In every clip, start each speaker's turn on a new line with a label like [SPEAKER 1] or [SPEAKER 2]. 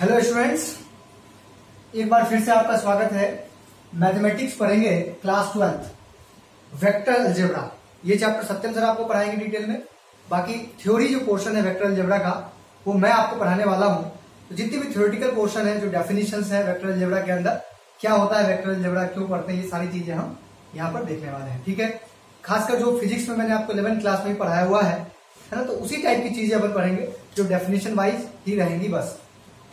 [SPEAKER 1] Hello students, एक बार फिर से आपका स्वागत है। मैथमेटिक्स पढ़ेंगे क्लास 12 वेक्टर अलजेब्रा। ये चैप्टर सत्यम सर आपको पढ़ाएंगे डिटेल में। बाकी थ्योरी जो पोर्शन है वेक्टर अलजेब्रा का वो मैं आपको पढ़ाने वाला हूं। तो जितनी भी थ्योरेटिकल पोर्शन है, जो डेफिनेशंस है वेक्टर अलजेब्रा के अंदर, क्या होता है वेक्टर अलजेब्रा, क्यों पढ़ते हैं, ये सारी चीजें हम यहाँ पर देखने वाले हैं। ठीक है, खासकर जो फिजिक्स में मैंने आपको 11th क्लास में पढ़ाया हुआ है ना, तो उसी टाइप की चीजें अपन पढ़ेंगे जो डेफिनेशन वाइज ही रहेंगी बस।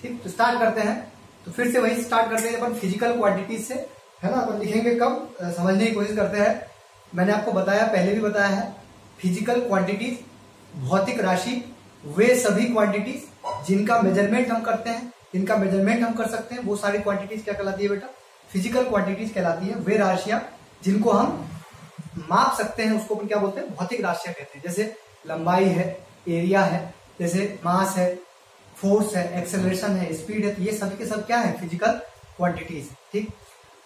[SPEAKER 1] ठीक, तो स्टार्ट करते हैं। तो फिर से वही स्टार्ट करते हैं अपन फिजिकल क्वांटिटीज से, है ना। अपन लिखेंगे कब, समझने की कोशिश करते हैं। मैंने आपको बताया, पहले भी बताया है, फिजिकल क्वांटिटीज भौतिक राशि वे सभी क्वांटिटीज जिनका मेजरमेंट हम करते हैं, जिनका मेजरमेंट हम कर सकते हैं, वो सारी क्वांटिटीज क्या कहलाती है बेटा, फिजिकल क्वांटिटीज कहलाती है। वे राशियां जिनको हम माप सकते हैं उसको अपन क्या बोलते हैं, भौतिक राशियां कहते हैं। जैसे लंबाई है, एरिया है, जैसे मास है, फोर्स है, एक्सेलरेशन है, स्पीड है, तो ये सब के सब क्या है, फिजिकल क्वांटिटीज। ठीक,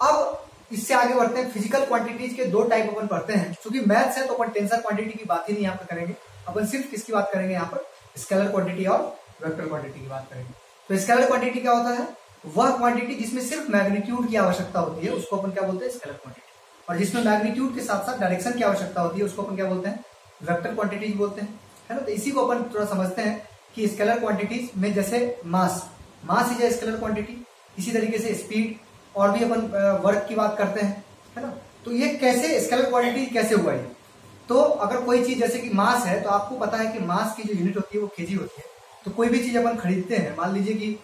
[SPEAKER 1] अब इससे आगे बढ़ते हैं। फिजिकल क्वांटिटीज के दो टाइप अपन पढ़ते हैं। क्योंकि मैथ्स है तो अपन टेंसर क्वांटिटी की बात ही नहीं यहाँ पर करेंगे। अपन सिर्फ किसकी बात करेंगे यहाँ पर, स्केलर क्वांटिटी और वेक्टर क्वांटिटी की बात करेंगे। तो स्केलर क्वांटिटी क्या होता है, वह क्वांटिटी जिसमें सिर्फ मैग्नीट्यूड की आवश्यकता होती है उसको अपन क्या बोलते हैं, स्केलर क्वांटिटी। और जिसमें मैग्नीट्यूड के साथ साथ डायरेक्शन की आवश्यकता होती है उसको अपन क्या बोलते हैं, वेक्टर क्वांटिटीज बोलते हैं, है ना। तो इसी को अपन थोड़ा समझते हैं कि स्केलर क्वांटिटीज में जैसे mass is a scalar quantity, इसी तरीके से स्पीड, और भी अपन वर्क की बात करते हैं, है ना। तो ये कैसे स्केलर क्वांटिटी कैसे हुआ ये, तो अगर कोई चीज जैसे कि मास है तो आपको पता है कि मास की जो यूनिट होती है वो केजी होती है। तो कोई भी चीज अपन खरीदते हैं, मान लीजिए कि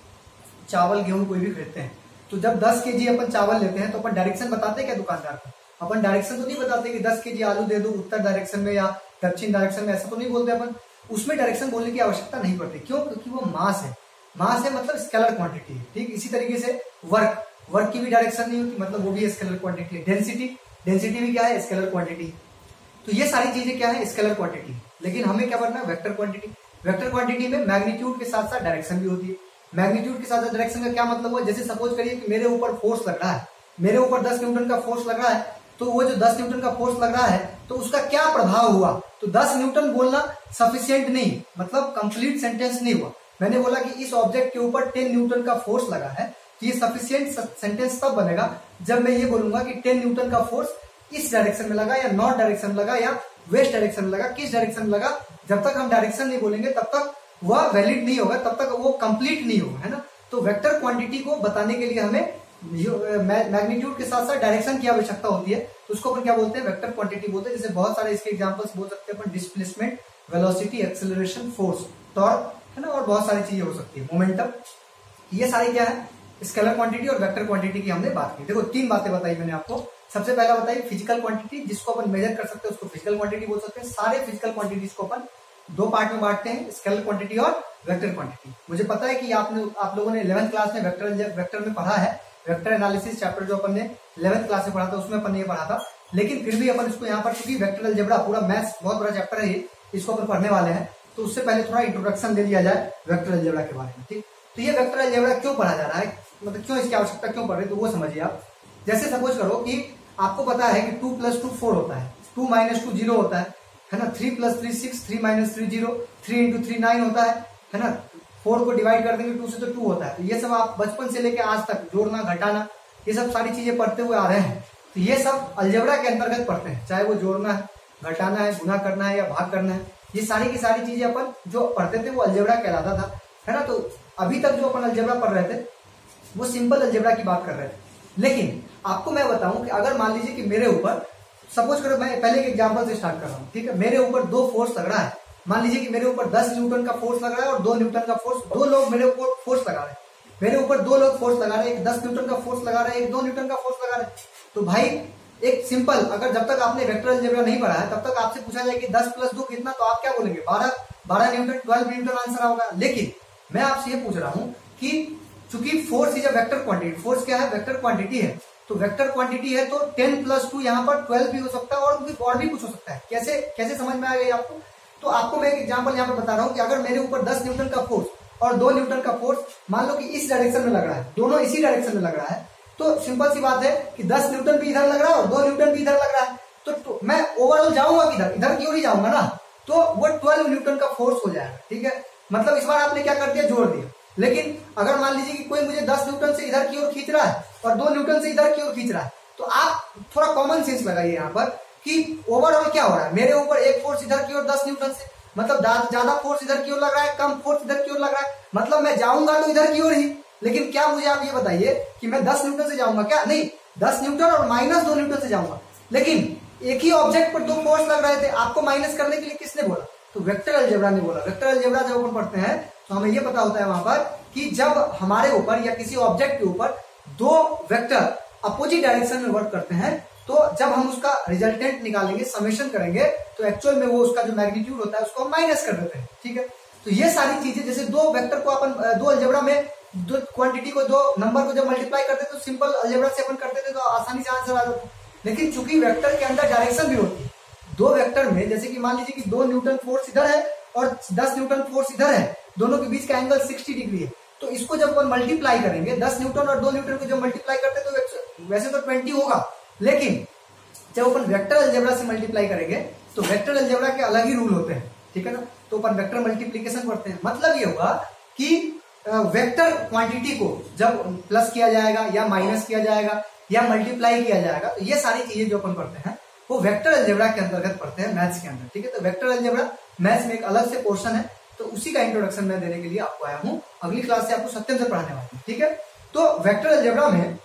[SPEAKER 1] चावल गेहूं कोई भी खरीदते हैं, तो जब 10 केजी अपन चावल लेते हैं तो अपन डायरेक्शन बताते हैं क्या दुकानदार को, अपन डायरेक्शन तो नहीं बताते कि 10 केजी आलू दे दो उत्तर डायरेक्शन में या दक्षिण डायरेक्शन में, ऐसा तो नहीं बोलते अपन। उसमें डायरेक्शन बोलने की आवश्यकता नहीं पड़ती। क्यों, क्योंकि वो मास है मतलब स्केलर क्वांटिटी है। ठीक, इसी तरीके से वर्क की भी डायरेक्शन नहीं होती, मतलब वो भी स्केलर क्वांटिटी है। डेंसिटी भी क्या है, स्केलर क्वांटिटी। तो ये सारी चीजें क्या है, स्केलर क्वांटिटी। लेकिन हमें क्या पढ़ना है, वेक्टर क्वांटिटी। वेक्टर क्वांटिटी में मैग्नीट्यूड के साथ साथ डायरेक्शन भी होती है। मैग्नीट्यूड के साथ साथ डायरेक्शन का क्या मतलब हुआ, जैसे सपोज करिए कि मेरे ऊपर फोर्स लग रहा है, मेरे ऊपर 10 न्यूटन का फोर्स लग रहा है, तो वो जो 10 न्यूटन का फोर्स लग रहा है तो उसका क्या प्रभाव हुआ। तो 10 न्यूटन बोलना सफिशिएंट नहीं, मतलब कंप्लीट सेंटेंस नहीं हुआ। मैंने बोला कि इस ऑब्जेक्ट के ऊपर 10 न्यूटन का फोर्स लगा है, तो ये सफिशिएंट सेंटेंस तब बनेगा जब मैं ये बोलूंगा कि 10 न्यूटन का फोर्स इस डायरेक्शन में लगा, या नॉर्थ डायरेक्शन में लगा, या वेस्ट डायरेक्शन में लगा, किस डायरेक्शन में लगा। जब तक हम डायरेक्शन नहीं बोलेंगे तब तक वह वैलिड नहीं होगा, तब तक वो कंप्लीट नहीं होगा, है ना। तो वेक्टर क्वांटिटी को बताने के लिए हमें मैग्नीट्यूड के साथ साथ डायरेक्शन की आवश्यकता होती है, तो उसको अपन क्या बोलते हैं, वेक्टर क्वांटिटी बोलते हैं। जैसे बहुत सारे इसके एग्जांपल्स बोल सकते हैं अपन, displacement, velocity, acceleration, force, torque, है ना, और बहुत सारी चीजें हो सकती है, मोमेंटम। ये सारी क्या है, स्केलर क्वांटिटी और वेक्टर क्वांटिटी की हमने बात की। देखो 3 बातें बताई मैंने आपको। सबसे पहला बताई फिजिकल क्वांटिटी, जिसको अपन मेजर कर सकते हैं उसको फिजिकल क्वांटिटी बोल सकते हैं। सारे फिजिकल क्वांटिटीज को अपन 2 पार्ट में बांटते हैं, स्केलर क्वांटिटी और वेक्टर क्वांटिटी। मुझे पता है कि आप लोगों ने 11th क्लास में वेक्टर में पढ़ा है, वेक्टर एनालिसिस चैप्टर जो अपन ने 11th क्लास में पढ़ा था उसमें अपन ये पढ़ा था। लेकिन फिर भी अपन इसको यहाँ पर, क्योंकि वेक्टर अलजेब्रा पूरा मैथ्स बहुत बड़ा चैप्टर है, इसको अपन पढ़ने वाले हैं, तो उससे पहले थोड़ा इंट्रोडक्शन दे दिया जाए वेक्टर अलजेब्रा के बारे में। ठीक, तो ये वेक्टर अलजेब्रा क्यों पढ़ा जा रहा है, मतलब क्यों इसकी आवश्यकता क्यों पड़ रही है, तो वो समझिए आप। जैसे सपोज करो कि आपको पता है कि 2 + 2 4 होता है, 2 - 2 0 होता है ना। 3 + 3 6, 3 - 3 0, 3 × 3 9 होता है ना। 4 को डिवाइड कर देंगे 2 से तो 2 होता है। तो ये सब आप बचपन से लेकर आज तक जोड़ना घटाना ये सब सारी चीजें पढ़ते हुए आ रहे हैं। तो ये सब अलजेब्रा के अंतर्गत पढ़ते हैं, चाहे वो जोड़ना है, घटाना है, गुना करना है या भाग करना है। ये सारी की सारी चीजें अपन जो पढ़ते थे वो अलजेब्रा कहलाता था, है ना। तो अभी तक जो अपन अलजेब्रा पढ़ रहे थे वो सिंपल अलजेब्रा की बात कर रहे थे। लेकिन आपको मैं बताऊं कि अगर मान लीजिए कि मेरे ऊपर, सपोज करो, मैं पहले एक एग्जांपल से स्टार्ट कर रहा हूँ, ठीक है। मेरे ऊपर 2 फोर्स लग रहा है। मान लीजिए कि मेरे ऊपर 10 न्यूटन का फोर्स लग रहा है और 2 न्यूटन का फोर्स, 2 लोग मेरे ऊपर फोर्स लगा रहे हैं। मेरे ऊपर 2 लोग फोर्स लगा रहे हैं, एक 10 न्यूटन का फोर्स लगा रहे हैं, एक 2 न्यूटन का फोर्स लगा रहे हैं। तो भाई एक सिंपल, अगर जब तक आपने वेक्टर अलजेब्रा नहीं पढ़ा है तब तक आपसे पूछा जाए कि 10 + 2 कितना, तो आप क्या बोलेंगे, 12 न्यूटन, 12 न्यूटन आंसर होगा। लेकिन मैं आपसे ये पूछ रहा हूं कि चूंकि force is a vector quantity, force क्या है, वेक्टर क्वांटिटी है, तो वेक्टर क्वांटिटी है तो 10 + 2 यहाँ पर 12 भी हो सकता है और भी कुछ हो सकता है। कैसे समझ में आ गई आपको। तो आपको मैं एक एग्जांपल यहाँ पर बता रहा हूँ कि अगर मेरे ऊपर 10 न्यूटन का फोर्स और 2 न्यूटन का फोर्स मान लो कि इस डायरेक्शन में लग रहा है, दोनों इसी डायरेक्शन में लग रहा है, तो सिंपल सी बात है कि 10 न्यूटन भी इधर लग रहा है और 2 न्यूटन भी इधर लग रहा है, तो मैं ओवरऑल जाऊंगा किधर, इधर क्यों नहीं जाऊंगा ना, तो वो 12 न्यूटन का फोर्स हो जाएगा। ठीक है, मतलब इस बार आपने क्या कर दिया, जोड़ दिया। लेकिन अगर मान लीजिए कि कोई मुझे 10 न्यूटन से इधर की ओर खींच रहा है और 2 न्यूटन से इधर की ओर खींच रहा है, तो आप थोड़ा कॉमन सेंस लगाइए यहाँ पर कि ओवरऑल क्या हो रहा है, मेरे ऊपर एक फोर्स इधर की ओर 10 न्यूटन से, मतलब ज्यादा फोर्स इधर की ओर लग रहा है, कम फोर्स इधर की ओर लग रहा है, मतलब मैं जाऊंगा तो इधर की ओर ही। लेकिन क्या मुझे आप ये बताइए कि मैं 10 न्यूटन से जाऊंगा क्या? नहीं, 10 न्यूटन और -2 न्यूटन से जाऊंगा। लेकिन एक ही ऑब्जेक्ट पर 2 फोर्स लग रहे थे, आपको माइनस करने के लिए किसने बोला? तो वेक्टर अलजेब्रा ने बोला। वेक्टर अलजेब्रा जब अपन पढ़ते हैं तो हमें ये पता होता है वहां पर कि जब हमारे ऊपर या किसी ऑब्जेक्ट के ऊपर 2 वेक्टर अपोजिट डायरेक्शन में वर्क करते हैं, तो जब हम उसका रिजल्टेंट निकालेंगे, समेशन करेंगे, तो एक्चुअल में वो उसका जो मैग्नीट्यूड होता है उसको हम माइनस कर देते हैं। ठीक है, तो ये सारी चीजें, जैसे 2 वेक्टर को अपन 2 अलजेब्रा में 2 क्वांटिटी को 2 नंबर को जब मल्टीप्लाई करते तो सिंपल अलजेब्रा से अपन करते थे तो आसानी से आंसर आ जाता। लेकिन चूंकि वेक्टर के अंदर डायरेक्शन भी होती है, 2 वेक्टर में जैसे कि मान लीजिए कि 2 न्यूटन फोर्स इधर है और 10 न्यूटन फोर्स इधर है, दोनों के बीच का एंगल 60 डिग्री है, तो इसको जब अपन मल्टीप्लाई करेंगे, 10 न्यूटन और 2 न्यूटन को जब मल्टीप्लाई करते तो वैसे तो 20 होगा, लेकिन जब अपन वेक्टर अलजेब्रा से मल्टीप्लाई करेंगे तो वेक्टर अलजेब्रा के अलग ही रूल होते हैं। ठीक है ना, तो अपन वेक्टर मल्टीप्लीकेशन करते हैं। मतलब ये होगा कि वेक्टर क्वांटिटी को जब प्लस किया जाएगा या माइनस किया जाएगा या मल्टीप्लाई किया जाएगा, तो ये सारी चीजें जो अपन पढ़ते हैं वो वेक्टर अलजेब्रा के अंतर्गत पढ़ते हैं, मैथ्स के अंदर। ठीक है, तो वेक्टर अलजेब्रा मैथ्स में एक अलग से पोर्शन है, तो उसी का इंट्रोडक्शन मैं देने के लिए आपको आया हूं। अगली क्लास से आपको सत्यम से पढ़ाने वाला हूं। ठीक है, तो वेक्टर अलजेब्रा में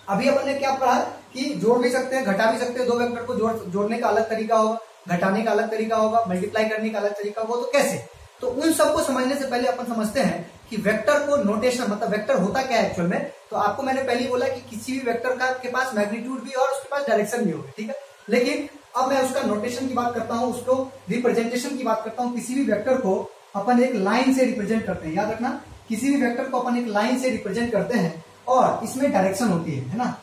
[SPEAKER 1] अभी अपन ने क्या पढ़ा कि जोड़ भी सकते हैं, घटा भी सकते हैं। 2 वेक्टर को जोड़ने का अलग तरीका होगा, घटाने का अलग तरीका होगा, मल्टीप्लाई करने का अलग तरीका होगा, तो कैसे? तो उन सबको समझने से पहले अपन समझते हैं कि वेक्टर को नोटेशन, मतलब वेक्टर होता क्या है एक्चुअल में। तो आपको मैंने पहले बोला कि किसी भी वेक्टर का के पास मैग्नीट्यूड भी और उसके पास डायरेक्शन भी होगा। ठीक है, लेकिन अब मैं उसका नोटेशन की बात करता हूं, उसको रिप्रेजेंटेशन की बात करता हूं। किसी भी वेक्टर को अपन एक लाइन से रिप्रेजेंट करते हैं, याद रखना, किसी भी वेक्टर को अपन एक लाइन से रिप्रेजेंट करते हैं और इसमें डायरेक्शन होती है ना,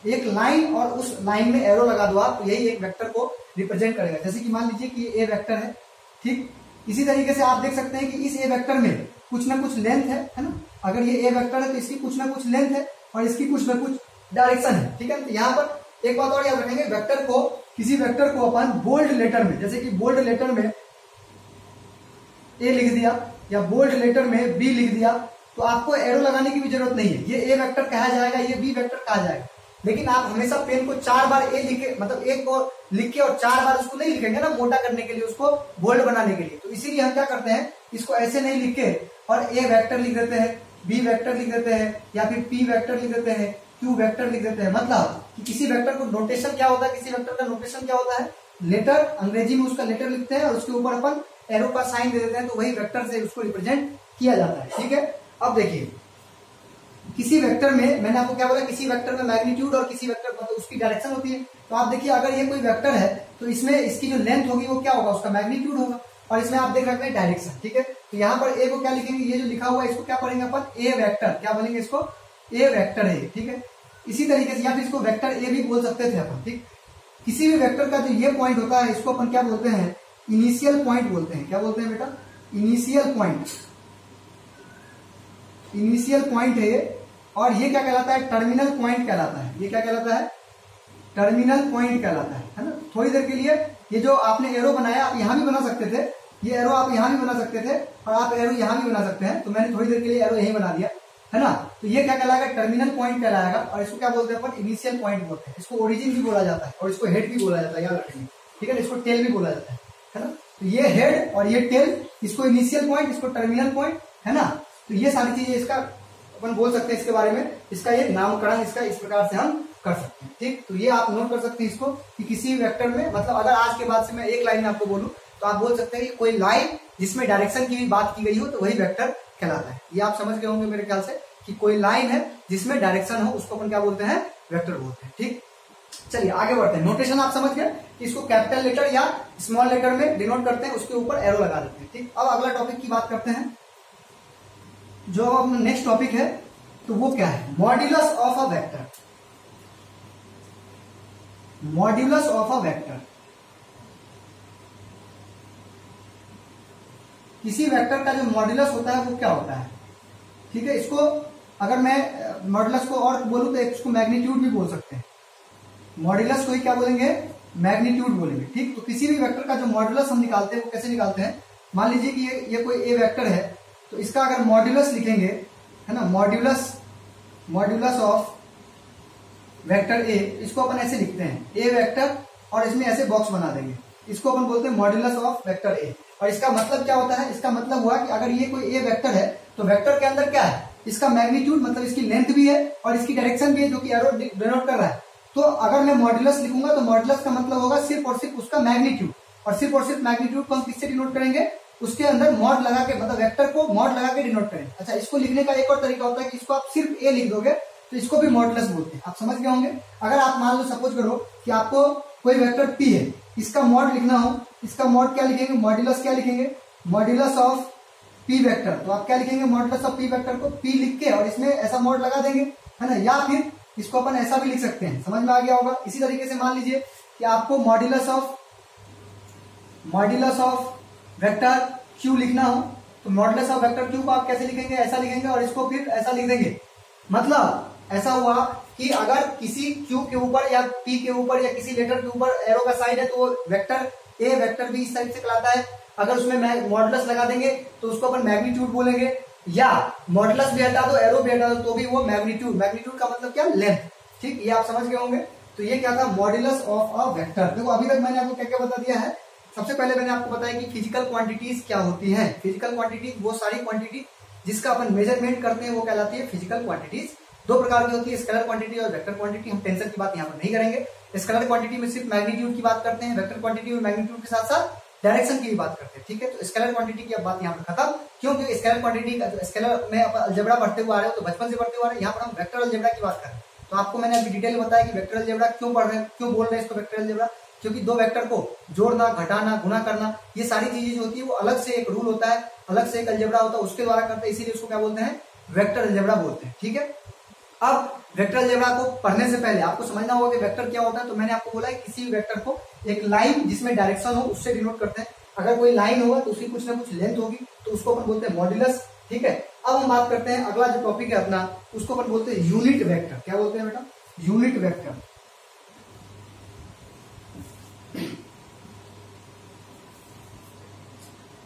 [SPEAKER 1] एक लाइन, और उस लाइन में एरो लगा दो आप, तो यही एक वेक्टर को रिप्रेजेंट करेगा। जैसे कि मान लीजिए कि ए वेक्टर है, ठीक, इसी तरीके से आप देख सकते हैं कि इस ए वेक्टर में कुछ ना कुछ लेंथ है ना, अगर ये ए वेक्टर है तो इसकी कुछ ना कुछ लेंथ है और इसकी कुछ ना कुछ डायरेक्शन है। ठीक है, तो यहाँ पर एक बात और याद रखेंगे, वेक्टर को, किसी वेक्टर को अपन बोल्ड लेटर में, जैसे कि बोल्ड लेटर में ए लिख दिया या बोल्ड लेटर में बी लिख दिया, तो आपको एरो लगाने की भी जरूरत नहीं है। ये ए वेक्टर कहा जाएगा, ये बी वेक्टर कहा जाएगा। लेकिन आप हमेशा पेन को 4 बार ए लिखे, मतलब एक को लिख के और 4 बार उसको नहीं लिखेंगे ना, मोटा करने के लिए, उसको बोल्ड बनाने के लिए। तो इसीलिए हम क्या करते हैं, इसको ऐसे नहीं लिख के और ए वेक्टर लिख देते हैं, बी वेक्टर लिख देते हैं, या फिर पी वेक्टर लिख देते हैं, क्यू वेक्टर लिख देते हैं। मतलब कि किसी वेक्टर को नोटेशन क्या होता है, किसी वेक्टर का नोटेशन क्या होता है, लेटर, अंग्रेजी में उसका लेटर लिखते हैं और उसके ऊपर अपन एरो का साइन दे देते हैं, तो वही वेक्टर से उसको रिप्रेजेंट किया जाता है। ठीक है, अब देखिए, किसी वेक्टर में, मैंने आपको क्या बोला, किसी वेक्टर में मैग्नीट्यूड और किसी वेक्टर मतलब उसकी डायरेक्शन होती है। तो आप देखिए, अगर ये कोई वेक्टर है तो इसमें इसकी जो लेंथ होगी वो क्या होगा, उसका मैग्नीट्यूड होगा, और इसमें आप देख रहे हैं डायरेक्शन। ठीक है, तो यहाँ पर ए को क्या लिखेंगे, ये जो लिखा हुआ है इसको क्या पढ़ेंगे अपन, ए वेक्टर, क्या बोलेंगे इसको, ए वेक्टर है। ठीक है, इसी तरीके से, या फिर इसको वेक्टर ए भी बोल सकते थे अपन। ठीक, किसी भी वेक्टर का जो ये पॉइंट होता है इसको अपन क्या बोलते हैं, इनिशियल पॉइंट बोलते हैं। क्या बोलते हैं बेटा, इनिशियल पॉइंट, इनिशियल पॉइंट है ये। और ये क्या कहलाता है, टर्मिनल पॉइंट कहलाता है। ये क्या कहलाता है, टर्मिनल पॉइंट कहलाता है ना। थोड़ी देर के लिए ये जो आपने एरो बनाया, आप यहां भी बना सकते थे, ये एरो आप यहां भी बना सकते थे और आप एरो यहां भी बना सकते हैं। तो मैंने थोड़ी देर के लिए एरो यही बना दिया है ना। तो ये क्या कहलाएगा, टर्मिनल पॉइंट कहलाएगा। और इसको क्या बोलते हैं अपन, इनिशियल पॉइंट बोलते हैं। इसको ओरिजिन भी बोला जाता है और इसको हेड भी बोला जाता है, याद रखेंगे। ठीक है, इसको टेल भी बोला जाता है ना। तो ये हेड और ये टेल, इसको इनिशियल पॉइंट, इसको टर्मिनल पॉइंट, है ना। तो ये सारी चीजें इसका अपन बोल सकते हैं, इसके बारे में, इसका ये नामकरण इसका इस प्रकार से हम कर सकते हैं। ठीक, तो ये आप नोट कर सकते हैं इसको कि किसी वेक्टर में, मतलब अगर आज के बाद से मैं एक लाइन में आपको बोलूं तो आप बोल सकते हैं कि कोई लाइन जिसमें डायरेक्शन की भी बात की गई हो तो वही वेक्टर कहलाता है। ये आप समझ गए होंगे मेरे ख्याल से कि कोई लाइन है जिसमें डायरेक्शन हो उसको अपन क्या बोलते हैं, वेक्टर बोलते हैं। ठीक, चलिए आगे बढ़ते हैं। नोटेशन आप समझ गए कि इसको कैपिटल लेटर या स्मॉल लेटर में डिनोट करते हैं, उसके ऊपर एरो लगा देते हैं। ठीक, अब अगला टॉपिक की बात करते हैं। जो अब नेक्स्ट टॉपिक है तो वो क्या है, modulus of a vector. Modulus of a vector, किसी वेक्टर का जो मॉड्यूलस होता है वो क्या होता है। ठीक है, इसको अगर मैं मॉड्यूलस को और बोलूं तो इसको मैग्नीट्यूड भी बोल सकते हैं। मॉड्यूलस को ही क्या बोलेंगे, मैग्नीट्यूड बोलेंगे। ठीक, तो किसी भी वेक्टर का जो मॉड्यूलस हम निकालते हैं वो कैसे निकालते हैं, मान लीजिए कि ये कोई ए वेक्टर है तो इसका अगर मॉड्यूलस लिखेंगे, है ना, मॉड्यूलस ऑफ वेक्टर ए, इसको अपन ऐसे लिखते हैं ए वेक्टर और इसमें ऐसे बॉक्स बना देंगे, इसको अपन बोलते हैं मॉड्यूलस ऑफ वेक्टर ए। और इसका मतलब क्या होता है, इसका मतलब हुआ कि अगर ये कोई ए वेक्टर है तो वेक्टर के अंदर क्या है, इसका मैग्नीट्यूड मतलब इसकी लेंथ भी है और इसकी डायरेक्शन भी है, जो कि एरो डिनोट कर रहा है। तो अगर मैं मॉड्यूलस लिखूंगा तो मॉड्यूलस का मतलब होगा सिर्फ और सिर्फ उसका मैग्नीट्यूड, और सिर्फ और सिर्फ मैग्नीट्यूड को हम किससे डिनोट करेंगे, उसके अंदर मॉड लगा के, मतलब वेक्टर को मॉड लगा के डिनोट करेंगे। अच्छा, इसको लिखने का एक और तरीका होता है कि इसको आप सिर्फ ए लिख दोगे तो इसको भी मॉड्यूलस बोलते हैं। आप समझ गए होंगे। अगर आप मान लो सपोज करो कि आपको कोई वेक्टर पी है, इसका मॉड लिखना हो, इसका मॉड क्या लिखेंगे, मॉड्यूलस क्या लिखेंगे, मॉड्यूलस ऑफ पी वेक्टर। तो आप क्या लिखेंगे, मॉड्यूलस ऑफ पी वेक्टर को पी लिख के और इसमें ऐसा मॉड लगा देंगे, है ना। या फिर इसको अपन ऐसा भी लिख सकते हैं, समझ में आ गया होगा। इसी तरीके से मान लीजिए कि आपको मॉड्यूलस ऑफ वेक्टर क्यू लिखना हो, तो मॉड्यूलस ऑफ वेक्टर क्यू को आप कैसे लिखेंगे, ऐसा लिखेंगे और इसको फिर ऐसा लिख देंगे। मतलब ऐसा हुआ कि अगर किसी क्यू के ऊपर या पी के ऊपर या किसी लेटर के ऊपर एरो का साइड है तो वो वेक्टर ए वेक्टर बी इस साइड से कहलाता है। अगर उसमें मॉड्यूलस लगा देंगे तो उसको अपन मैग्नीट्यूड बोलेंगे, या मॉड्यूलस भी हटा दो एरो भी हटा दो तो भी वो मैग्नीट्यूड का मतलब क्या, लेंथ। ठीक, ये आप समझ गए होंगे। तो ये क्या था, मॉड्यूलस ऑफ अ वेक्टर। देखो अभी तक मैंने आपको क्या क्या बता दिया है। सबसे पहले मैंने आपको बताया कि फिजिकल क्वांटिटीज क्या होती हैं। फिजिकल क्वांटिटीज वो सारी क्वांटिटी जिसका अपन मेजरमेंट करते हैं वो कहलाती है फिजिकल क्वांटिटीज। दो प्रकार की होती है, स्केलर क्वांटिटी और वेक्टर क्वांटिटी। हम टेंसर की बात यहाँ पर नहीं करेंगे। स्केलर क्वांटिटी में सिर्फ मैग्नीट्यूड की बात करते हैं, वेक्टर क्वांटिटी में मैग्नीट्यूड के साथ साथ डायरेक्शन की भी बात करते हैं। ठीक है, तो स्केलर क्वांटिटी की अब बात यहाँ पर खत्म। क्योंकि स्केलर क्वांटिटी का स्केलर में अलजेब्रा पढ़ते हुए आ रहे हो, तो बचपन से पढ़ते हुए आ रहे हैं। यहाँ पर हम वेक्टर अलजेब्रा की बात करें तो आपको मैंने अभी डिटेल में बताया कि वेक्टर अलजेब्रा क्यों पढ़ रहे हैं, क्यों बोल रहे हैं इसको वेक्टर अलजेब्रा। क्योंकि दो वेक्टर को जोड़ना, घटाना, गुणा करना, ये सारी चीजें जो होती है वो अलग से एक रूल होता है, अलग से एक अलजेब्रा होता है, उसके द्वारा करते हैं। इसीलिए उसको क्या बोलते हैं, वेक्टर अलजेब्रा बोलते हैं। ठीक है, अब वेक्टर अलजेब्रा को पढ़ने से पहले आपको समझना होगा कि वेक्टर क्या होता है। तो मैंने आपको बोला है किसी भी वेक्टर को एक लाइन जिसमें डायरेक्शन हो उससे डिनोट करते हैं। अगर कोई लाइन होगा तो उसकी कुछ ना कुछ लेंथ होगी, तो उसको अपन बोलते हैं मॉड्यूलस। ठीक है, अब हम बात करते हैं अगला जो टॉपिक है अपना, उसको अपन बोलते हैं यूनिट वेक्टर। क्या बोलते हैं बेटा, यूनिट वेक्टर।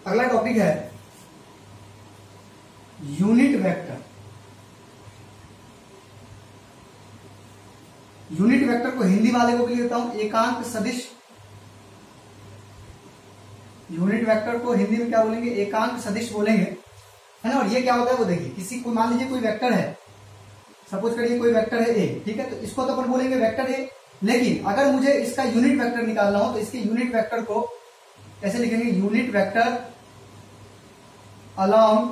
[SPEAKER 1] अगला टॉपिक है यूनिट वेक्टर। यूनिट वेक्टर को हिंदी वाले को भी लेता हूं एकांक सदिश। यूनिट वेक्टर को हिंदी में क्या बोलेंगे, एकांक सदिश बोलेंगे, है ना। और ये क्या होता है वो देखिए, किसी को मान लीजिए कोई वेक्टर है, सपोज करिए कोई वेक्टर है ए। ठीक है, तो इसको तो अपन बोलेंगे वेक्टर ए। लेकिन अगर मुझे इसका यूनिट वेक्टर निकालना हो तो इसके यूनिट वेक्टर को कैसे लिखेंगे, unit vector along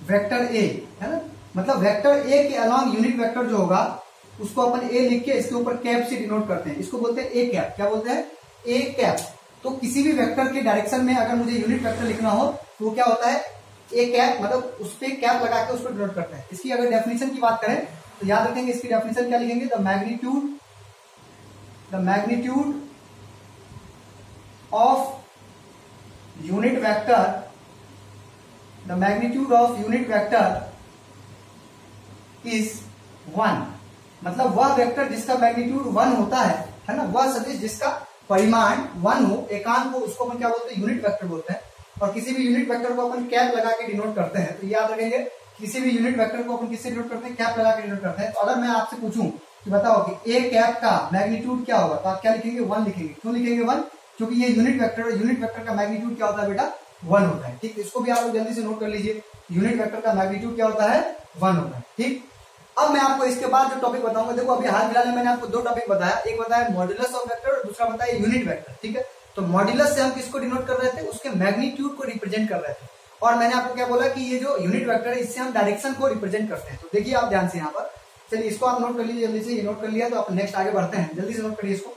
[SPEAKER 1] vector A, है ना। मतलब वेक्टर ए के अलॉन्ग यूनिट वेक्टर जो होगा उसको अपन ए लिख के इसके ऊपर कैप से डिनोट करते हैं। इसको बोलते हैं ए कैप। क्या बोलते हैं, ए कैप। तो किसी भी वेक्टर के डायरेक्शन में अगर मुझे यूनिट वेक्टर लिखना हो तो क्या होता है, ए कैप, मतलब उस पर कैप लगा के उसको डिनोट करते हैं। इसकी अगर डेफिनेशन की बात करें तो याद रखेंगे इसकी डेफिनेशन क्या लिखेंगे, the magnitude of unit vector, the magnitude of unit vector is 1। मतलब वह वेक्टर जिसका मैग्नीट्यूड 1 होता है ना, वह सदिश जिसका परिमाण 1 हो, एकांक हो, उसको अपन क्या बोलते हैं, यूनिट वेक्टर बोलते हैं। और किसी भी यूनिट वेक्टर को अपन कैप लगा के डिनोट करते हैं। तो याद रखेंगे किसी भी यूनिट वेक्टर को अपन किससे डिनोट करते हैं, कैप लगा के डिनोट करते हैं। तो अगर मैं आपसे पूछूं कि बताओ कि ए कैप का मैग्नीट्यूड क्या होगा, तो आप क्या लिखेंगे, 1 लिखेंगे। क्यों लिखेंगे 1, क्योंकि ये यूनिट वेक्टर, यूनिट वेक्टर का मैग्नीट्यूड क्या होता है बेटा, 1 होता है। ठीक, इसको भी आप लोग जल्दी से नोट कर लीजिए, यूनिट वेक्टर का मैग्नीट्यूड क्या होता है, 1 होता है। ठीक, अब मैं आपको इसके बाद जो टॉपिक बताऊंगा, देखो अभी हाल फिलहाल में मैंने आपको दो टॉपिक बताया, एक बताया मॉड्यूलस ऑफ वेक्टर और दूसरा बताया यूनिट वेक्टर। ठीक है, तो मॉड्यूलस से हम किसको डिनोट कर रहे थे, उसके मैग्नीट्यूड को रिप्रेजेंट कर रहे थे। और मैंने आपको क्या बोला कि ये जो यूनिट वेक्टर है इससे हम डायरेक्शन को रिप्रेजेंट करते हैं। तो देखिए आप ध्यान से यहाँ पर, चलिए इसको आप नोट कर लीजिए जल्दी से। ये नोट कर लिया तो आप नेक्स्ट आगे बढ़ते हैं, जल्दी से नोट करिए इसको।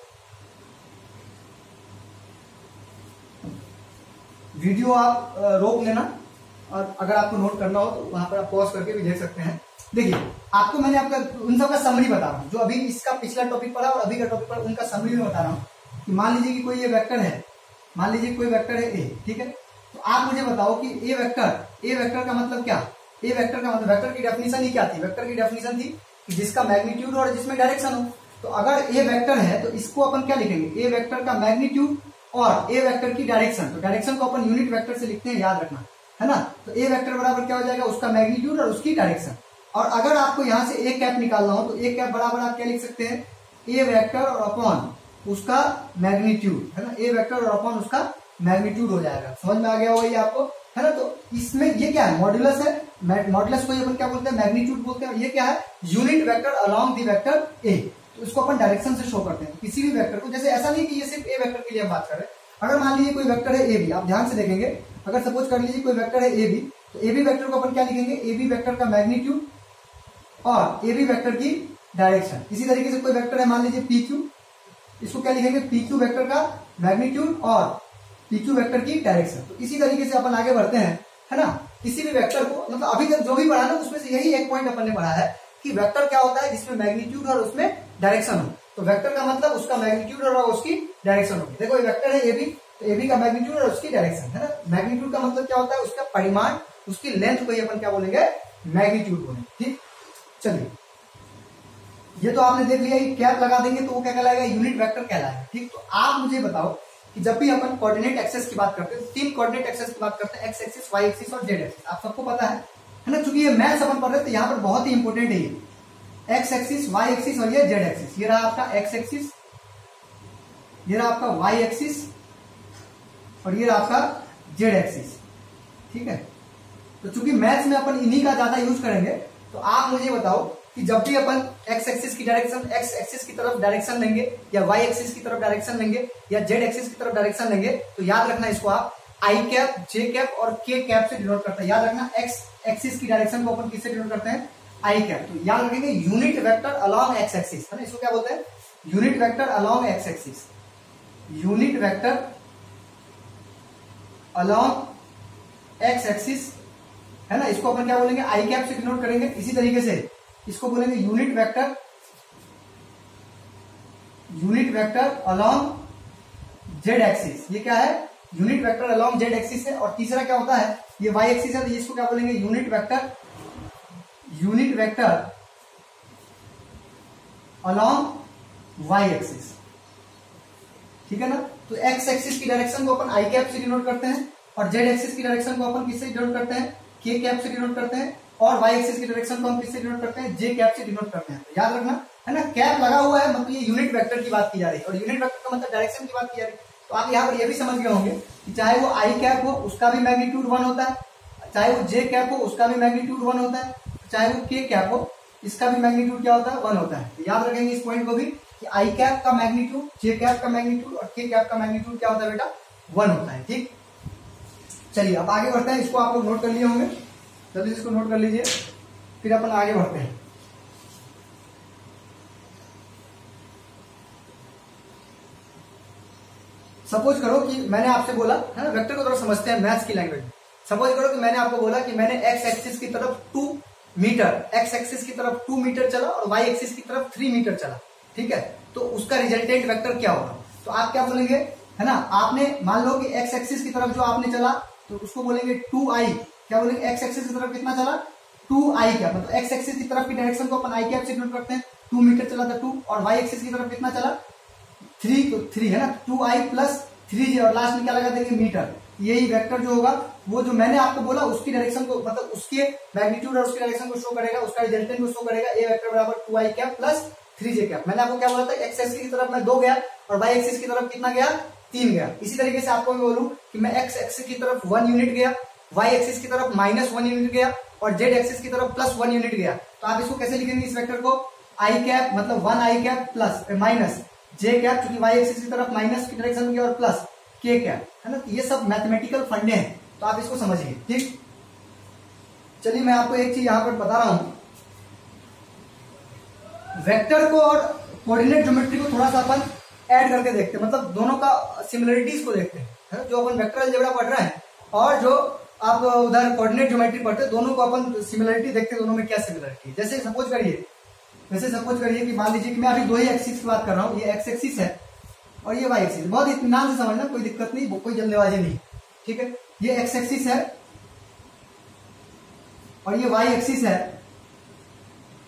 [SPEAKER 1] वीडियो आप रोक लेना और अगर आपको नोट करना हो तो वहां पर आप पॉज करके भी देख सकते हैं। देखिए आपको मैंने आपका उन सब का समरी बता रहा हूँ, जो अभी इसका पिछला टॉपिक पढ़ा और अभी का टॉपिक पढ़ा, उनका समरी में बता रहा हूँ कि मान लीजिए कि कोई ये वेक्टर है, मान लीजिए कोई वेक्टर है ए। ठीक है, तो आप मुझे बताओ कि ए वेक्टर का मतलब क्या, ए वेक्टर का मतलब, वेक्टर की डेफिनेशन ही क्या थी, वेक्टर की डेफिनेशन थी कि जिसका मैग्नीट्यूड और जिसमें डायरेक्शन हो। तो अगर ए वेक्टर है तो इसको अपन क्या लिखेंगे, ए वेक्टर का मैग्नीट्यूड और ए वेक्टर की डायरेक्शन। तो डायरेक्शन को अपन यूनिट वेक्टर से लिखते हैं, याद रखना। है ना। तो ए वेक्टर बराबर क्या हो जाएगा, उसका मैग्नीट्यूड और उसकी डायरेक्शन। और अगर आपको यहां से ए कैप निकालना हो तो ए कैप बराबर आप क्या लिख सकते हैं, ए वेक्टर और अपॉन उसका मैग्नीट्यूड, है ना। ए वेक्टर और अपॉन उसका मैग्नीट्यूड हो जाएगा। समझ में आ गया होगा ये आपको, है ना। तो इसमें ये क्या है, मॉड्यूलस है। मॉड्यूलस को अपन क्या बोलते हैं, मैग्नीट्यूड बोलते हैं। ये क्या है, unit vector along the vector A. तो इसको अपन डायरेक्शन से शो करते हैं। किसी भी वेक्टर को, जैसे ऐसा नहीं कि ये सिर्फ ए वेक्टर के लिए हम बात कर रहे हैं। अगर मान लीजिए कोई वेक्टर है ए बी, आप ध्यान से देखेंगे, अगर सपोज कर लीजिए कोई वेक्टर है ए बी, तो ए बी वेक्टर को अपन क्या लिखेंगे, ए बी वेक्टर का मैग्नीट्यूड और ए बी वेक्टर की डायरेक्शन। इसी तरीके से कोई वेक्टर है मान लीजिए पी क्यू, इसको क्या लिखेंगे, पी क्यू वेक्टर का मैग्नीट्यूड और पी क्यू वेक्टर की डायरेक्शन। तो इसी तरीके से अपन आगे बढ़ते हैं, है ना। किसी भी वेक्टर को, मतलब अभी तक जो भी पढ़ा ना उसमें से यही एक पॉइंट अपन ने पढ़ा है कि वेक्टर क्या होता है, जिसमें मैग्नीट्यूड और उसमें डायरेक्शन हो। तो वेक्टर का मतलब उसका मैग्नीट्यूड और उसकी डायरेक्शन होगी। देखो ये वेक्टर है ए बी, तो ए बी का मैग्नीट्यूड और उसकी डायरेक्शन, है ना। मैग्नीट्यूड का मतलब क्या होता है, उसका परिमाण, उसकी लेंथ को ही अपन क्या बोलेंगे, मैग्नीट्यूड बोलेंगे। ठीक, चलिए ये तो आपने देख लिया, कैप लगा देंगे तो वो क्या कहलाएगा, यूनिट वेक्टर कहलाएगा। ठीक, तो आप मुझे बताओ कि जब भी अपन कोऑर्डिनेट एक्सेस की बात करते हैं, तीन कोऑर्डिनेट एक्सेस की बात करते हैं, एक्स एक्सिस, वाई एक्सिस और जेड एक्सिस। आप सबको पता है ना, चूंकि ये मैथ्स अपन पढ़ रहे हैं तो यहाँ पर बहुत ही इंपॉर्टेंट है ये एक्स एक्सिस, वाई एक्सिस और ये जेड एक्सिस। ये रहा आपका एक्स एक्सिस, ये रहा आपका वाई एक्सिस और ये रहा आपका जेड एक्सिस। ठीक है, तो चूंकि मैथ्स में अपन इन्हीं का ज्यादा यूज करेंगे, तो आप मुझे बताओ कि जब भी अपन एक्स एक्सिस की डायरेक्शन, एक्स एक्सिस की तरफ डायरेक्शन लेंगे या वाई एक्सिस की तरफ डायरेक्शन लेंगे या जेड एक्सिस की तरफ डायरेक्शन लेंगे, तो याद रखना इसको आप आई कैप, जे कैप और के कैप से डिनोट करते हैं। याद रखना एक्स एक्सिस की डायरेक्शन को अपन किससे डिनोट करते हैं, आई कैप। तो याद रखेंगे unit vector along x axis, है ना। इसको क्या बोलते हैं, unit vector along x axis, unit vector along x axis, है ना। इसको अपन क्या बोलेंगे, आई कैप से डिनोट करेंगे। इसी तरीके से इसको बोलेंगे unit vector along Z axis. ये क्या है, unit vector along Z axis है। और तीसरा क्या होता है, ये वाई एक्सिस है, तो इसको क्या बोलेंगे, unit vector along Y axis. ठीक है ना। तो एक्स एक्सिस की डायरेक्शन को अपन आई कैप से डिनोट करते हैं और जेड एक्सिस की डायरेक्शन को अपन किससे डिनोट करते हैं, के कैप से डिनोट करते हैं। और वाई एक्सिस की डायरेक्शन को हम किससे डिनोट करते हैं, जे कैप से डिनोट करते हैं। तो याद रखना, है ना, कैप लगा हुआ है मतलब ये यूनिट वेक्टर की बात की जा रही है और यूनिट वेक्टर का मतलब डायरेक्शन की बात की जा रही है। तो आप यहाँ पर ये भी समझ गए होंगे कि चाहे वो आई कैप हो उसका भी मैग्नीट्यूड 1 होता है, चाहे वो जे कैप हो उसका भी मैग्नीट्यूड 1 होता है, चाहे वो के कैप हो इसका भी मैग्नीट्यूड क्या होता है, 1 होता है। तो याद रखेंगे इस पॉइंट को भी कि आई कैप का मैग्नीट्यूड, जे कैप का मैग्नीट्यूड और के कैप का मैग्नीट्यूड क्या होता है बेटा, 1 होता है। ठीक, चलिए अब आगे बढ़ते हैं। इसको आप लोग नोट कर लिए होंगे, जल्दी इसको नोट कर लीजिए, फिर अपन आगे बढ़ते हैं। सपोज करो कि मैंने आपसे बोला, है ना, वेक्टर को थोड़ा समझते हैं मैथ्स की लैंग्वेज में। सपोज करो कि मैंने आपको बोला कि मैंने एक्स एक्सिस की तरफ 2 मीटर, एक्स एक्सिस की तरफ 2 मीटर चला और वाई एक्सिस की तरफ 3 मीटर चला। ठीक है, तो उसका रिजल्टेंट वेक्टर क्या होगा, तो आप क्या बोलेंगे, है ना। आपने मान लो कि एक्स एक्सिस की तरफ जो आपने चला तो उसको बोलेंगे 2i। क्या बोलेंगे, एक्स एक्सिस की तरफ कितना चला, 2i कैप। मतलब एक्स एक्सिस की तरफ की डायरेक्शन को अपन आई कैप से डिनोट करते हैं। 2 मीटर चला था 2 और वाई एक्सिस की तरफ कितना चला, 3, तो 3 है ना, 2i प्लस 3j और लास्ट में क्या लगा देंगे, मीटर। यही वेक्टर जो होगा वो जो मैंने आपको बोला उसकी डायरेक्शन को, मतलब उसके मैग्नीट्यूड और उसकी डायरेक्शन को शो करेगा, उसका रिजल्टेंट को शो करेगा। ए वेक्टर बराबर 2i cap plus 3j cap. मैंने आपको क्या बोला था, एक्स एक्सिस की तरफ मैं 2 गया और वाई एक्सिस की तरफ कितना गया, 3 गया। इसी तरीके से आपको मैं बोलूं कि मैं एक्स एक्सिस की तरफ 1 यूनिट गया, वाई एक्सिस की तरफ -1 यूनिट गया और जेड एक्सिस की तरफ +1 यूनिट गया। तो आप इसको कैसे लिखेंगे, इस वेक्टर को, आई कैप मतलब 1i कैप प्लस माइनस जे कैप, क्योंकि वाई एक्सिस की तरफ माइनस की डायरेक्शन में गया, और प्लस के कैप, है ना। ये सब मैथमेटिकल फंडे हैं, तो आप इसको समझिए। ठीक, चलिए मैं आपको एक चीज यहां पर बता रहा हूं, वेक्टर को और कोऑर्डिनेट ज्योमेट्री को थोड़ा सा अपन ऐड करके देखते हैं, मतलब दोनों का सिमिलरिटीज को देखते हैं। जो अपन वेक्टर अलजेब्रा पढ़ रहे हैं और जो आप उधर कोऑर्डिनेट ज्योमेट्री पढ़ते हैं, दोनों को अपन सिमिलरिटी देखते हैं, दोनों में क्या सिमिलरिटी है। जैसे सपोज करिए कि मान लीजिए कि मैं अभी 2 ही एक्सिस की बात कर रहा हूँ, ये एक्स एक्सिस है और ये वाई एक्सिस। बहुत इत्मीनान से समझना, कोई दिक्कत नहीं, कोई जल्दबाजी नहीं। ठीक है, ये एक्स एक्सिस है और ये वाई एक्सिस है,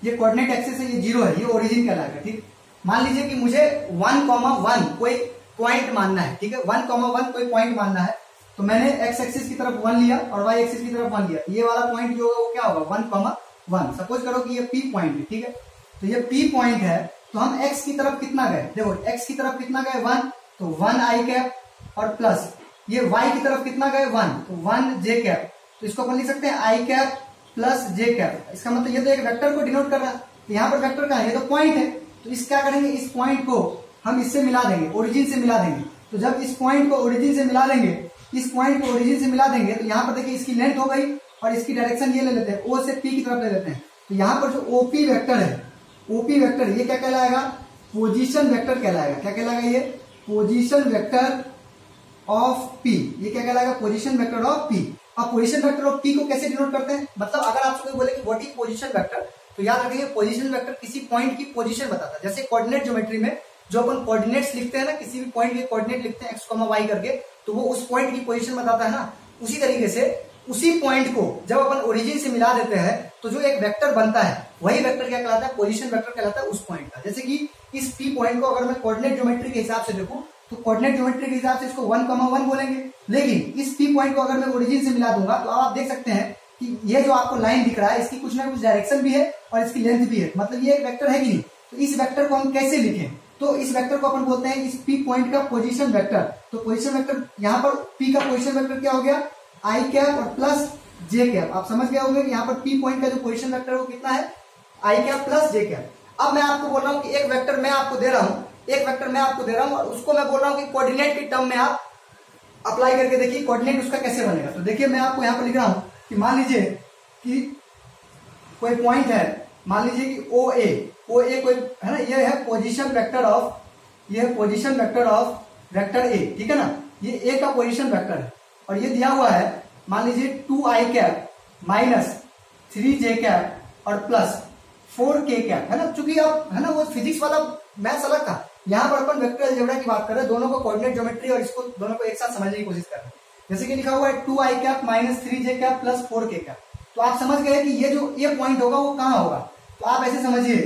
[SPEAKER 1] ये कोऑर्डिनेट एक्सिस है, ये 0 है, ये ओरिजिन कहलाएगा। ठीक, मान लीजिए कि मुझे 1,1 कोई पॉइंट मानना है। ठीक है, 1,1 कोई पॉइंट मानना है, तो मैंने एक्स एक्सिस की तरफ 1 लिया और वाई एक्सिस की तरफ 1 लिया। ये वाला पॉइंट जो होगा वो क्या होगा 1,1। सपोज करो कि ये पी पॉइंट है, ठीक है, तो ये पी पॉइंट है, तो हम एक्स की तरफ कितना गए, देखो एक्स की तरफ कितना गए 1, तो 1 आई कैप और प्लस ये वाई की तरफ कितना गए 1, तो 1 जे कैप। तो इसको अपन लिख सकते हैं आई कैप प्लस जे कैप। इसका मतलब ये तो एक वेक्टर को डिनोट कर रहा है, तो यहाँ पर वेक्टर का है, ये तो पॉइंट है, तो इस क्या करेंगे, इस पॉइंट को हम इससे मिला देंगे, ओरिजिन से मिला देंगे। तो जब इस पॉइंट को ओरिजिन से मिला देंगे, इस पॉइंट को ओरिजिन से मिला देंगे, तो यहाँ पर देखिए इसकी लेंथ हो गई और इसकी डायरेक्शन ये ले लेते हैं, ओ से पी की तरफ ले लेते हैं। तो यहाँ पर जो ओपी वेक्टर है, ओपी वेक्टर ये क्या कहलाएगा, पोजीशन वेक्टर कहलाएगा। क्या कहलाएगा, ये पोजीशन वेक्टर ऑफ पी, ये क्या कहलाएगा, पोजीशन वेक्टर ऑफ पी। अब पोजीशन वेक्टर ऑफ पी को कैसे डिनोट करते हैं, मतलब अगर आपसे बोले कि व्हाट इज पोजीशन वेक्टर, तो याद रखिए पोजीशन वेक्टर किसी पॉइंट की पोजीशन बताता है। जैसे कोऑर्डिनेट ज्योमेट्री में जो अपन कोऑर्डिनेट्स लिखते हैं ना, किसी भी पॉइंट के कोऑर्डिनेट लिखते हैं एक्स, वाई करके, तो वो उस पॉइंट की पोजीशन बताता है ना। उसी तरीके से उसी पॉइंट को जब अपन ओरिजिन से मिला देते हैं तो जो एक वेक्टर बनता है वही वेक्टर क्या कहलाता है, पोजीशन वेक्टर कहलाता है उस पॉइंट का। जैसे कि इस पी पॉइंट को अगर मैं कोऑर्डिनेट ज्योमेट्री के हिसाब से देखूं तो कोऑर्डिनेट ज्योमेट्री के हिसाब से इसको 1,1 बोलेंगे, लेकिन इस पी पॉइंट को अगर मैं ओरिजिन से मिला दूंगा तो आप देख सकते हैं कि ये जो आपको लाइन दिख रहा है इसकी कुछ ना कुछ डायरेक्शन भी है और इसकी लेंथ भी है, मतलब ये एक वेक्टर है कि नहीं। तो इस वेक्टर को हम कैसे लिखें, तो इस वेक्टर को अपन बोलते हैं इस पी पॉइंट का पोजीशन वेक्टर। तो पोजीशन वेक्टर यहाँ पर पी का पोजीशन वेक्टर क्या हो गया, आई कैप और प्लस जे कैप। आप समझ गए होंगे कि यहाँ पर पी पॉइंट का जो पोजीशन वेक्टर है वो कितना है, आई कैप प्लस जे कैप। अब मैं आपको बोल रहा हूँ कि एक वेक्टर मैं आपको दे रहा हूँ, एक वेक्टर मैं आपको दे रहा हूँ और उसको मैं बोल रहा हूँ कि कोऑर्डिनेट के टर्म में आप अप्लाई करके देखिए कोऑर्डिनेट उसका कैसे बनेगा। तो देखिए मैं आपको यहाँ पर लिख रहा हूँ कि मान लीजिए कि कोई पॉइंट है, मान लीजिए कि ओ ए कोई है ना, ये है पोजीशन वेक्टर ऑफ, ये है position vector of vector A, ठीक है ना, ये ए का पोजीशन वेक्टर है और ये दिया हुआ है मान लीजिए 2 आई कैप माइनस 3 जे कैप और प्लस 4 के कैप, है ना। चूंकि आप है ना वो फिजिक्स वाला मैथ्स अलग था, यहाँ पर अपन वेक्टर अलजेब्रा की बात कर रहे हैं, दोनों को कोऑर्डिनेट ज्योमेट्री और इसको दोनों को एक साथ समझने की कोशिश कर रहे हैं। जैसे कि लिखा हुआ है 2 आई कैप माइनस 3 जे कैप प्लस 4 के कैप। तो आप समझ गए कि ये जो ये पॉइंट होगा वो कहाँ होगा। तो आप ऐसे समझिए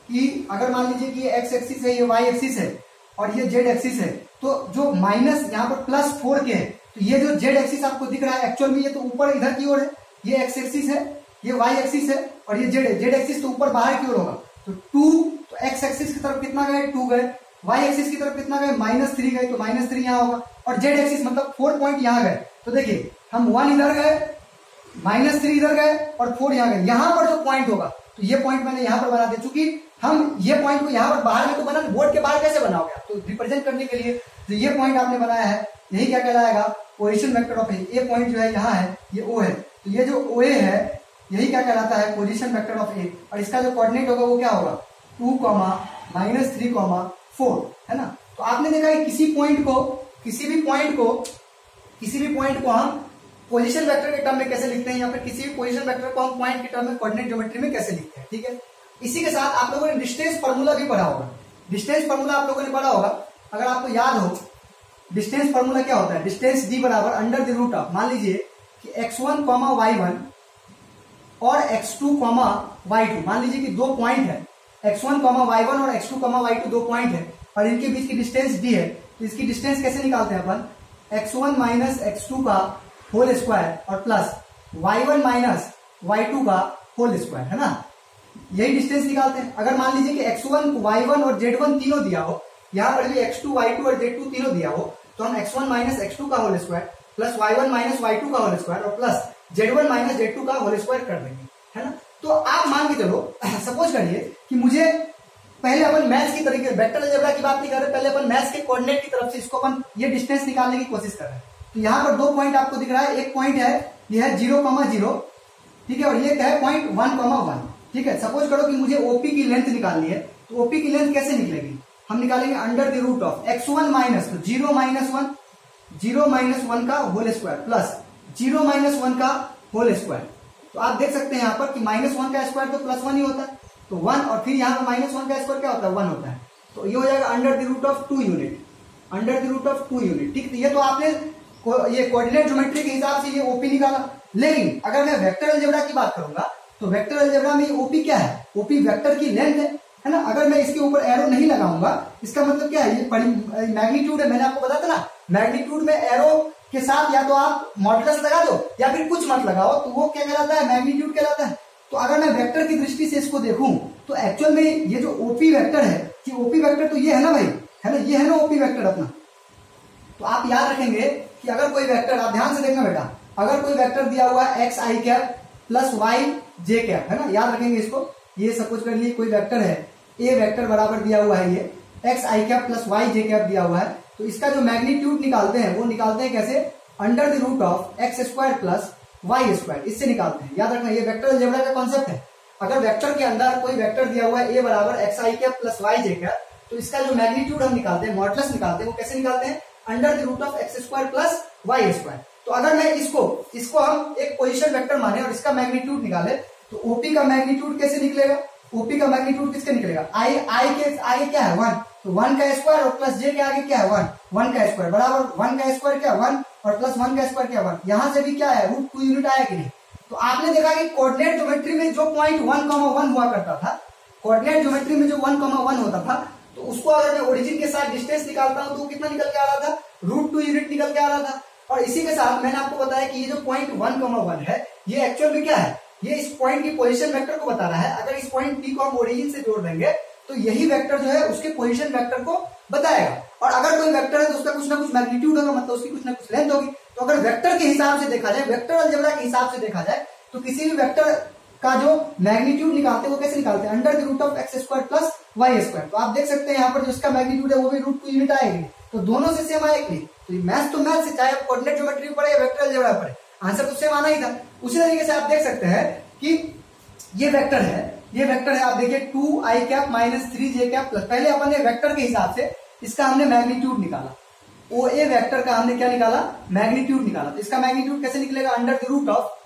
[SPEAKER 1] कि अगर मान लीजिए कि ये एक्स एक्सिस है, ये वाई एक्सिस है और ये जेड एक्सिस है, तो जो माइनस यहाँ पर प्लस 4 के है, तो ये जो जेड एक्सिस आपको दिख रहा है एक्चुअल में ये तो ऊपर इधर की ओर है, ये एक्स एक्सिस है, ये वाई एक्सिस है और ये जेड है। जेड एक्सिस तो ऊपर बाहर की ओर होगा, तो 2, तो एक्स एक्सिस की तरफ कितना गए 2 गए, वाई एक्सिस की तरफ कितना गए -3 गए, तो -3 यहाँ होगा और जेड एक्सिस मतलब 4 पॉइंट यहाँ गए। तो देखिए हम 1 इधर गए, -3 इधर गए और 4 यहाँ गए। यहाँ पर जो पॉइंट होगा तो ये पॉइंट मैंने यहाँ पर बना दिया, चूंकि हम ये पॉइंट को यहाँ पर बाहर में तो बना, बोर्ड के बाहर कैसे बनाओगे आप, तो रिप्रेजेंट करने के लिए जो ये पॉइंट आपने बनाया है यही क्या कहलाएगा, position vector of A. A point जो है यहाँ है, ये ओ है, तो ये जो ओ ए है यही क्या कहलाता है, पोजीशन वेक्टर ऑफ ए। और इसका जो कोऑर्डिनेट होगा वो क्या होगा 2, -3, 4, है ना। तो आपने देखा है किसी भी पॉइंट को हम पोजीशन वेक्टर के टर्म में कैसे लिखते हैं या फिर किसी भी पोजीशन वेक्टर को हम पॉइंट के टर्म में कोऑर्डिनेट ज्योमेट्री में कैसे लिखते हैं, ठीक है। इसी के साथ आप लोगों ने डिस्टेंस फार्मूला भी पढ़ा होगा। डिस्टेंस फार्मूला आप लोगों ने पढ़ा होगा, अगर आपको याद हो डिस्टेंस फार्मूला क्या होता है, डिस्टेंस डी बराबर अंडर द रूट ऑफ, मान लीजिए कि x1, y1 और x2, y2, मान लीजिए कि दो पॉइंट है x1, y1 और x2, y2 दो पॉइंट है और इनके बीच की डिस्टेंस d है। तो इसकी डिस्टेंस कैसे निकालते हैं अपन, x1 माइनस x2 का होल स्क्वायर और प्लस y1 माइनस y2 का होल स्क्वायर, है ना, यही डिस्टेंस निकालते हैं। अगर मान लीजिए कि x1, y1 और z1 तीनों दिया हो, यहाँ पर भी x2, y2 और z2 तीनों दिया हो, तो हम x1 माइनस x2 का whole square plus y1 minus y2 का होल स्क्वायर और प्लस z1 माइनस z2 का होल स्क्वायर कर देंगे, है ना। तो आप मान के चलो, सपोज करिए कि मुझे पहले अपन मैथ्स की तरीके वेक्टर अलजेब्रा की बात नहीं कर रहे, पहले अपन मैथ्स के कोऑर्डिनेट की तरफ से इसको अपन ये डिस्टेंस निकालने की कोशिश कर रहे हैं। तो यहाँ पर दो पॉइंट आपको दिख रहा है, एक पॉइंट है ये है 0,0, ठीक है, और ये क्या है पॉइंट 1,1, ठीक है। सपोज करो कि मुझे ओपी की लेंथ निकालनी है, तो ओपी की लेंथ कैसे निकलेगी, हम निकालेंगे under the root of x1 minus, तो 0 माइनस 1 का होल स्क्वायर प्लस 0 माइनस 1 का होल स्क्वायर। तो आप देख सकते हैं यहाँ पर कि -1 का स्क्वायर तो +1 ही होता है, तो 1 और फिर यहाँ पर -1 का स्क्वायर क्या होता है 1 होता है, तो ये हो जाएगा under the root of 2 unit, under the root of 2 unit, ठीक। ये तो आपने ये कोऑर्डिनेट ज्योमेट्री के हिसाब से ये ओपी निकाला। लेकिन अगर मैं वेक्टर अलजेब्रा की बात करूंगा तो वेक्टर अलजेब्रा में ओपी क्या है, ओपी वेक्टर की लेंथ है ना। अगर मैं इसके ऊपर एरो नहीं लगाऊंगा, इसका मतलब क्या है, ये मैग्नीट्यूड है, मैंने आपको बताया था ना, मैग्नीट्यूड में एरो के साथ या तो आप मॉडुलस लगा दो या फिर कुछ मत लगाओ, तो वो क्या कहलाता है, मैग्नीट्यूड कहलाता है। तो अगर मैं वेक्टर की दृष्टि से इसको देखूं तो एक्चुअल में ये जो ओपी वेक्टर है, ये ओपी वेक्टर तो ये है ना भाई, है ना, ये है ना ओपी वेक्टर अपना। तो आप याद रखेंगे कि अगर कोई वेक्टर, आप ध्यान से देखना बेटा, अगर कोई वेक्टर दिया हुआ है x I cap plus Y J cap, है ना, याद रखेंगे इसको। ये सपोज कर लिए कोई वेक्टर है, ए वेक्टर बराबर दिया हुआ है, ये x I cap plus Y J cap दिया हुआ है। तो इसका जो मैग्नीट्यूड निकालते हैं वो निकालते हैं कैसे, under the root of X square plus Y square, इससे निकालते हैं। याद रखना ये वेक्टर अलजेब्रा का कॉन्सेप्ट है। अगर वेक्टर के अंदर कोई वेक्टर दिया हुआ है ए बराबर X I cap plus Y J cap, तो इसका जो मैग्नीट्यूड हम निकालते हैं, मॉडुलस निकालते हैं, वो कैसे निकालते हैं, under the root of X square plus Y square. तो अगर मैं इसको हम एक पोजीशन वेक्टर माने और इसका मैग्नीट्यूड निकाले, तो ओपी का मैग्नीट्यूड कैसे निकलेगा, ओपी का मैग्नीट्यूड किसके निकलेगा, आई के आगे क्या है 1, तो 1 का स्क्वायर और प्लस जे के आगे क्या है 1 का स्क्वायर बराबर 1 का स्क्वायर क्या 1 और प्लस 1 का स्क्वायर क्या 1। यहां से भी क्या है, रूट 2 यूनिट आया कि नहीं। तो आपने देखा कि कोऑर्डिनेट ज्योमेट्री में जो पॉइंट 1,1 हुआ करता था, कोऑर्डिनेट ज्योमेट्री में जो 1,1 होता था, तो उसको अगर मैं ओरिजिन के साथ डिस्टेंस निकालता हूं तो वो कितना निकल के आ रहा था, रूट 2 यूनिट निकल के आ रहा था। और इसी के साथ मैंने आपको बताया कि ये जो पॉइंट 1,1 है, ये एक्चुअल में क्या है, ये इस पॉइंट की पोजीशन वेक्टर को बता रहा है। अगर इस पॉइंट पी को हम ओरिजिन से जोड़ देंगे तो यही वेक्टर जो है उसके पोजीशन वेक्टर को बताएगा। और अगर कोई वेक्टर है तो उसका कुछ ना कुछ मैग्नीट्यूड होगा, मतलब उसकी कुछ ना कुछ लेंथ होगी। तो अगर वेक्टर के हिसाब से देखा जाए, वेक्टर अलजेब्रा के हिसाब से देखा जाए, तो किसी भी वेक्टर का जो मैग्नीट्यूड निकालते हैं वो कैसे निकालते हैं, under the root of X square plus Y square. तो आप देख सकते हैं यहाँ पर जो इसका मैग्नीट्यूड है वो भी रूट 2 यूनिट आएगी। तो दोनों से सेम आएगी। तो मैथ तो मैथ से, चाहे आप कोऑर्डिनेट ज्योमेट्री पढ़े या वेक्टर अलजेब्रा पढ़े, आंसर तो सेम आना ही था। उसी तरीके से आप देख सकते हैं कि ये वेक्टर है, ये वेक्टर है, आप देखिए 2i cap minus 3j cap plus, पहले अपन ने वेक्टर के हिसाब से इसका हमने मैग्नीट्यूड निकाला, ओ ए वेक्टर का हमने क्या निकाला, मैग्नीट्यूड निकाला। तो इसका मैग्नीट्यूड कैसे निकलेगा, अंडर द रूट ऑफ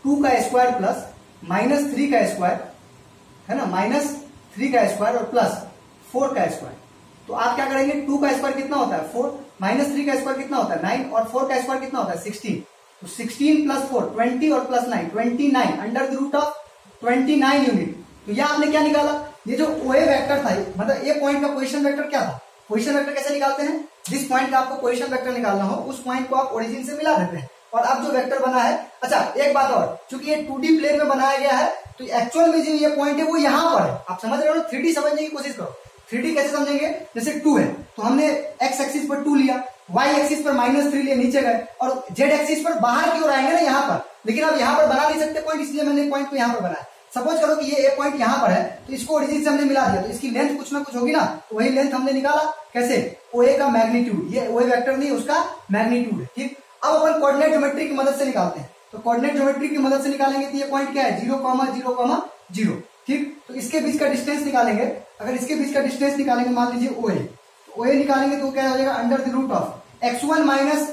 [SPEAKER 1] 2 का स्क्वायर प्लस माइनस 3 का स्क्वायर, है ना, माइनस 3 का स्क्वायर और प्लस 4 का स्क्वायर। तो आप क्या करेंगे, 2 का स्क्वायर कितना होता है 4, माइनस 3 का स्क्वायर कितना होता है 9 और 4 का स्क्वायर कितना होता है 16। तो 16 प्लस 4 20 और plus 9 29, under the root of 29 unit. तो ये आपने क्या निकाला, ये जो ओए वेक्टर था, मतलब ए पॉइंट का पोजीशन वेक्टर क्या था, पोजीशन वेक्टर कैसे निकालते हैं, जिस पॉइंट का आपको पोजीशन वेक्टर निकालना हो उस पॉइंट को आप ओरिजिन से मिला देते हैं और अब जो वेक्टर बना है। अच्छा एक बात और, चूंकि ये 2D प्लेन में बनाया गया है तो एक्चुअल में जो ये पॉइंट है वो यहाँ पर है। आप समझ रहे हो, 3D समझने की कोशिश करो। 3D कैसे समझेंगे, जैसे 2 है तो हमने एक्स एक्सिस पर 2 लिया, वाई एक्सिस पर -3 लिए, नीचे गए, और जेड एक्सिस पर बाहर की ओर आएंगे ना यहाँ पर, लेकिन अब यहाँ पर बना नहीं सकते पॉइंट, इसलिए मैंने पॉइंट को यहाँ पर बनाया। सपोज करो कि ये ए पॉइंट यहाँ पर है तो इसको ओरिजिन से हमने मिला दिया, तो इसकी लेंथ कुछ ना कुछ होगी ना, तो वही लेंथ हमने निकाला। कैसे, ओ ए का मैग्नीट्यूड, ये ओ ए वेक्टर नहीं उसका मैग्नीट्यूड है। ठीक, अब अपन कोऑर्डिनेट ज्योमेट्री की मदद से निकालते हैं। तो कोऑर्डिनेट ज्योमेट्री की मदद से निकालेंगे तो ये पॉइंट क्या है 0,0,0। ठीक, तो इसके बीच का डिस्टेंस निकालेंगे। अगर इसके बीच का डिस्टेंस निकालेंगे, मान लीजिए ओ ए, तो ओ ए निकालेंगे तो क्या हो जाएगा, under the root of x1 minus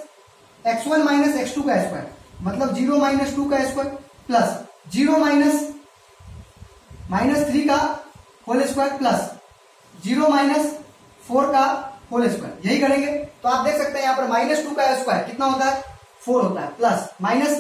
[SPEAKER 1] x2 का स्क्वायर, मतलब 0 माइनस 2 का स्क्वायर प्लस 0 माइनस 3 का होल स्क्वायर प्लस 0 माइनस 4 का होल स्क्वायर। यही करेंगे तो आप देख सकते हैं यहाँ पर -2 का स्क्वायर कितना होता है 4 होता है, प्लस माइनस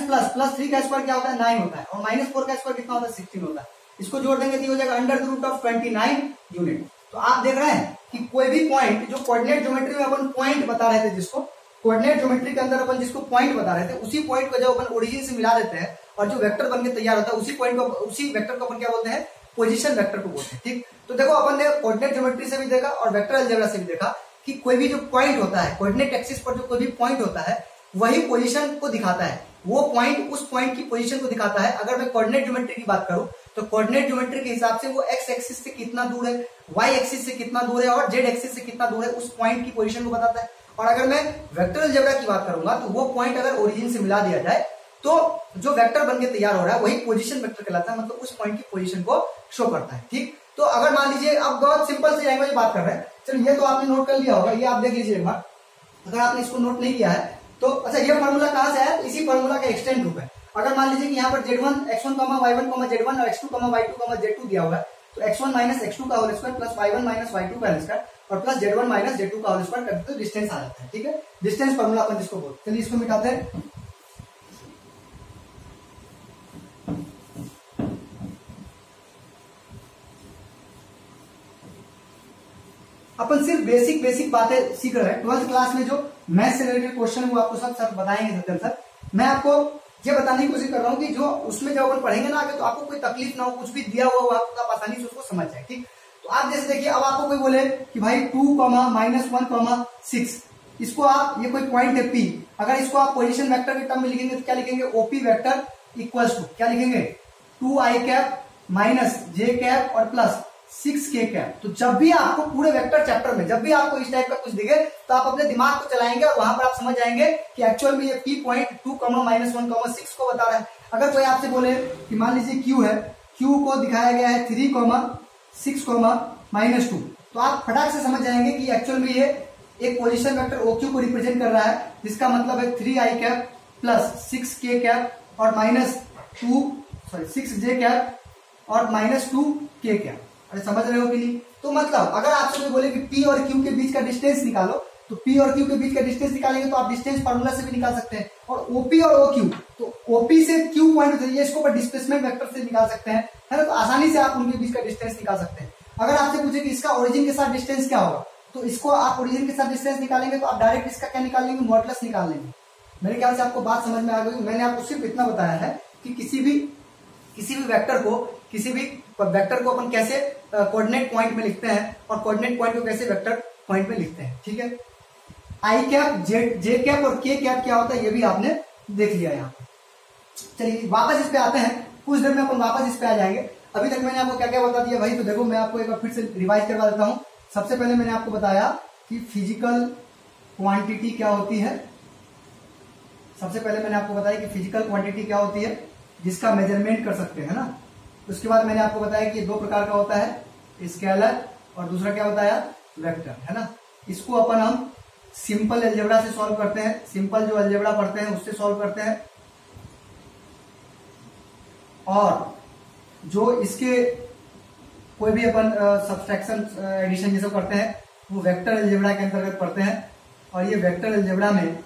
[SPEAKER 1] प्लस 3 का स्क्वायर क्या होता है 9 होता है, और -4 का स्क्वायर कितना होता है 16 होता है। इसको जोड़ देंगे तो हो जाएगा under the root of 29 unit. तो आप देख रहे हैं कि कोई भी पॉइंट, जो कोऑर्डिनेट ज्योमेट्री में अपन पॉइंट बता रहे थे, जिसको कोऑर्डिनेट ज्योमेट्री के अंदर अपन जिसको पॉइंट बता रहे थे, उसी पॉइंट को जब अपन ओरिजिन से मिला देते हैं और जो वेक्टर बनके तैयार होता है, उसी पॉइंट को, उसी वेक्टर को अपन क्या बोलते हैं, पोजीशन वेक्टर को बोलते हैं। ठीक, तो देखो अपन ने कोऑर्डिनेट ज्योमेट्री से भी देखा और वेक्टर अलजेब्रा से भी देखा कि कोई भी जो पॉइंट होता है, कोऑर्डिनेट एक्सिस पर जो कोई भी पॉइंट होता है वही पोजीशन को दिखाता है, वो पॉइंट उस पॉइंट की पोजीशन को दिखाता है। अगर मैं कोऑर्डिनेट ज्योमेट्री की बात करूं तो कोऑर्डिनेट ज्योमेट्री के हिसाब से वो एक्स एक्सिस से कितना दूर है, वाई एक्सिस से कितना दूर है और जेड एक्सिस से कितना दूर है, उस पॉइंट की पोजीशन को बताता है। और अगर मैं वेक्टर अलजेब्रा की बात करूंगा तो वो पॉइंट अगर ओरिजिन से मिला दिया जाए तो जो वेक्टर बनके तैयार हो रहा है वही पोजीशन वेक्टर कहलाता है, मतलब उस पॉइंट की पोजीशन को शो करता है। ठीक, तो अगर मान लीजिए, अब बहुत सिंपल सी लैंग्वेज बात कर रहे हैं, चलो ये तो आपने नोट कर लिया होगा, ये आप देख लीजिए एक बार, अगर आपने इसको नोट नहीं किया है तो। अच्छा, ये फॉर्मूला कहां से है, इसी फॉर्मूला का एक्सटेंड रूप है। अगर मान लीजिए कि यहाँ पर z1 x1, y1, z1 और x2, y2, z2 दिया हुआ है, तो x1 माइनस x2 का whole square plus y1 minus y2 का होल स्क्वायर और प्लस z1 माइनस z2 का होल स्क्वायर करते तो डिस्टेंस आ जाता है। ठीक है, डिस्टेंस फॉर्मूला अपन जिसको बोलते हैं। चलिए इसको मिटाते हैं। अपन सिर्फ बेसिक बातें सीख रहे हैं। 12th क्लास में जो मैथ से रिलेटेड क्वेश्चन वो आपको सब सर बताएंगे सत्यम सर। मैं आपको ये बताने की कोशिश कर रहा हूँ कि जो उसमें जब अपन पढ़ेंगे ना आगे तो आपको कोई तकलीफ ना हो, कुछ भी दिया हुआ हो आपको आप आसानी से उसको समझ जाए। ठीक, तो आप जैसे देखिए अब आपको कोई बोले कि भाई 2,-1,6, इसको आप, ये कोई पॉइंट है P, अगर इसको आप पोजीशन वेक्टर के टर्म में लिखेंगे तो क्या लिखेंगे, OP वेक्टर इक्वल्स टू क्या लिखेंगे, 2i cap minus j cap और प्लस 6k कैप। तो जब भी आपको पूरे वेक्टर चैप्टर में जब भी आपको इस टाइप का कुछ दिखे तो आप अपने दिमाग को चलाएंगे और वहां पर आप समझ जाएंगे कि एक्चुअल में ये P पॉइंट 2,-1,6 को बता रहा है। अगर कोई आपसे बोले कि मान लीजिए Q है, Q को दिखाया गया है 3,6,-2, तो आप फटाक से समझ जाएंगे कि एक्चुअल में ये एक पोजीशन वेक्टर OQ को रिप्रेजेंट कर रहा है, जिसका मतलब है 3i cap plus 6k cap और -6j कैप और -2k कैप। अरे समझ रहे हो कि नहीं? तो मतलब अगर आपसे कोई बोले कि P और Q के बीच का डिस्टेंस निकालो, तो P और Q के बीच का डिस्टेंस निकालेंगे तो आप डिस्टेंस फार्मूला से भी निकाल सकते हैं। और OP और OQ, तो OP से Q पॉइंट ये इसको डिस्प्लेसमेंट वेक्टर से निकाल सकते हैं, है ना? तो आसानी से आप उनके बीच का डिस्टेंस निकाल सकते हैं। अगर आपसे पूछे कि इसका ओरिजिन के साथ डिस्टेंस क्या होगा, तो इसको आप ओरिजिन के साथ डिस्टेंस निकालेंगे तो आप डायरेक्ट इसका क्या निकाल लेंगे, मॉडुलस निकाल लेंगे। मेरे ख्याल से आपको बात समझ में आ गई। मैंने आपको सिर्फ इतना बताया है कि किसी भी वेक्टर को अपन कैसे कोऑर्डिनेट पॉइंट में लिखते हैं और कोऑर्डिनेट पॉइंट को कैसे वेक्टर पॉइंट में लिखते हैं। ठीक है, आई कैप, जे कैप और के कैप क्या होता है ये भी आपने देख लिया यहाँ पे। चलिए वापस इस पे आते हैं, कुछ देर में अपन वापस इस पे आ जाएंगे। अभी तक मैंने आपको क्या क्या बता दिया भाई, तो देखो मैं आपको एक बार फिर से रिवाइज करवा देता हूँ। सबसे पहले मैंने आपको बताया कि फिजिकल क्वांटिटी क्या होती है। सबसे पहले मैंने आपको बताया कि फिजिकल क्वांटिटी क्या होती है जिसका मेजरमेंट कर सकते हैं ना। उसके बाद मैंने आपको बताया कि दो प्रकार का होता है, स्केलर और दूसरा क्या होता है, वेक्टर, है ना। इसको अपन हम सिंपल अलजेब्रा से सॉल्व करते हैं, सिंपल जो अलजेब्रा पढ़ते हैं उससे सॉल्व करते हैं, और जो इसके कोई भी अपन सब्सट्रैक्शन एडिशन ये सब करते हैं वो वेक्टर अलजेब्रा के अंतर्गत पढ़ते हैं। और ये वेक्टर अलजेब्रा में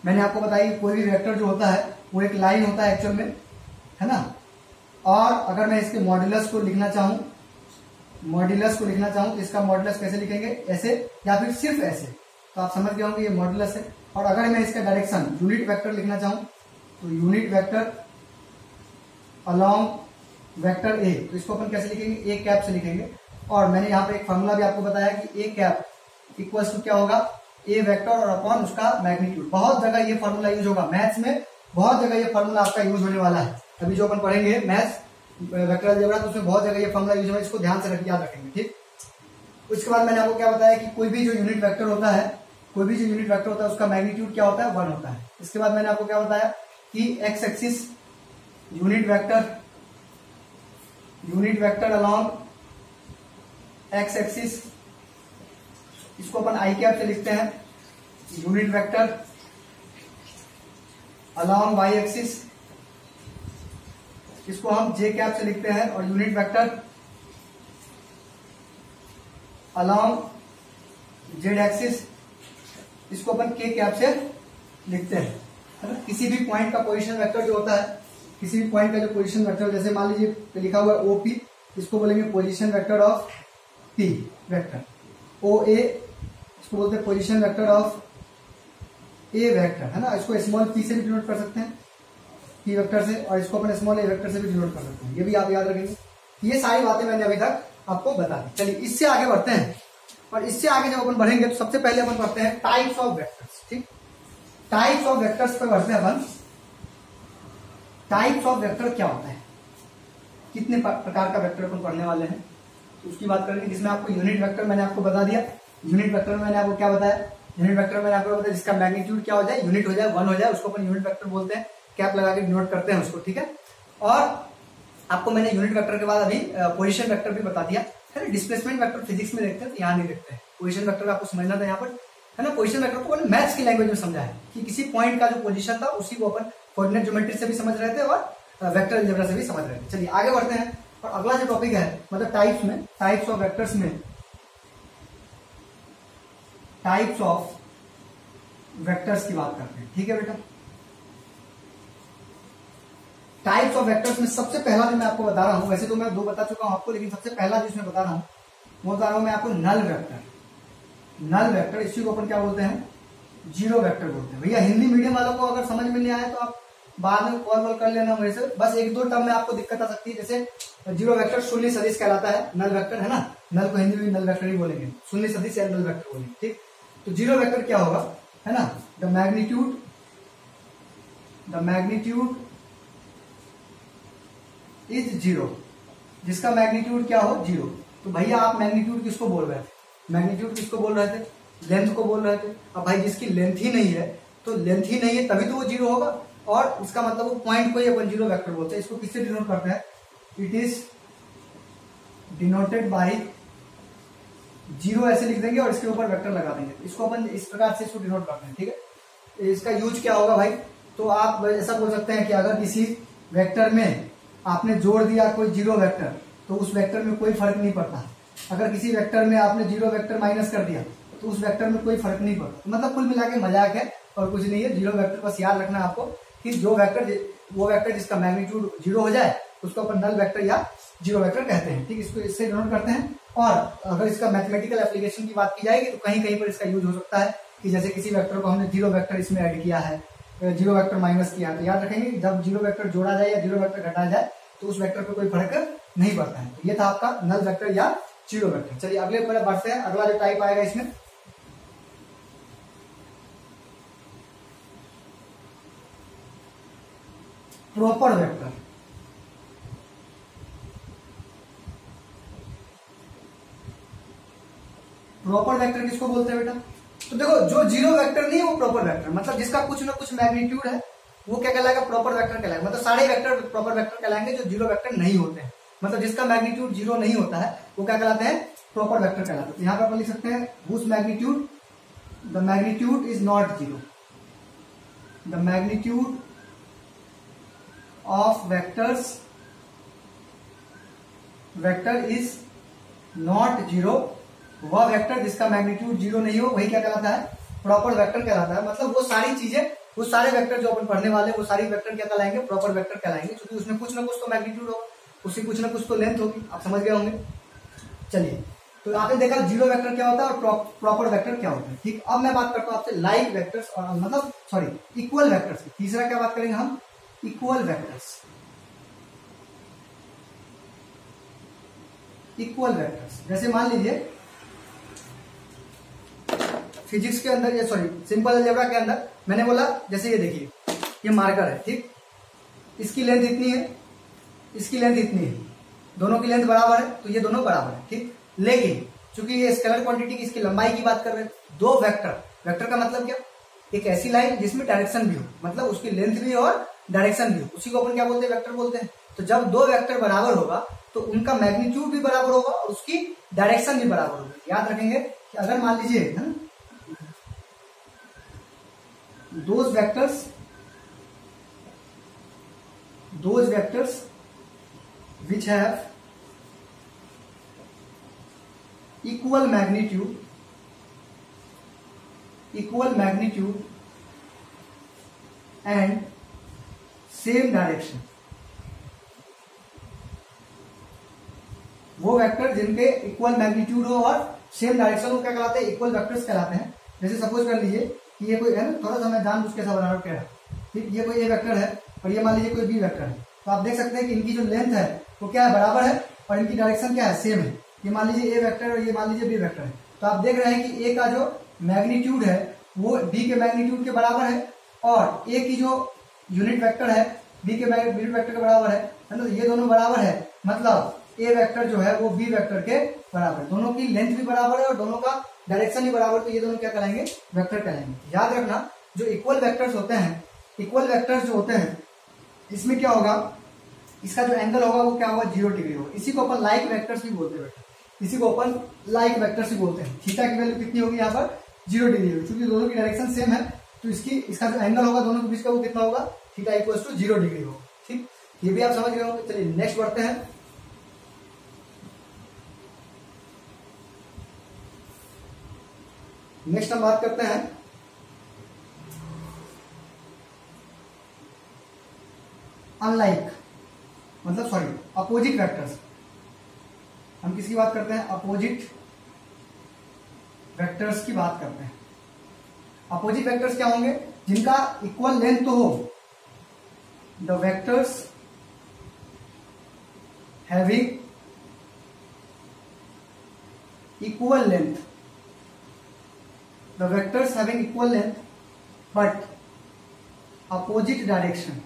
[SPEAKER 1] मैंने आपको बताया कोई भी वेक्टर जो होता है वो एक लाइन होता है एक्चुअल में, है ना। और अगर मैं इसके मॉड्यूलस को लिखना चाहूं तो इसका मॉड्यूलस कैसे लिखेंगे, ऐसे या फिर सिर्फ ऐसे, तो आप समझ गए होंगे ये मॉड्यूलस है। और अगर मैं इसका डायरेक्शन यूनिट वेक्टर लिखना चाहूं तो unit vector along vector A, तो इसको अपन कैसे लिखेंगे, ए कैप से लिखेंगे। और मैंने यहाँ पे एक फॉर्मूला भी आपको बताया कि ए कैप इक्वल्स टू क्या होगा, ए वेक्टर और अपॉन उसका मैग्नीट्यूड। बहुत जगह ये फॉर्मूला यूज होगा मैथ्स में, बहुत जगह ये फॉर्मूला आपका यूज होने वाला है। अभी जो अपन पढ़ेंगे मैथ्स वेक्टर अलजेब्रा, तो उसमें बहुत जगह ये फॉर्मूला यूज होगा, इसको ध्यान से याद रखेंगे। ठीक, उसके बाद मैंने आपको क्या बताया कि कोई भी जो यूनिट वेक्टर होता है उसका मैग्नीट्यूड क्या होता है, 1 होता है। इसके बाद मैंने आपको क्या बताया कि X axis unit vector along X axis, इसको अपन आई कैप से लिखते हैं। Unit vector along Y axis, इसको हम जे कैप से लिखते हैं। और unit vector along Z axis, इसको अपन के कैप से लिखते हैं, है ना। किसी भी पॉइंट का पोजीशन वेक्टर जो होता है, किसी भी पॉइंट का जो पोजीशन वेक्टर, जैसे मान लीजिए लिखा हुआ है ओपी, इसको बोलेंगे position vector of P vector. O A, इसको बोलते हैं position vector of A vector, है ना। इसको स्मॉल पी से भी डिनोट कर सकते हैं, पी वेक्टर से, और इसको अपन स्मॉल ए वेक्टर से भी डिनोट कर सकते हैं। ये भी आप याद रखेंगे। ये सारी बातें मैंने अभी तक आपको बता दी। चलिए इससे आगे बढ़ते हैं, और इससे आगे जब अपन बढ़ेंगे तो सबसे पहले अपन पढ़ते हैं टाइप्स ऑफ वेक्टर्स। ठीक, टाइप्स ऑफ वेक्टर्स पे बढ़ते हैं अपन। टाइप्स ऑफ वेक्टर क्या होता है, कितने प्रकार का वेक्टर अपन पढ़ने वाले हैं, तो उसकी बात करेंगे। जिसमें आपको यूनिट वेक्टर मैंने आपको बता दिया। यूनिट वेक्टर में मैंने आपको क्या बताया, यूनिट वेक्टर में मैंने आपको बताया जिसका मैग्नीट्यूड क्या हो जाए, यूनिट हो जाए, 1 हो जाए, उसको अपन यूनिट वेक्टर बोलते हैं। कैप लगा के डिनोट करते हैं उसको, ठीक है। और आपको मैंने यूनिट वेक्टर के बाद अभी पोजीशन वेक्टर भी बता दिया, है ना। डिस्प्लेसमेंट वेक्टर फिजिक्स में देखते हैं तो यहाँ नहीं देखते हैं। पोजीशन वेक्टर आपको समझना था यहाँ पर, है ना। पोजीशन वेक्टर को मैथ्स की लैंग्वेज में समझा है कि किसी पॉइंट का जो पोजीशन था उसी को अपन कोऑर्डिनेट ज्योमेट्री से भी समझ रहे थे और वेक्टर अलजेब्रा से भी समझ रहे थे। चलिए आगे बढ़ते हैं, और अगला जो टॉपिक है मतलब टाइप्स ऑफ वेक्टर्स में टाइप्स ऑफ वेक्टर्स की बात करते हैं। ठीक है बेटा, टाइप्स ऑफ वेक्टर्स में सबसे पहला जो मैं आपको बता रहा हूं, वैसे तो मैं 2 बता चुका हूं आपको, लेकिन सबसे पहला जिसमें बता रहा हूं वो बता रहा हूं मैं आपको नल वेक्टर। नल वेक्टर, इसी को अपन क्या बोलते हैं, जीरो वेक्टर बोलते हैं। भैया हिंदी मीडियम वालों को अगर समझ में नहीं आया तो आप बाद में कॉल वॉल कर लेना मेरे से। बस एक दो टर्म में आपको दिक्कत आ सकती है, जैसे जीरो वेक्टर शून्य सदिश कहलाता है, नल वेक्टर है ना, नल को हिंदी में नल वेक्टर ही बोलेंगे, शून्य सदिश या नल वेक्टर बोलेंगे, ठीक। तो जीरो वेक्टर क्या होगा, है ना, द मैग्नीट्यूड इज जीरो, जिसका मैग्नीट्यूड क्या हो, जीरो। तो भैया आप मैग्नीट्यूड किसको बोल रहे थे, मैग्नीट्यूड किसको बोल रहे थे, लेंथ को बोल रहे थे। अब भाई जिसकी लेंथ ही नहीं है, तो लेंथ ही नहीं है तभी तो वो जीरो होगा, और इसका मतलब वो पॉइंट को ही अपन जीरो वेक्टर बोलते हैं। इसको किससे डिनोट करते हैं, it is denoted by zero, ऐसे लिख देंगे और इसके ऊपर वेक्टर लगा देंगे। इसको अपन इस प्रकार से इसको डिनोट करते हैं, ठीक है। इसका यूज क्या होगा भाई, तो आप ऐसा बोल सकते हैं कि अगर किसी वेक्टर में आपने जोड़ दिया कोई जीरो वेक्टर, तो उस वेक्टर में कोई फर्क नहीं पड़ता। अगर किसी वेक्टर में आपने जीरो वेक्टर माइनस कर दिया तो उस वेक्टर में कोई फर्क नहीं पड़ता। मतलब कुल मिला के मजाक है और कुछ नहीं है। जीरो वेक्टर बस याद रखना है आपको कि जो वेक्टर, वो वेक्टर जिसका मैग्नीट्यूड जीरो हो जाए उसको अपन नल वेक्टर या जीरो वेक्टर कहते हैं, ठीक। इसको इससे डिनोट करते हैं। और अगर इसका मैथमेटिकल एप्लीकेशन की बात की जाएगी तो कहीं कहीं पर इसका यूज हो सकता है कि जैसे किसी वेक्टर को हमने जीरो वेक्टर इसमें ऐड किया है, जीरो वेक्टर माइनस किया, तो याद रखेंगे जब जीरो वेक्टर जोड़ा जाए या जीरो वेक्टर घटाया जाए तो उस वेक्टर पर कोई फर्क नहीं पड़ता है। तो ये था आपका नल वेक्टर या जीरो वेक्टर। चलिए अगले पर बढ़ते हैं। अगला जो टाइप आएगा इसमें प्रॉपर वेक्टर। प्रॉपर वेक्टर किसको बोलते हैं बेटा, तो देखो जो जीरो वेक्टर नहीं है वो प्रॉपर वेक्टर, मतलब जिसका कुछ ना कुछ मैग्नीट्यूड है वो क्या कहलाएगा, प्रॉपर वेक्टर कहलाएगा। मतलब सारे वेक्टर प्रॉपर वेक्टर कहलाएंगे जो जीरो वेक्टर नहीं होते हैं, मतलब जिसका मैग्नीट्यूड जीरो नहीं होता है वो क्या कहलाते हैं, प्रॉपर वेक्टर कहलाते हैं। यहाँ पर अपन लिख सकते हैं whose magnitude, the magnitude is not zero, the magnitude of vector is not zero. वह वेक्टर जिसका मैग्नीट्यूड जीरो नहीं हो वही क्या कहलाता है, प्रॉपर वेक्टर कहलाता है। मतलब वो सारी चीजें, वो सारे वेक्टर जो अपन पढ़ने वाले वो सारी वेक्टर क्या कहलाएंगे, प्रॉपर वेक्टर कहलाएंगे, क्योंकि उसमें कुछ ना कुछ तो मैग्नीट्यूड होगा, उसकी कुछ ना कुछ तो लेंथ होगी। आप समझ गए होंगे। चलिए तो आपने देखा जीरो वेक्टर क्या होता है और प्रॉपर वेक्टर क्या होता है, ठीक। अब मैं बात करता हूं आपसे लाइक वेक्टर्स और मतलब सॉरी इक्वल वेक्टर्स की। तीसरा क्या बात करेंगे हम, इक्वल वेक्टर्स। इक्वल वेक्टर्स जैसे मान लीजिए फिजिक्स के अंदर, ये सॉरी सिंपल अलजेब्रा के अंदर मैंने बोला, जैसे ये देखिए ये मार्कर है, ठीक। इसकी लेंथ इतनी है, इसकी लेंथ इतनी है, दोनों की लेंथ बराबर है तो ये दोनों बराबर है, ठीक। लेकिन चूंकि ये स्केलर क्वांटिटी की इसकी लंबाई की बात कर रहे हैं, दो वेक्टर, वेक्टर का मतलब क्या, एक ऐसी लाइन जिसमें डायरेक्शन भी हो, मतलब उसकी लेंथ भी हो और डायरेक्शन भी हो, उसी को अपन क्या बोलते हैं, वेक्टर बोलते हैं। तो जब दो वेक्टर बराबर होगा तो उनका मैग्नीट्यूड भी बराबर होगा और उसकी डायरेक्शन भी बराबर होगी। याद रखेंगे कि अगर मान लीजिए है ना, those vectors which have equal magnitude and same direction, वो वेक्टर जिनके इक्वल मैग्नीट्यूड हो और सेम डायरेक्शन को क्या कहलाते हैं, इक्वल वेक्टर्स कहलाते हैं। जैसे सपोज कर लीजिए कि ये कोई है ना, थोड़ा सा मैं जानबूझ के बनावट रहा कह रहा हूं, ठीक। ये कोई ए वेक्टर है और ये मान लीजिए कोई बी वेक्टर है, तो आप देख सकते हैं कि इनकी जो लेंथ है वो क्या है, बराबर है, और इनकी डायरेक्शन क्या है, सेम है। ये मान लीजिए ए वेक्टर और ये मान लीजिए बी वेक्टर है, तो आप देख रहे हैं कि ए का जो मैग्नीट्यूड है वो बी के मैग्नीट्यूड के बराबर है, और ए की जो यूनिट वेक्टर है बी के यूनिट वेक्टर के बराबर है, तो ये दोनों बराबर है। मतलब ए वेक्टर जो है वो बी वेक्टर के बराबर है, दोनों की लेंथ भी बराबर है और दोनों का डायरेक्शन ही बराबर, तो ये दोनों क्या कहलाएंगे, वेक्टर कहलाएंगे। याद रखना जो इक्वल वेक्टर्स होते हैं, इक्वल वेक्टर्स जो होते हैं इसमें क्या होगा, इसका जो एंगल होगा वो क्या होगा, 0 डिग्री होगा। इसी को अपन लाइक वेक्टर्स भी बोलते हैं बेटा, इसी को अपन लाइक वेक्टर्स भी बोलते हैं। थीटा की वैल्यू कितनी होगी यहाँ पर, 0 डिग्री होगी, क्योंकि दोनों की डायरेक्शन सेम है, तो इसका जो एंगल होगा दोनों के बीच का वो कितना होगा, थीटा इक्वल्स टू 0 डिग्री होगा, ठीक। ये भी आप समझ गए होंगे। चलिए नेक्स्ट बढ़ते हैं। नेक्स्ट हम बात करते हैं अनलाइक, मतलब सॉरी अपोजिट वेक्टर्स। हम किसकी बात करते हैं, अपोजिट वेक्टर्स की बात करते हैं। अपोजिट वेक्टर्स क्या होंगे? जिनका इक्वल लेंथ तो हो। The vectors having equal length, the vectors having equal length but opposite direction,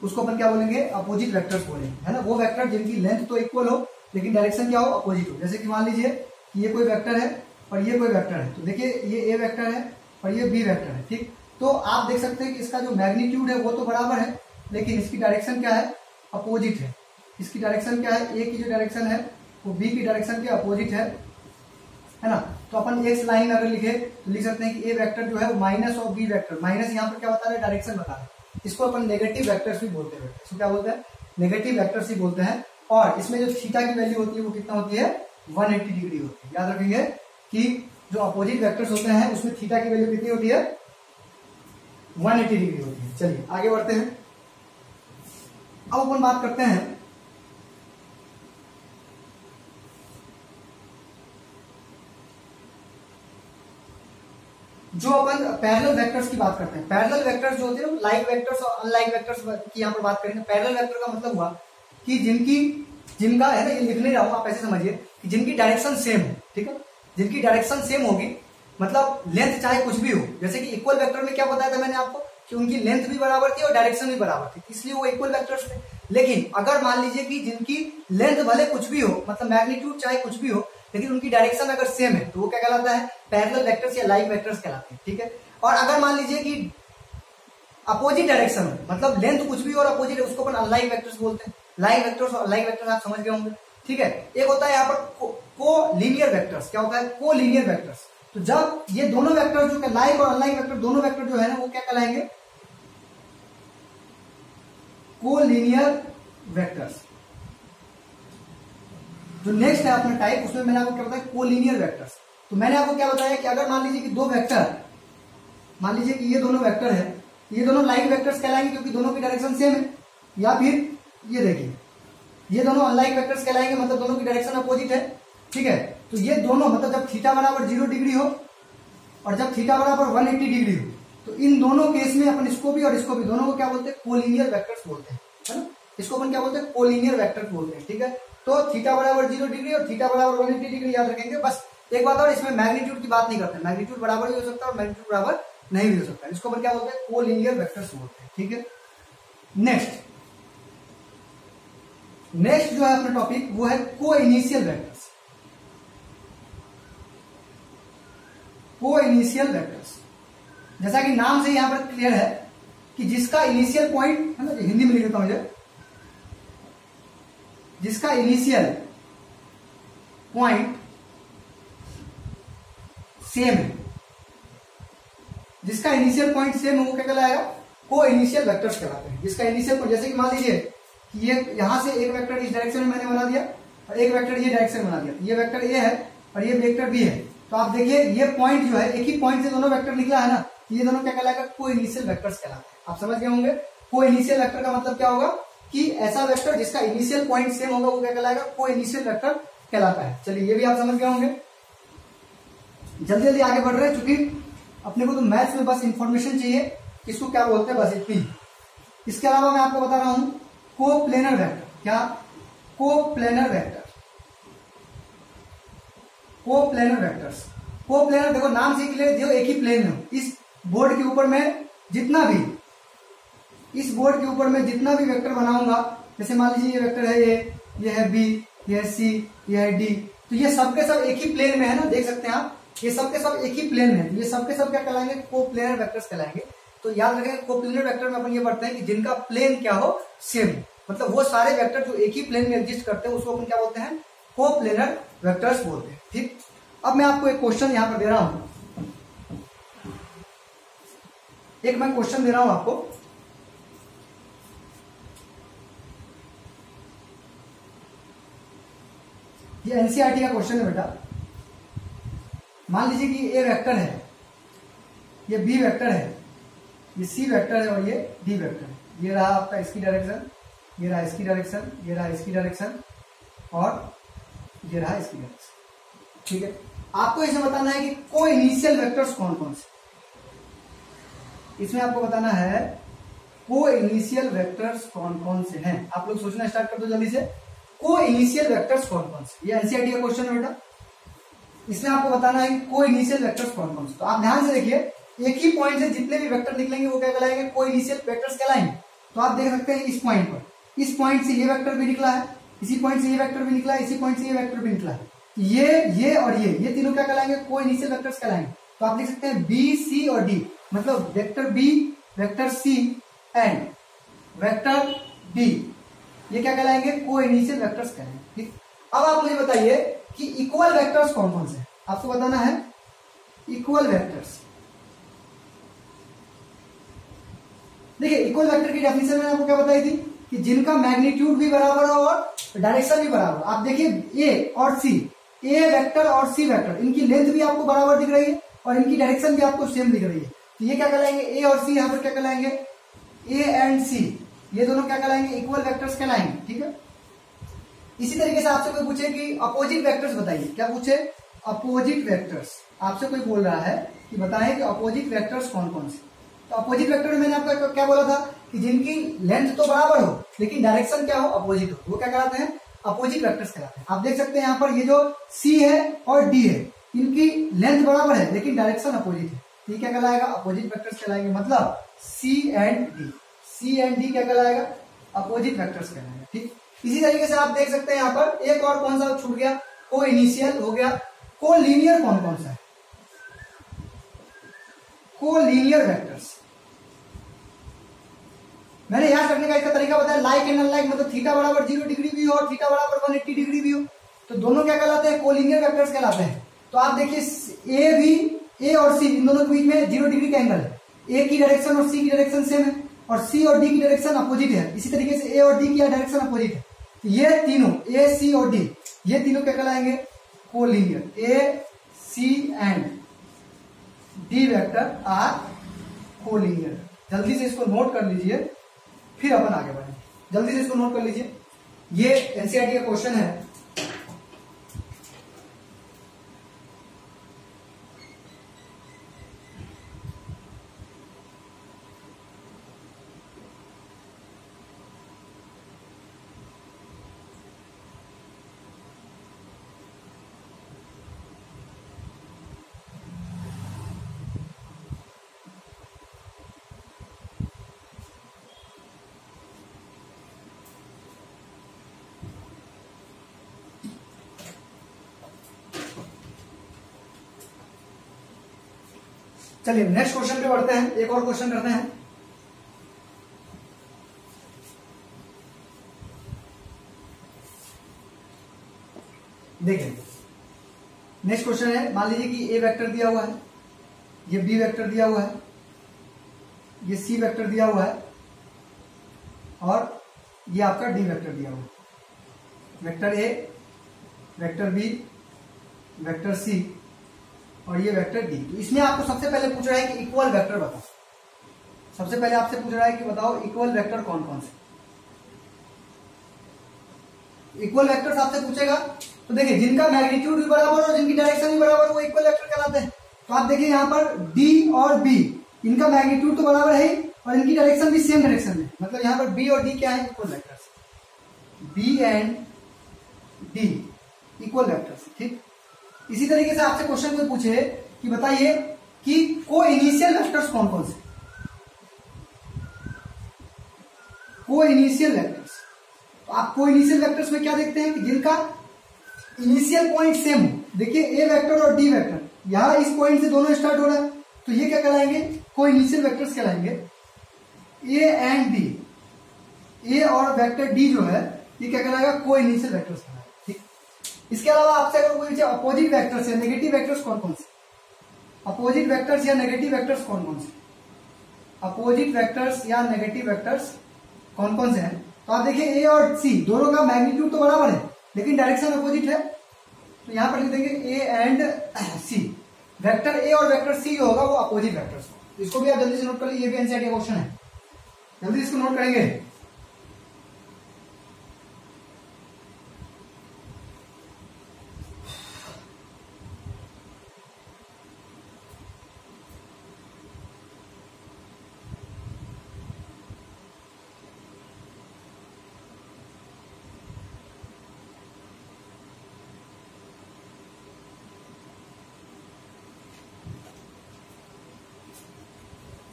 [SPEAKER 1] उसको अपन क्या बोलेंगे? अपोजिट वेक्टर्स बोलेंगे, है ना। वो वेक्टर जिनकी लेंथ तो इक्वल हो लेकिन डायरेक्शन क्या हो? अपोजिट हो। जैसे कि मान लीजिए कि ये कोई वेक्टर है और ये कोई वेक्टर है, तो देखिए ये ए वेक्टर है और ये बी वेक्टर है, ठीक। तो आप देख सकते हैं कि इसका जो मैग्नीट्यूड है वो तो बराबर है, लेकिन इसकी डायरेक्शन क्या है? अपोजिट है। इसकी डायरेक्शन क्या है? ए की जो डायरेक्शन है वो बी की डायरेक्शन के अपोजिट है ना। तो अपन एक्स लाइन अगर लिखे तो लिख सकते हैं कि ए वेक्टर जो है वो minus of B vector, minus यहाँ पर क्या बता रहे हैं? डायरेक्शन बता रहे हैं। इसको अपन नेगेटिव वेक्टर्स भी बोलते हैं। इसको क्या बोलते हैं? नेगेटिव वेक्टर्स ही बोलते हैं। और इसमें जो थीटा की वैल्यू होती है वो कितना होती है? 180 डिग्री होती है। याद रखेंगे कि जो अपोजिट वेक्टर्स होते हैं उसमें थीटा की वैल्यू कितनी होती है? 180 डिग्री होती है। चलिए आगे बढ़ते हैं। अब अपन बात करते हैं जो अपन पैरेलल वेक्टर्स की बात करते हैं। पैरेलल वेक्टर्स जो होते हैं लाइक वेक्टर्स और अनलाइक वेक्टर्स की यहाँ पर बात करेंगे। पैरेलल वेक्टर का मतलब हुआ कि जिनका है ना, ये लिखने रहा हूं, आप ऐसे समझिए कि जिनकी डायरेक्शन सेम हो, ठीक है। जिनकी डायरेक्शन सेम होगी मतलब लेंथ चाहे कुछ भी हो। जैसे कि इक्वल वेक्टर में क्या बताया था मैंने आपको कि उनकी लेंथ भी बराबर थी और डायरेक्शन भी बराबर थी, इसलिए वो इक्वल वेक्टर्स थे। लेकिन अगर मान लीजिए कि जिनकी लेंथ भले कुछ भी हो, मतलब मैग्नीट्यूड चाहे कुछ भी हो, लेकिन उनकी डायरेक्शन अगर सेम है तो वो क्या कहलाता है? पैरेलल वेक्टर्स या लाइक वेक्टर्स कहलाते हैं, ठीक है। और अगर मान लीजिए कि अपोजिट डायरेक्शन हो, मतलब लेंथ कुछ भी और अपोजिट है, उसको अपन अनलाइक वेक्टर्स बोलते हैं। लाइक वेक्टर्स और अनलाइक वेक्टर्स आप समझ गए होंगे, ठीक है। एक होता है यहाँ पर को लीनियर वेक्टर्स। क्या होता है? को लीनियर वेक्टर्स। तो जब ये दोनों वेक्टर जो लाइक और अनलाइक वेक्टर दोनों वेक्टर जो है ना वो क्या कहलाएंगे? को लीनियर वेक्टर्स। जो नेक्स्ट है अपना टाइप, उसमें मैंने आपको क्या बताया? Collinear vectors. तो मैंने आपको क्या बताया कि अगर मान लीजिए कि दो वेक्टर, मान लीजिए कि ये दोनों वेक्टर है, ये दोनों लाइक वेक्टर्स कहलाएंगे क्योंकि दोनों की डायरेक्शन सेम है। या फिर ये देखिए ये दोनों अनलाइक वेक्टर्स कहलाएंगे, मतलब दोनों की डायरेक्शन अपोजिट है, ठीक है। तो ये दोनों मतलब जब थीटा बराबर 0 डिग्री हो और जब थीटा बराबर 180 डिग्री हो, तो इन दोनों केस में अपन इसको भी और इसको भी दोनों को क्या बोलते हैं? कोलिनियर वेक्टर्स बोलते हैं, है ना। इसको अपन क्या बोलते हैं? कोलिनियर वेक्टर्स बोलते हैं, ठीक है। तो थीटा बराबर 0 डिग्री और थीटा बराबर 180 डिग्री याद रखेंगे। बस एक बात और, इसमें मैग्नीट्यूड की बात नहीं करते। मैग्नीट्यूड बराबर भी हो सकता है और मैग्नीट्यूड बराबर नहीं भी हो सकता है। इसको अपन क्या बोलते हैं? कोलिनियर वेक्टर्स बोलते हैं, ठीक है। नेक्स्ट जो है अपना टॉपिक वो है को इनिशियल वेक्टर्स। को इनिशियल वेक्टर्स, जैसा कि नाम से यहां पर क्लियर है कि जिसका इनिशियल पॉइंट है ना, हिंदी में लिख देता हूं मुझे, जिसका इनिशियल पॉइंट सेम है, जिसका इनिशियल पॉइंट सेम है वो क्या कहलाएगा? को इनिशियल वेक्टर्स कहलाते हैं। जिसका इनिशियल पॉइंट, जैसे कि मान लीजिए कि ये यहां से एक वेक्टर इस डायरेक्शन में मैंने बना दिया और एक वेक्टर ये डायरेक्शन में बना दिया। ये वेक्टर ए है और ये वेक्टर बी है। तो आप देखिए ये पॉइंट जो है एक ही पॉइंट से दोनों वेक्टर निकला है ना, ये दोनों क्या कहलाएगा? को इनिशियल वेक्टर्स कहलाते हैं। आप समझ गए होंगे को इनिशियल वेक्टर का मतलब क्या होगा कि ऐसा वेक्टर जिसका इनिशियल पॉइंट सेम होगा वो क्या कहलाएगा? को इनिशियल वेक्टर कहलाता है। चलिए ये भी आप समझ गए होंगे। जल्दी जल्दी आगे बढ़ रहे हैं क्योंकि अपने को तो मैथ्स में बस इंफॉर्मेशन चाहिए, इसको क्या बोलते हैं, बस इतनी। इसके अलावा मैं आपको बता रहा हूं कोप्लेनर वेक्टर। क्या? Coplanar vector. Coplanar vectors. Coplanar देखो नाम से क्लियर, जो एक ही प्लेन में हो। इस बोर्ड के ऊपर में जितना भी वेक्टर बनाऊंगा, जैसे मान लीजिए ये वेक्टर है ये है बी, ये है सी, ये है डी, तो ये सबके सब एक ही प्लेन में है ना, देख सकते हैं आप, ये सबके सब एक ही प्लेन में है। ये सबके सब क्या कहलाएंगे? कोप्लेनर वेक्टर्स कहलाएंगे। तो याद रखें कोप्लेनर वेक्टर में अपन ये पढ़ते हैं कि जिनका प्लेन क्या हो? सेम। मतलब वो सारे वेक्टर जो एक ही प्लेन में एग्जिस्ट करते हैं उसको अपन क्या बोलते हैं? कोप्लेनर वेक्टर्स बोलते हैं, ठीक। अब मैं आपको एक क्वेश्चन यहां पर दे रहा हूं, मैं क्वेश्चन दे रहा हूं आपको। ये एनसीईआरटी का क्वेश्चन है बेटा। मान लीजिए कि ए वेक्टर है, ये बी वेक्टर है, ये सी वेक्टर है और ये डी वेक्टर है। ये रहा आपका इसकी डायरेक्शन, ये रहा इसकी डायरेक्शन, ये रहा इसकी डायरेक्शन और ये रहा इसकी डायरेक्शन। ठीक है, आपको इसे बताना है कि को इनिशियल वेक्टर्स कौन कौन से, इसमें आपको बताना है को इनिशियल वेक्टर्स कौन कौन से हैं। आप लोग सोचना स्टार्ट कर दो जल्दी से, को इनिशियल वेक्टर्स कौन कौन से। ये एनसीईआरटी का क्वेश्चन है बेटा, इसमें आपको बताना है कि को इनिशियल वेक्टर्स कौन कौन से। तो आप ध्यान से देखिए, एक ही पॉइंट से जितने भी वेक्टर निकलेंगे वो क्या कहलाएंगे, को इनिशियल वेक्टर्स कहलाएंगे। तो आप देख सकते हैं इस पॉइंट पर, इस पॉइंट से ये वेक्टर भी निकला है, इसी पॉइंट से ये वेक्टर भी निकला है, इसी पॉइंट से ये वेक्टर भी निकला है। ये और ये तीनों क्या कहलाएंगे, को इनिशियल वेक्टर्स कहलाएंगे। तो आप लिख सकते हैं बी, सी और डी, मतलब vector B, vector C and vector D, ये क्या कहलाएंगे, को इनिशियल वेक्टर्स कहलाएंगे। ठीक, अब आप मुझे बताइए कि इक्वल वेक्टर्स कौन कौन से, आपको बताना है इक्वल वेक्टर्स। देखिए, इक्वल वेक्टर की डेफिनेशन मैंने आपको क्या बताई थी कि जिनका मैग्नीट्यूड भी बराबर हो और डायरेक्शन भी बराबर। आप देखिए ए और सी, ए वेक्टर और सी वेक्टर, इनकी लेंथ भी आपको बराबर दिख रही है और इनकी डायरेक्शन भी आपको सेम दिख रही है। तो ये क्या कहलाएंगे, ए और सी, यहां पर क्या कहलाएंगे, ए एंड सी, ये दोनों क्या कहलाएंगे, इक्वल वेक्टर्स कहलाएंगे। ठीक है, इसी तरीके से आपसे कोई पूछे कि अपोजिट वेक्टर्स बताइए, क्या पूछे, अपोजिट वेक्टर्स। आपसे कोई बोल रहा है कि बताएं कि अपोजिट वेक्टर्स कौन कौन से। तो अपोजिट वेक्टर में मैंने आपको क्या बोला था कि जिनकी लेंथ तो बराबर हो लेकिन डायरेक्शन क्या हो, अपोजिट हो, वो क्या कहलाते हैं, अपोजिट वेक्टर्स कहलाते हैं। आप देख सकते हैं यहाँ पर ये जो सी है और डी है, इनकी लेंथ बराबर है लेकिन डायरेक्शन अपोजिट है। ये क्या कहलाएगा, अपोजिट वेक्टर्स कहलाएंगे। मतलब C and D, C and D क्या कहलाएगा, अपोजिट वेक्टर्स कहलाएगा। ठीक, इसी तरीके से आप देख सकते हैं यहाँ पर एक और कौन सा छूट गया, को इनिशियल हो गया। को लीनियर कौन कौन सा है, को लीनियर वेक्टर्स मैंने याद रखने का इसका तरीका बताया, लाइक एंड अनलाइक, मतलब थीटा बराबर 0 डिग्री भी हो और थीटा बराबर 180 डिग्री भी हो, तो दोनों क्या कहलाते हैं, कोलिनियर वेक्टर्स कहलाते हैं। तो आप देखिए ए भी, ए और सी, इन दोनों के बीच में 0 डिग्री का एंगल है, ए की डायरेक्शन और सी की डायरेक्शन सेम है और सी और डी की डायरेक्शन अपोजिट है। इसी तरीके से ए और डी की डायरेक्शन अपोजिट है। तो ये तीनों, ए, सी और डी, ये तीनों क्या कहलाएंगे, collinear. A, C and D vector are collinear. जल्दी से इसको नोट कर लीजिए, फिर अपन आगे बढ़ेंगे। जल्दी से इसको नोट कर लीजिए, ये एनसीईआरटी का क्वेश्चन है। चलिए नेक्स्ट क्वेश्चन पे बढ़ते हैं, एक और क्वेश्चन करते हैं। देखिए नेक्स्ट क्वेश्चन है, मान लीजिए कि ए वेक्टर दिया हुआ है, ये बी वेक्टर दिया हुआ है, ये सी वेक्टर दिया हुआ है और ये आपका डी वेक्टर दिया हुआ है। Vector A, vector B, vector C और ये वेक्टर डी। तो इसमें आपको सबसे पहले पूछ रहा है कि इक्वल वेक्टर बताओ। सबसे पहले आपसे पूछ रहा है कि बताओ इक्वल वेक्टर कौन कौन से। इक्वल वेक्टर्स आपसे पूछेगा तो देखिए, जिनका मैग्नीट्यूड भी बराबर और जिनकी डायरेक्शन भी बराबर, वो इक्वल वेक्टर कहलाते हैं। तो आप देखिए यहाँ पर डी और बी, इनका मैग्नीट्यूड तो बराबर है और इनकी डायरेक्शन भी सेम डायरेक्शन में, मतलब यहाँ पर बी और डी क्या है, equal vectors. B and D equal vectors. ठीक, इसी तरीके से आपसे क्वेश्चन कोई पूछे कि बताइए कि को इनिशियल वेक्टर्स कौन कौन से। को इनिशियल वेक्टर्स, तो आप को इनिशियल वेक्टर्स में क्या देखते हैं कि जिनका इनिशियल पॉइंट सेम हो। देखिए ए वेक्टर और डी वेक्टर, यहां इस पॉइंट से दोनों स्टार्ट हो रहा है, तो ये क्या कहलाएंगे, को इनिशियल वेक्टर्स कहलाएंगे। ए एंड डी, ए और वेक्टर डी जो है ये क्या कहलाएगा, को इनिशियल वेक्टर्स कहलाएगा। ठीक, इसके अलावा आपसे अगर कोई अपोजिट वेक्टर्स या नेगेटिव वेक्टर्स कौन कौन से, अपोजिट वेक्टर्स या नेगेटिव वेक्टर्स कौन कौन से, अपोजिट वेक्टर्स या नेगेटिव वेक्टर्स कौन कौन से हैं। तो आप देखिए ए और सी दोनों का मैग्नीट्यूड तो बराबर है लेकिन डायरेक्शन अपोजिट है, तो यहां पर लिख देंगे A and C. Vector A और वेक्टर सी जो होगा वो अपोजिट वेक्टर्स। इसको भी आप जल्दी से नोट कर लीजिए, ये भी एनसीईआरटी क्वेश्चन है, जल्दी इसको नोट करेंगे।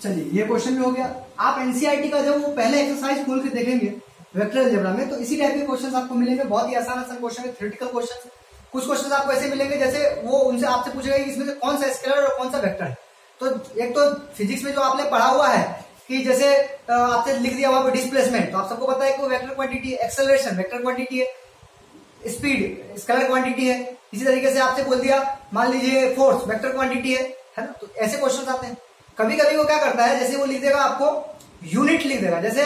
[SPEAKER 1] चलिए ये क्वेश्चन भी हो गया। आप एनसीईआरटी का जब वो पहले एक्सरसाइज खोल के देखेंगे वेक्टर अलजेब्रा में, तो इसी टाइप के क्वेश्चन आपको मिलेंगे। बहुत ही आसान आसान क्वेश्चन है, थ्योरेटिकल क्वेश्चन। कुछ क्वेश्चन आपको ऐसे मिलेंगे जैसे वो उनसे आपसे पूछेगा कि इसमें से कौन सा स्केलर और कौन सा वेक्टर है। तो एक तो फिजिक्स में जो आपने पढ़ा हुआ है कि जैसे आपसे लिख दिया वहां पर डिस्प्लेसमेंट, तो आप सबको पता है कि वो वेक्टर क्वांटिटी है, एक्सेलरेशन वेक्टर क्वांटिटी है, स्पीड स्केलर क्वांटिटी है। इसी तरीके से आपसे बोल दिया मान लीजिए फोर्स वेक्टर क्वांटिटी है ना। तो ऐसे क्वेश्चन आते हैं। कभी कभी वो क्या करता है, जैसे वो लिख देगा आपको यूनिट लिख देगा, जैसे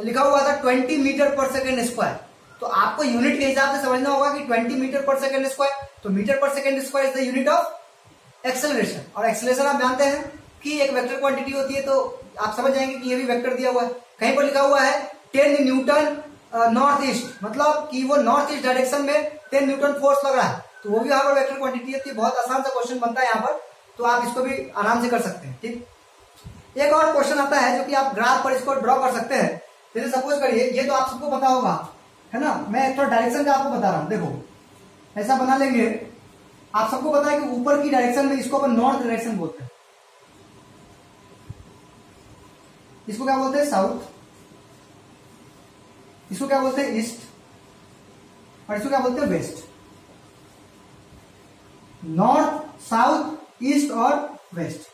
[SPEAKER 1] लिखा हुआ था 20 मीटर पर सेकेंड स्क्वायर, तो आपको यूनिट के हिसाब से समझना होगा कि 20 मीटर पर सेकेंड स्क्वायर, तो मीटर पर second square is the unit of acceleration. और एक्सेलरेशन आप जानते हैं कि एक वेक्टर क्वांटिटी होती है, तो आप समझ जाएंगे कि ये भी वेक्टर दिया हुआ है। कहीं पर लिखा हुआ है 10 न्यूटन नॉर्थ ईस्ट, मतलब कि वो नॉर्थ ईस्ट डायरेक्शन में 10 न्यूटन फोर्स लग रहा है, तो वो भी यहाँ पर वेक्टर क्वांटिटी है। तो बहुत आसान सा क्वेश्चन बनता है यहाँ पर, तो आप इसको भी आराम से कर सकते हैं। ठीक, एक और क्वेश्चन आता है जो कि आप ग्राफ पर इसको ड्रॉ कर सकते हैं। जैसे सपोज करिए, ये तो आप सबको पता होगा है ना, मैं थोड़ा डायरेक्शन का आपको बता रहा हूं। देखो ऐसा बना लेंगे, आप सबको पता है कि ऊपर की डायरेक्शन में इसको अपन नॉर्थ डायरेक्शन बोलते हैं, इसको क्या बोलते हैं साउथ, इसको क्या बोलते हैं ईस्ट, और इसको क्या बोलते हैं वेस्ट। नॉर्थ, साउथ, ईस्ट और वेस्ट।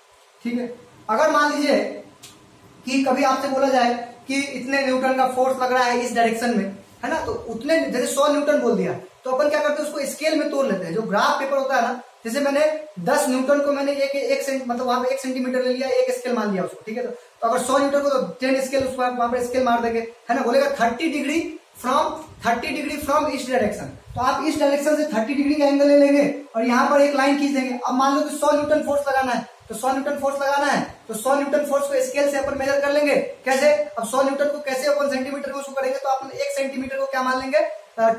[SPEAKER 1] ठीक है, अगर मान लीजिए कि कभी आपसे बोला जाए कि इतने न्यूटन का फोर्स लग रहा है इस डायरेक्शन में, है ना, तो उतने जैसे 100 न्यूटन बोल दिया, तो अपन क्या करते हैं उसको स्केल में तोड़ लेते हैं। जो ग्राफ पेपर होता है ना, जैसे मैंने 10 न्यूटन को मैंने मतलब वहां पे 1 सेंटीमीटर ले लिया, 1 स्केल मान लिया उसको। ठीक है, तो अगर 100 न्यूटन को तो 10 स्केल उसको वहां पर स्केल मार देंगे, है ना। बोलेगा 30 डिग्री फ्रॉम ईस्ट डायरेक्शन, तो आप इस डायरेक्शन से 30 डिग्री का एंगल ले लेंगे और यहाँ पर एक लाइन खींच देंगे। अब मान लो कि 100 न्यूटन फोर्स लगाना है, तो 100 न्यूटन फोर्स लगाना है, तो 100 न्यूटन फोर्स को स्केल से अपन मेजर कर लेंगे। कैसे? अब 100 न्यूटन को कैसे अपन सेंटीमीटर में उसको करेंगे, तो अपन 1 सेंटीमीटर को क्या मान लेंगे,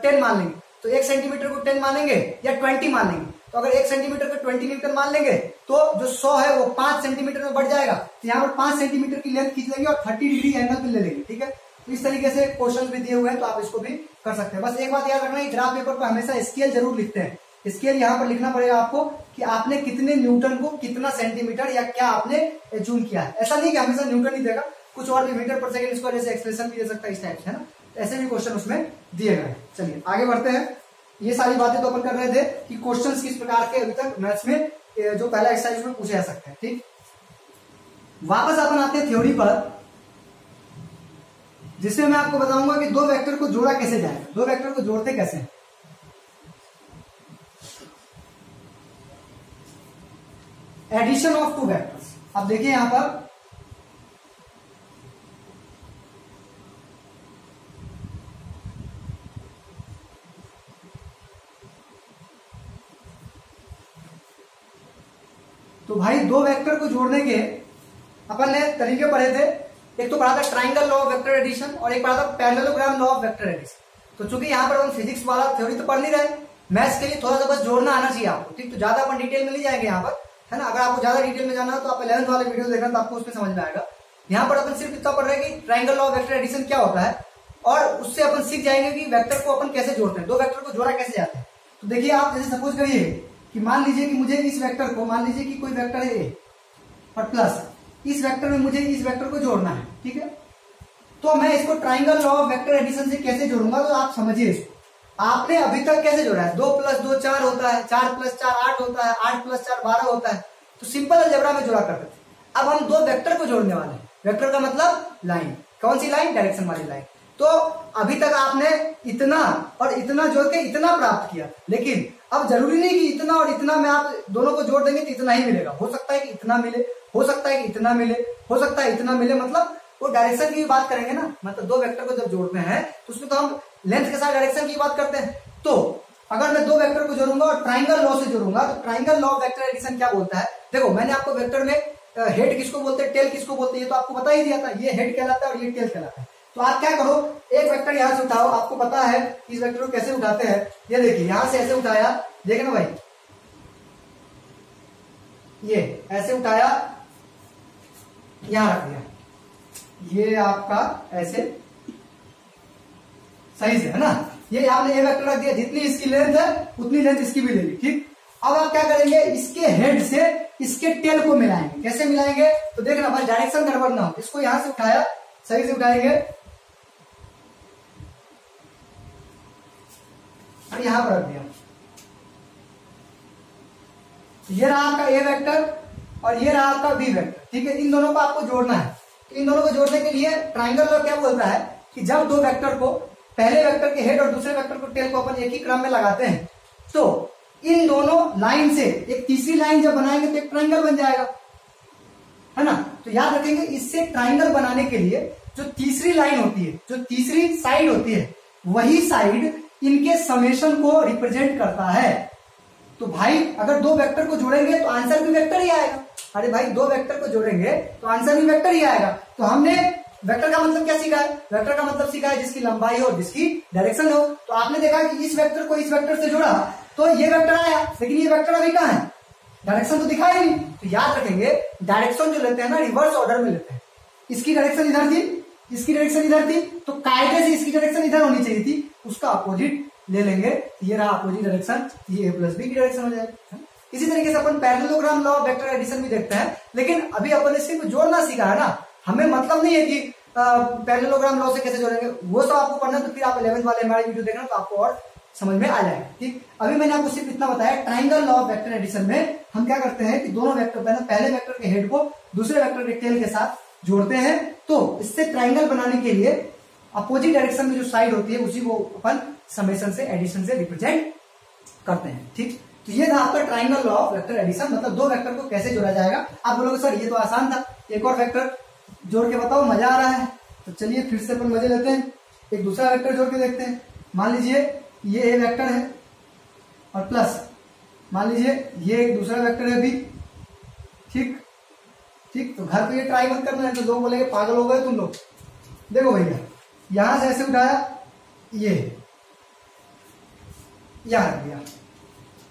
[SPEAKER 1] 10 मान लेंगे। तो 1 सेंटीमीटर को 10 मानेंगे या 20 मान लेंगे। तो अगर 1 सेंटीमीटर को 20 न्यूटन मान लेंगे, तो जो 100 है वो 5 सेंटीमीटर में बढ़ जाएगा। तो यहाँ पर 5 सेंटीमीटर की लेंथ खींच लेंगे और 30 डिग्री एंगल पे ले लेंगे। ठीक है, तो इस तरीके से क्वेश्चन भी दिए हुए हैं, तो आप इसको भी कर सकते हैं। बस एक बात याद रखना है, ग्राफ पेपर पर हमेशा स्केल जरूर लिखते हैं। स्केल यहाँ पर लिखना पड़ेगा आपको कि आपने कितने न्यूटन को कितना सेंटीमीटर या क्या आपने जूम किया है। ऐसा नहीं कि हमेशा न्यूटन ही देगा, कुछ और भी मीटर पर सेकंड स्क्वायर जैसे एक्सप्रेशन भी दे सकता है इस टाइप से, है ना। ऐसे भी क्वेश्चन उसमें दिए गए। चलिए आगे बढ़ते हैं। ये सारी बातें तो अपन कर रहे थे कि क्वेश्चंस किस प्रकार के अभी तक मैथ्स में जो पहला एक्सरसाइज में पूछे जा सकते हैं। ठीक, वापस अपन आते हैं थ्योरी पर, जिसमें मैं आपको बताऊंगा कि दो वेक्टर को जोड़ा कैसे जाए। दो वेक्टर को जोड़ते कैसे हैं। Addition of two vectors. अब देखिए यहां पर तो भाई दो वेक्टर को जोड़ने के अपन ने तरीके पढ़े थे। एक तो पढ़ा था triangle law of vector addition और एक पढ़ा था parallelogram law of vector addition. तो चूंकि यहाँ पर हम फिजिक्स वाला थ्योरी तो पढ़ नहीं रहे, मैथ्स के लिए थोड़ा सा बस जोड़ना आना चाहिए आपको। ठीक, तो ज्यादा अपन डिटेल में नहीं जाएंगे यहाँ पर, है ना। अगर आपको ज्यादा डिटेल में जाना हो तो आप 11th वाले वीडियो देखना, तो आपको उसमें समझ में आएगा। यहाँ पर अपन सिर्फ इतना पढ़ रहे हैं कि triangle law of vector addition क्या होता है, और उससे अपन सीख जाएंगे कि वेक्टर को अपन कैसे जोड़ते हैं, दो वेक्टर को जोड़ा कैसे जाता है। तो देखिए आप जैसे सपोज करिए कि मान लीजिए कि मुझे इस वेक्टर को, मान लीजिए कि कोई वेक्टर है ए और प्लस इस वेक्टर में मुझे इस वेक्टर को जोड़ना है। ठीक है, तो मैं इसको triangle law of vector addition से कैसे जोड़ूंगा, तो आप समझिए इसको। आपने अभी तक कैसे जोड़ा है, 2 + 2 4 होता है, 4 + 4 8 होता है, 8 + 4 12 होता है। तो सिंपल अलजेब्रा में जोड़ा करते थे। अब हम दो वेक्टर को जोड़ने वाले हैं। वेक्टर का मतलब लाइन, कौन सी लाइन, डायरेक्शन वाली लाइन। तो अभी तक आपने इतना और इतना जोड़ के इतना प्राप्त किया, लेकिन अब जरूरी नहीं कि इतना और इतना में आप दोनों को जोड़ देंगे तो इतना ही मिलेगा। हो सकता है कि इतना मिले, हो सकता है कि इतना मिले, हो सकता है इतना मिले, मतलब वो डायरेक्शन की बात करेंगे ना। मतलब दो वेक्टर को जब जोड़ते हैं तो उसमें तो हम लेंथ के साथ डायरेक्शन की बात करते हैं। तो अगर मैं दो वेक्टर को जोड़ूंगा और ट्राइंगल लॉ से जोड़ूंगा, तो triangle law of vector addition क्या बोलता है। देखो मैंने आपको वेक्टर में हेड किसको बोलते हैं, टेल किसको बोलते हैं, ये तो आपको बता ही दिया था। ये हेड कहलाता है और ये टेल कहलाता है। तो आप क्या करो, एक वेक्टर यहां से उठाओ, आपको पता है इस वेक्टर को कैसे उठाते हैं। ये देखिए यहां से ऐसे उठाया, देखना भाई, ये ऐसे उठाया, यहां रख दिया, ये आपका ऐसे सही से, है ना। ये आपने ये वेक्टर रख दिया, जितनी इसकी लेंथ है उतनी लेंथ इसकी भी ले ली। ठीक, अब आप क्या करेंगे, इसके हेड से इसके टेल को मिलाएंगे। कैसे मिलाएंगे, तो देखना बस डायरेक्शन गड़बड़ ना हो। इसको यहां से उठाया, सही से उठाएंगे और यहां पर रख दिया। ये रहा आपका ए वेक्टर और ये रहा आपका बी वेक्टर, ठीक है। इन दोनों को आपको जोड़ना है। तो इन दोनों को जोड़ने के लिए ट्राइंगल लॉ क्या बोलता है कि जब दो वेक्टर को, पहले वेक्टर के हेड और दूसरे वेक्टर को टेल को अपन एक ही क्रम में लगाते हैं, तो इन दोनों लाइन से एक तीसरी लाइन जब बनाएंगे तो एक ट्राइंगल बन जाएगा, है ना। तो याद रखेंगे, इससे ट्राइंगल बनाने के लिए जो तीसरी लाइन होती है, जो तीसरी साइड होती है, वही साइड इनके समेशन को रिप्रेजेंट करता है। तो भाई अगर दो वेक्टर को जोड़ेंगे तो आंसर भी वेक्टर ही आएगा। अरे भाई दो वेक्टर को जोड़ेंगे तो आंसर भी वेक्टर ही आएगा। तो हमने वेक्टर का मतलब क्या सीखा है, वेक्टर का मतलब सीखा है जिसकी लंबाई हो, जिसकी डायरेक्शन हो। तो आपने देखा कि इस वेक्टर को इस वेक्टर से जोड़ा तो ये वेक्टर आया, लेकिन ये वेक्टर अभी कहां है, डायरेक्शन तो दिखा ही नहीं। तो याद रखेंगे, डायरेक्शन जो लेते हैं ना, रिवर्स ऑर्डर में लेते हैं। इसकी डायरेक्शन इधर थी, इसकी डायरेक्शन इधर थी, तो कायदे से इसकी डायरेक्शन इधर होनी चाहिए थी, उसका अपोजिट ले लेंगे। ये रहा अपोजिट डायरेक्शन, ये a प्लस बी की डायरेक्शन हो जाएगी। इसी तरीके से अपन parallelogram law of vector addition भी देखते हैं, लेकिन अभी अपन ने सिर्फ जोड़ना सीखा है ना। हमें मतलब नहीं है कि पैरेललोग्राम लॉ से कैसे जोड़ेंगे, वो सब आपको पढ़ना, तो फिर आप 11th वाले हमारे वीडियो देखना तो आपको और समझ में आ जाएगा, ठीक। अभी मैंने आपको सिर्फ इतना बताया, triangle law of vector addition में हम क्या करते हैं कि दोनों वेक्टर, पहले वेक्टर के हेड को दूसरे वेक्टर के टेल के साथ जोड़ते हैं। तो इससे ट्राइंगल बनाने के लिए अपोजिट डायरेक्शन में जो साइड होती है उसी को अपन समेशन से, एडिशन से रिप्रेजेंट करते हैं, ठीक। तो ये था आपका triangle law of vector addition, मतलब दो वेक्टर को कैसे जोड़ा जाएगा। आप बोलोगे सर ये तो आसान था, एक और वेक्टर जोड़ के बताओ, मजा आ रहा है। तो चलिए फिर से अपन मजे लेते हैं, एक दूसरा वेक्टर जोड़ के देखते हैं। मान लीजिए ये ए वेक्टर है और प्लस मान लीजिए ये एक दूसरा वेक्टर है बी, ठीक ठीक। तो घर पे ये ट्राई मत करना है, तो लोग बोलेंगे पागल हो गए तुम लोग। देखो भैया, यहां से ऐसे उठाया, ये यहां रख दिया,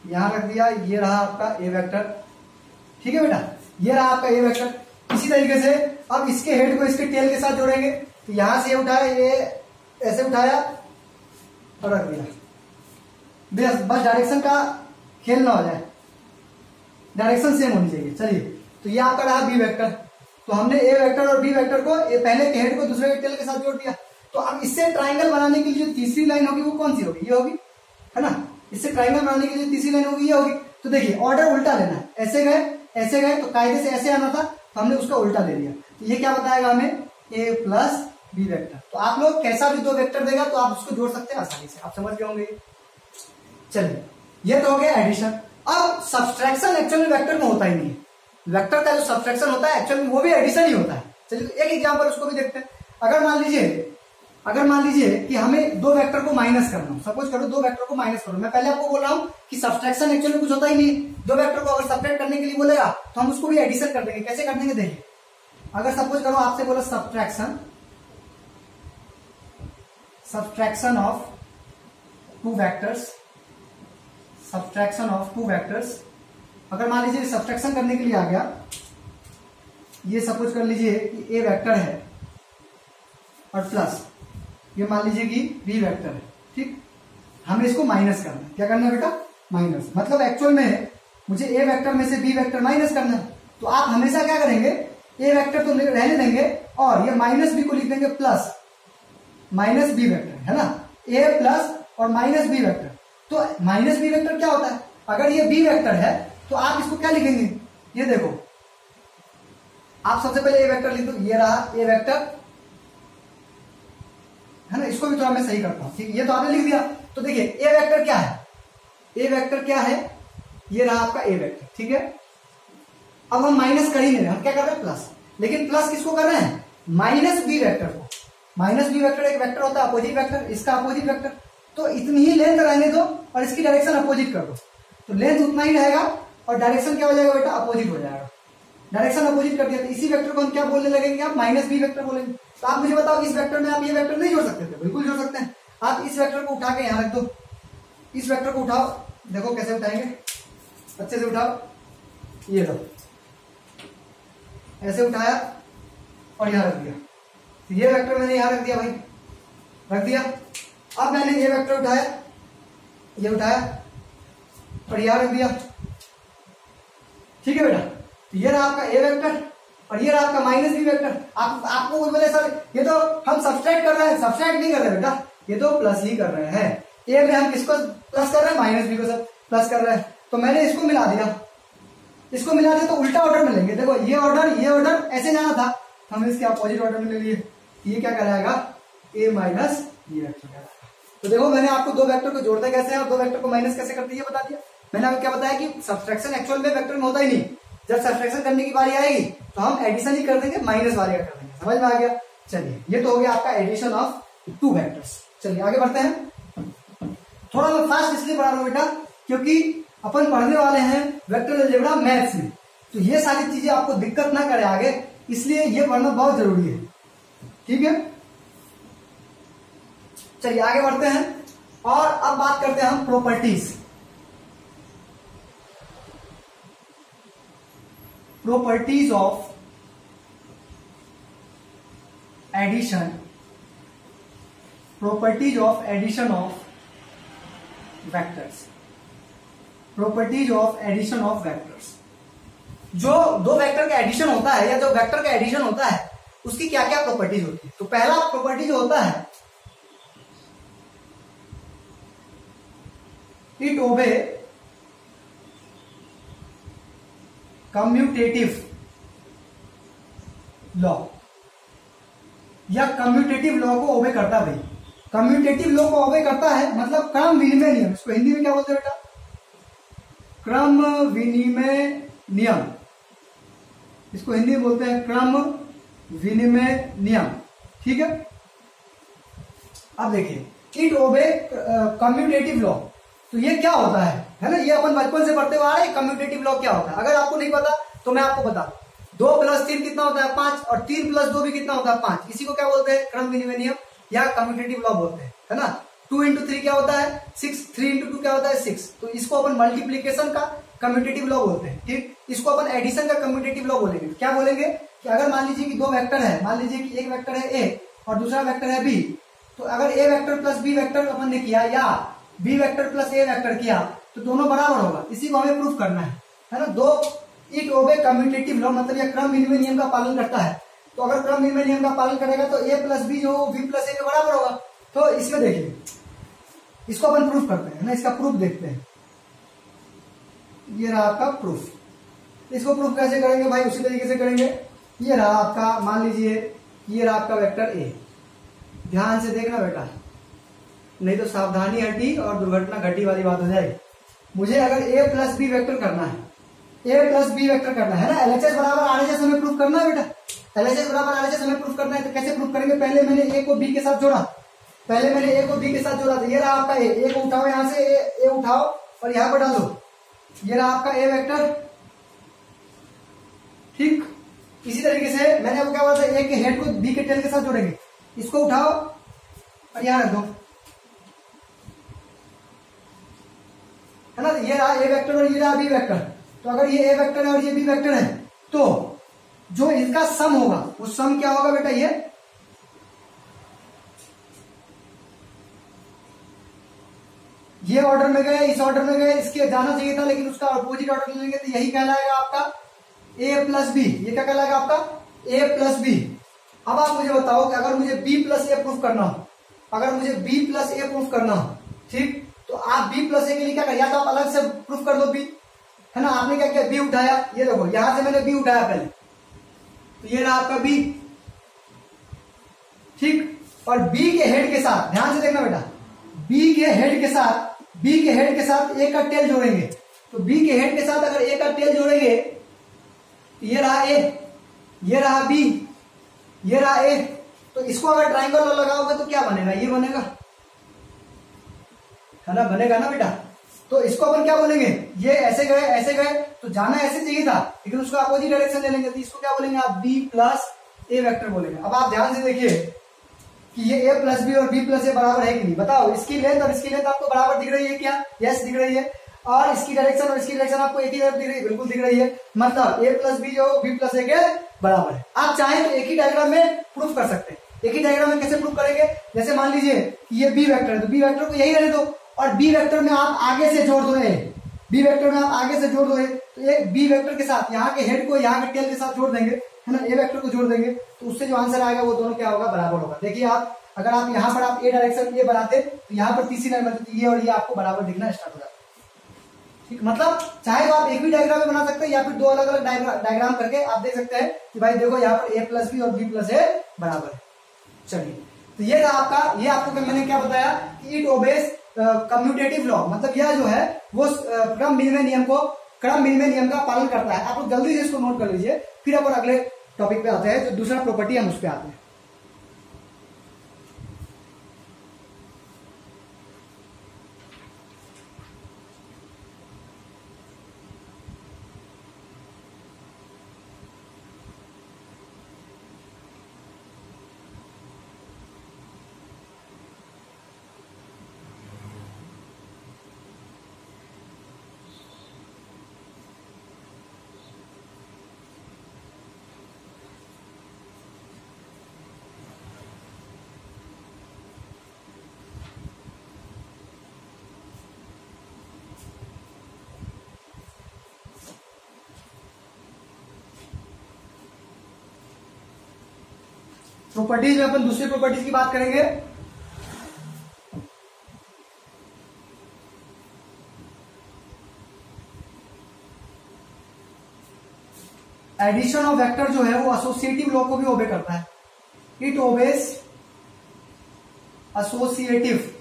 [SPEAKER 1] यहां रख दिया, ये रहा आपका ए वेक्टर, ठीक है बेटा, ये रहा आपका ए वेक्टर। इसी तरीके से अब इसके हेड को इसके टेल के साथ जोड़ेंगे। तो यहां से उठाया, ये ऐसे उठाया और रख दिया। बस डायरेक्शन का खेल ना हो जाए, डायरेक्शन सेम होनी चाहिए। चलिए, तो ये आपका रहा बी वेक्टर। तो हमने ए वेक्टर और बी वेक्टर को, पहले के हेड को दूसरे के टेल के साथ जोड़ दिया। तो अब इससे ट्राइंगल बनाने के लिए जो तीसरी लाइन होगी वो कौन सी होगी, ये होगी, है ना। इससे ट्राइंगल बनाने के लिए तीसरी लाइन होगी, ये होगी। तो देखिए ऑर्डर उल्टा लेना है, ऐसे गए तो कायदे से ऐसे आना था, तो हमने उसका उल्टा ले लिया। तो ये क्या बताएगा हमें, ए प्लस बी वेक्टर। तो आप लोग कैसा भी दो वेक्टर देगा तो आप उसको जोड़ सकते हैं आसानी से, आप समझ गए होंगे। चलिए, ये तो हो गया एडिशन। अब सब्सट्रैक्शन एक्चुअल में वेक्टर में होता ही नहीं है। वेक्टर का जो सब्सट्रैक्शन होता है एक्चुअल में वो भी एडिशन ही होता है। चलिए एक एग्जांपल उसको भी देखते हैं। अगर मान लीजिए कि हमें दो वेक्टर को माइनस करना हो, सपोज करो दो वेक्टर को माइनस करो। मैं पहले आपको बोल रहा हूं कि सब्सट्रैक्शन एक्चुअल में कुछ होता ही नहीं है। दो वेक्टर को अगर सब्ट्रैक्ट करने के लिए बोलेगा तो हम उसको भी एडिशन कर देंगे। कैसे कर देंगे, देखिए, अगर सपोज करो आपसे बोला सब्ट्रैक्शन ऑफ टू वेक्टर्स, अगर मान लीजिए सब्ट्रैक्शन करने के लिए आ गया, ये सपोज कर लीजिए कि ए वेक्टर है और प्लस ये मान लीजिए कि बी वेक्टर है, ठीक। हमें इसको माइनस करना है। क्या करना है बेटा, माइनस। मतलब एक्चुअल में मुझे ए वेक्टर में से बी वेक्टर माइनस करना है। तो आप हमेशा क्या करेंगे, ए वेक्टर तो रहने देंगे और ये माइनस बी को लिख देंगे प्लस माइनस बी वेक्टर, है ना। ए प्लस और माइनस बी वेक्टर। तो माइनस बी वेक्टर क्या होता है, अगर ये बी वेक्टर है तो आप इसको क्या लिखेंगे, ये देखो, आप सबसे पहले ए वेक्टर लिख दो, ये रहा ए वेक्टर, है ना। इसको भी थोड़ा मैं सही करता हूं, ठीक। ये तो आपने लिख दिया। तो देखिए ए वेक्टर क्या है, ए वेक्टर क्या है, ये रहा आपका ए वेक्टर, ठीक है। अब हम माइनस कर ही नहीं रहे, हम क्या कर रहे हैं, प्लस। लेकिन प्लस किसको कर रहे हैं, माइनस बी वेक्टर को। माइनस बी वेक्टर एक वेक्टर होता है अपोजिट वेक्टर, इसका अपोजिट वेक्टर। तो इतनी ही लेंथ रहने दो और इसकी डायरेक्शन अपोजिट कर दो, तो लेंथ उतना ही रहेगा और डायरेक्शन क्या हो जाएगा बेटा, अपोजिट हो जाएगा। डायरेक्शन अपोजिट कर दिया तो इसी वेक्टर को हम क्या बोलने लगेंगे, आप माइनस बी वेक्टर बोलेंगे। तो आप मुझे बताओ, इस वेक्टर में आप ये वेक्टर नहीं जोड़ सकते थे, बिल्कुल जोड़ सकते हैं। आप इस वेक्टर को उठा के यहां रख दो, इस वेक्टर को उठाओ, देखो कैसे उठाएंगे, अच्छे से उठाओ, ये लो, ऐसे उठाया और यहां रख दिया। तो ये वेक्टर मैंने यहां रख दिया भाई, रख दिया। अब मैंने ये वेक्टर उठाया, ये उठाया और यहां रख दिया। ठीक है बेटा। तो ये रहा आपका ए वेक्टर और ये रहा आपका माइनस बी वेक्टर। आपको बोले सर ये तो हम सब्सट्रैक्ट कर रहे हैं, सब्सट्रैक्ट नहीं कर रहे बेटा, ये तो प्लस ही कर रहे हैं। ए में हम किसको प्लस कर रहे हैं, माइनस बी को सब प्लस कर रहे हैं। तो मैंने इसको मिला दिया, इसको मिला दिया तो उल्टा ऑर्डर में लेंगे। देखो ये ऑर्डर ऐसे जाना था, हमने इसके अपोजिट ऑर्डर में ले लिए। ये क्या कहलाएगा, ए माइनस बी वेक्टर कहलाएगा। तो देखो मैंने आपको दो वेक्टर को जोड़ते कैसे हैं और दो वेक्टर को माइनस कैसे करते हैं ये बता दिया। मैंने आपको क्या बताया कि सब्सट्रैक्शन एक्चुअल में वेक्टर में होता ही नहीं, जब सब्सट्रैक्शन करने की बारी आएगी तो हम एडिशन ही कर देंगे, माइनस वाले का कर देंगे। समझ में आ गया। चलिए ये तो हो गया आपका एडिशन ऑफ टू वेक्टर्स। चलिए आगे बढ़ते हैं। थोड़ा मैं फास्ट इसलिए पढ़ा रहा हूं बेटा क्योंकि अपन पढ़ने वाले हैं वेक्टर अलजेब्रा मैथ्स में, तो ये सारी चीजें आपको दिक्कत ना करे आगे, इसलिए ये पढ़ना बहुत जरूरी है। ठीक है, चलिए आगे बढ़ते हैं और अब बात करते हैं हम properties. Properties of addition, properties of addition of vectors, properties of addition of vectors. जो दो वेक्टर का एडिशन होता है या जो वेक्टर का एडिशन होता है उसकी क्या क्या प्रॉपर्टीज होती है। तो पहला प्रॉपर्टी जो होता है, इट ओबे कम्यूटेटिव लॉ, या कम्यूटेटिव लॉ को ओबे करता है। भाई कम्यूटेटिव लॉ को ओबे करता है मतलब क्रम विनिमय नियम। इसको हिंदी में क्या बोलते हैं बेटा, क्रम विनिमय नियम। इसको हिंदी में बोलते हैं क्रम विनिमय नियम। ठीक है, अब देखिए इट ओबे कम्यूटेटिव लॉ, तो ये क्या होता है ना, ये अपन बचपन से पढ़ते हुए आ रहे हैं। कम्यूटेटिव लॉ क्या होता है, अगर आपको नहीं पता तो मैं आपको बता, 2 + 3 कितना होता है 5, और 3 + 2 भी कितना होता है 5। इसी को क्या बोलते हैं, क्रम विनिमय नियम या कम्यूटेटिव लॉ बोलते हैं, है ना। 2 × 3 क्या होता है 6, 3 × 2 क्या होता है 6। तो इसको अपन मल्टीप्लीकेशन का कम्यूटेटिव लॉ बोलते हैं। ठीक, इसको अपन एडिशन का कम्यूटेटिव लॉ बोलेंगे। क्या बोलेंगे कि अगर मान लीजिए कि दो वेक्टर है, मान लीजिए कि एक वेक्टर है ए और दूसरा वेक्टर है बी, तो अगर ए वेक्टर प्लस बी वेक्टर अपन ने किया या बी वेक्टर प्लस ए वेक्टर किया तो दोनों बराबर होगा। इसी को हमें प्रूफ करना है ना। दो इट ओबे कम्यूटेटिव लॉ मतलब यह क्रम विनिमय नियम का पालन करता है। तो अगर क्रम विनिमय नियम का पालन करेगा तो ए प्लस बी जो बी प्लस ए के बराबर होगा। तो इसमें देखिए इसको अपन प्रूफ करते हैं ना, इसका प्रूफ देखते हैं। ये रहा आपका प्रूफ। इसको प्रूफ कैसे करेंगे भाई, उसी तरीके से करेंगे। ये रहा आपका, मान लीजिए ये रहा आपका वेक्टर ए। ध्यान से देखना बेटा, नहीं तो सावधानी हटी और दुर्घटना घटी वाली बात हो जाएगी। मुझे अगर ए प्लस बी वेक्टर करना है, ए प्लस बी वेक्टर करना है ना, एलएचएस बराबर आरएचएस हमें प्रूफ करना है बेटा। एलएचएस बराबर आरएचएस हमें प्रूफ करना है। तो कैसे प्रूफ करेंगे, पहले मैंने ए को बी के साथ जोड़ा, पहले मैंने ए को बी के साथ जोड़ा। तो ये रहा आपका ए को उठाओ, यहां से ए उठाओ और यहां पर डालो। ये रहा आपका ए वेक्टर। ठीक, इसी तरीके से मैंने आपको क्या बोला था, ए के हेड को बी के टेल के साथ जोड़ेंगे। इसको उठाओ और यहां रख दो, है ना। ये रहा ए वेक्टर और ये रहा बी वेक्टर। तो अगर ये ए वेक्टर है और ये बी वेक्टर है तो जो इसका सम होगा वो सम क्या होगा बेटा, ये ऑर्डर में गए, इस ऑर्डर में गए, इसके जाना चाहिए था लेकिन उसका अपोजिट ऑर्डर लेंगे तो यही कहलाएगा आपका ए प्लस बी। ये क्या कहलाएगा आपका ए प्लस बी। अब आप मुझे बताओ कि अगर मुझे बी प्लस ए प्रूफ करना हो, अगर मुझे बी प्लस ए प्रूफ करना हो, ठीक, तो आप बी प्लस ए के लिए क्या करें, या तो आप अलग से प्रूफ कर दो बी, है ना। आपने क्या किया, बी उठाया, ये देखो यहां से मैंने बी उठाया पहले, तो ये रहा आपका बी। ठीक, और बी के हेड के साथ ध्यान से देखना बेटा, बी के हेड के साथ ए का टेल जोड़ेंगे। तो बी के हेड के साथ अगर ए का टेल जोड़ेंगे तो ये रहा ए, ये रहा बी, ये रहा ए। तो इसको अगर ट्राइंगल लगाओगे तो क्या बनेगा, ये बनेगा, है ना, बनेगा ना बेटा। तो इसको अपन क्या बोलेंगे, ये ऐसे गए तो जाना ऐसे चाहिए था लेकिन उसको अपोजिट डायरेक्शन ले लेंगे। तो इसको क्या बोलेंगे आप, बी प्लस ए वेक्टर बोलेंगे। अब आप ध्यान से देखिए कि ये ए प्लस बी और बी प्लस ए बराबर है कि नहीं, बताओ। इसकी लेंथ और इसकी लेंथ आपको बराबर दिख रही है क्या, यस दिख रही है। और इसकी डायरेक्शन और इसकी डायरेक्शन आपको एक ही तरफ दिख रही है, बिल्कुल दिख रही है। मतलब ए प्लस बी जो बी प्लस ए के बराबर है। आप चाहें तो एक ही डायग्राम में प्रूफ कर सकते हैं। एक ही डायग्राम में कैसे प्रूफ करेंगे, जैसे मान लीजिए कि ये बी वेक्टर है तो बी वेक्टर को यही रहने दो और बी वेक्टर में आप आगे से जोड़ दो, बी वेक्टर में आप आगे से जोड़ दो। तो एक बी वेक्टर के साथ यहाँ के हेड को यहाँ के टेल के साथ जोड़ देंगे, है ना, ए वेक्टर को जोड़ देंगे, तो उससे जो आंसर आएगा वो दोनों क्या होगा, बराबर होगा। देखिए आप अगर आप यहाँ पर आप ए डायरेक्शन ये बनाते तो यहाँ पर तीसरी लाइन बनती, ये और ये आपको बराबर दिखना स्टार्ट हो जाता। ठीक, मतलब चाहे तो आप एक भी डायग्राम में बना सकते हैं या फिर दो अलग अलग डायग्राम करके आप देख सकते हैं कि भाई देखो यहाँ पर ए प्लस बी और बी प्लस ए बराबर है। चलिए, तो ये था आपका, ये आपको मैंने क्या बताया कि इट ओबेज कम्यूटेटिव लॉ, मतलब यह जो है वो क्रम विनिमय नियम का पालन करता है। आप लोग जल्दी से इसको नोट कर लीजिए, फिर अपन अगले टॉपिक पे आते हैं, जो दूसरा प्रॉपर्टी हम उस पर आते हैं। प्रॉपर्टीज में अपन दूसरी प्रॉपर्टीज की बात करेंगे। एडिशन ऑफ वेक्टर जो है वो एसोसिएटिव लॉ को भी ओबे करता है। It obeys associative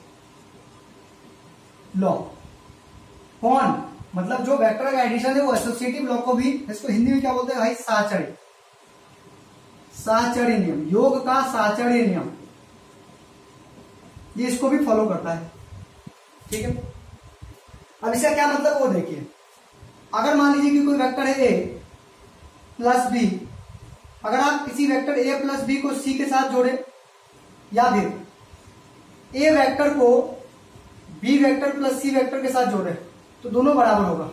[SPEAKER 1] law. कौन, मतलब जो वेक्टर का एडिशन है वो एसोसिएटिव लॉ को भी, इसको हिंदी में क्या बोलते हैं भाई, साहचर्य नियम, योग का साहचर्य नियम, ये इसको भी फॉलो करता है। ठीक है, अब इसका क्या मतलब वो देखिए, अगर मान लीजिए कि कोई वेक्टर है ए प्लस बी, अगर आप किसी वेक्टर ए प्लस बी को सी के साथ जोड़े या फिर ए वेक्टर को B vector plus C vector के साथ जोड़े तो दोनों बराबर होगा।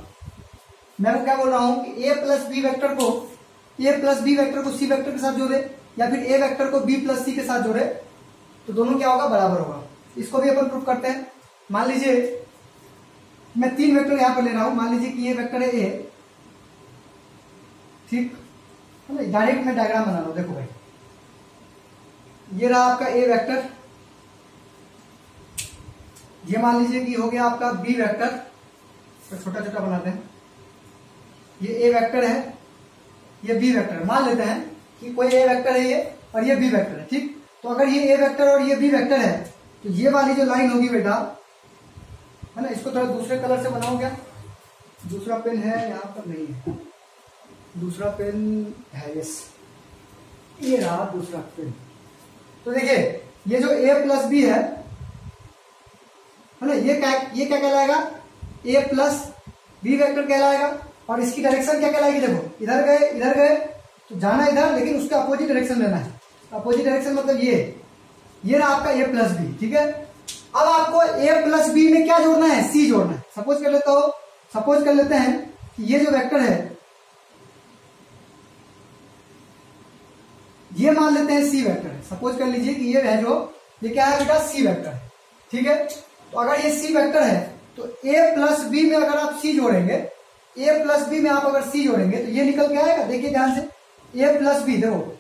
[SPEAKER 1] मैं क्या बोल रहा हूं कि ए प्लस बी वेक्टर को सी वेक्टर के साथ जोड़े या फिर ए वेक्टर को बी प्लस सी के साथ जोड़े तो दोनों क्या होगा, बराबर होगा। इसको भी अपन प्रूफ करते हैं। मान लीजिए मैं 3 वेक्टर यहां पर ले रहा हूं, मान लीजिए कि ये वेक्टर है ए, ठीक है, डायरेक्ट मैं डायग्राम बना रहा हूं। देखो भाई, ये रहा आपका ए वेक्टर, ये मान लीजिए कि हो गया आपका बी वेक्टर, तो छोटा छोटा बनाते हैं, ये ए वेक्टर है, ये बी वेक्टर, मान लेते हैं कि कोई ए वेक्टर है ये और ये बी वेक्टर है। ठीक, तो अगर ये ए वेक्टर और ये बी वेक्टर है तो ये वाली जो लाइन होगी बेटा, है ना, इसको थोड़ा दूसरे कलर से बनाओ। क्या दूसरा पेन है यहाँ पर? नहीं है, दूसरा पेन है, यस, ये रहा दूसरा पेन। तो देखिए ये जो ए प्लस बी है ना, ये क्या कहलाएगा, ए प्लस बी वेक्टर कहलाएगा। और इसकी डायरेक्शन क्या कहलाएगी, देखो इधर गए तो जाना इधर, लेकिन उसका अपोजिट डायरेक्शन लेना है। अपोजिट डायरेक्शन मतलब ये रहा आपका ए प्लस बी। ठीक है, अब आपको ए प्लस बी में क्या जोड़ना है, सी जोड़ना है। सपोज कर लेते हैं कि ये जो वेक्टर है ये मान लेते हैं सी वेक्टर है। सपोज कर लीजिए कि ये है जो, ये क्या है बेटा, सी वेक्टर है। ठीक है, तो अगर ये सी वेक्टर है तो ए प्लस बी में अगर आप सी जोड़ेंगे, ए प्लस बी में आप अगर सी जोड़ेंगे तो ये निकल के आएगा। देखिए ध्यान से, ए प्लस बी, देखो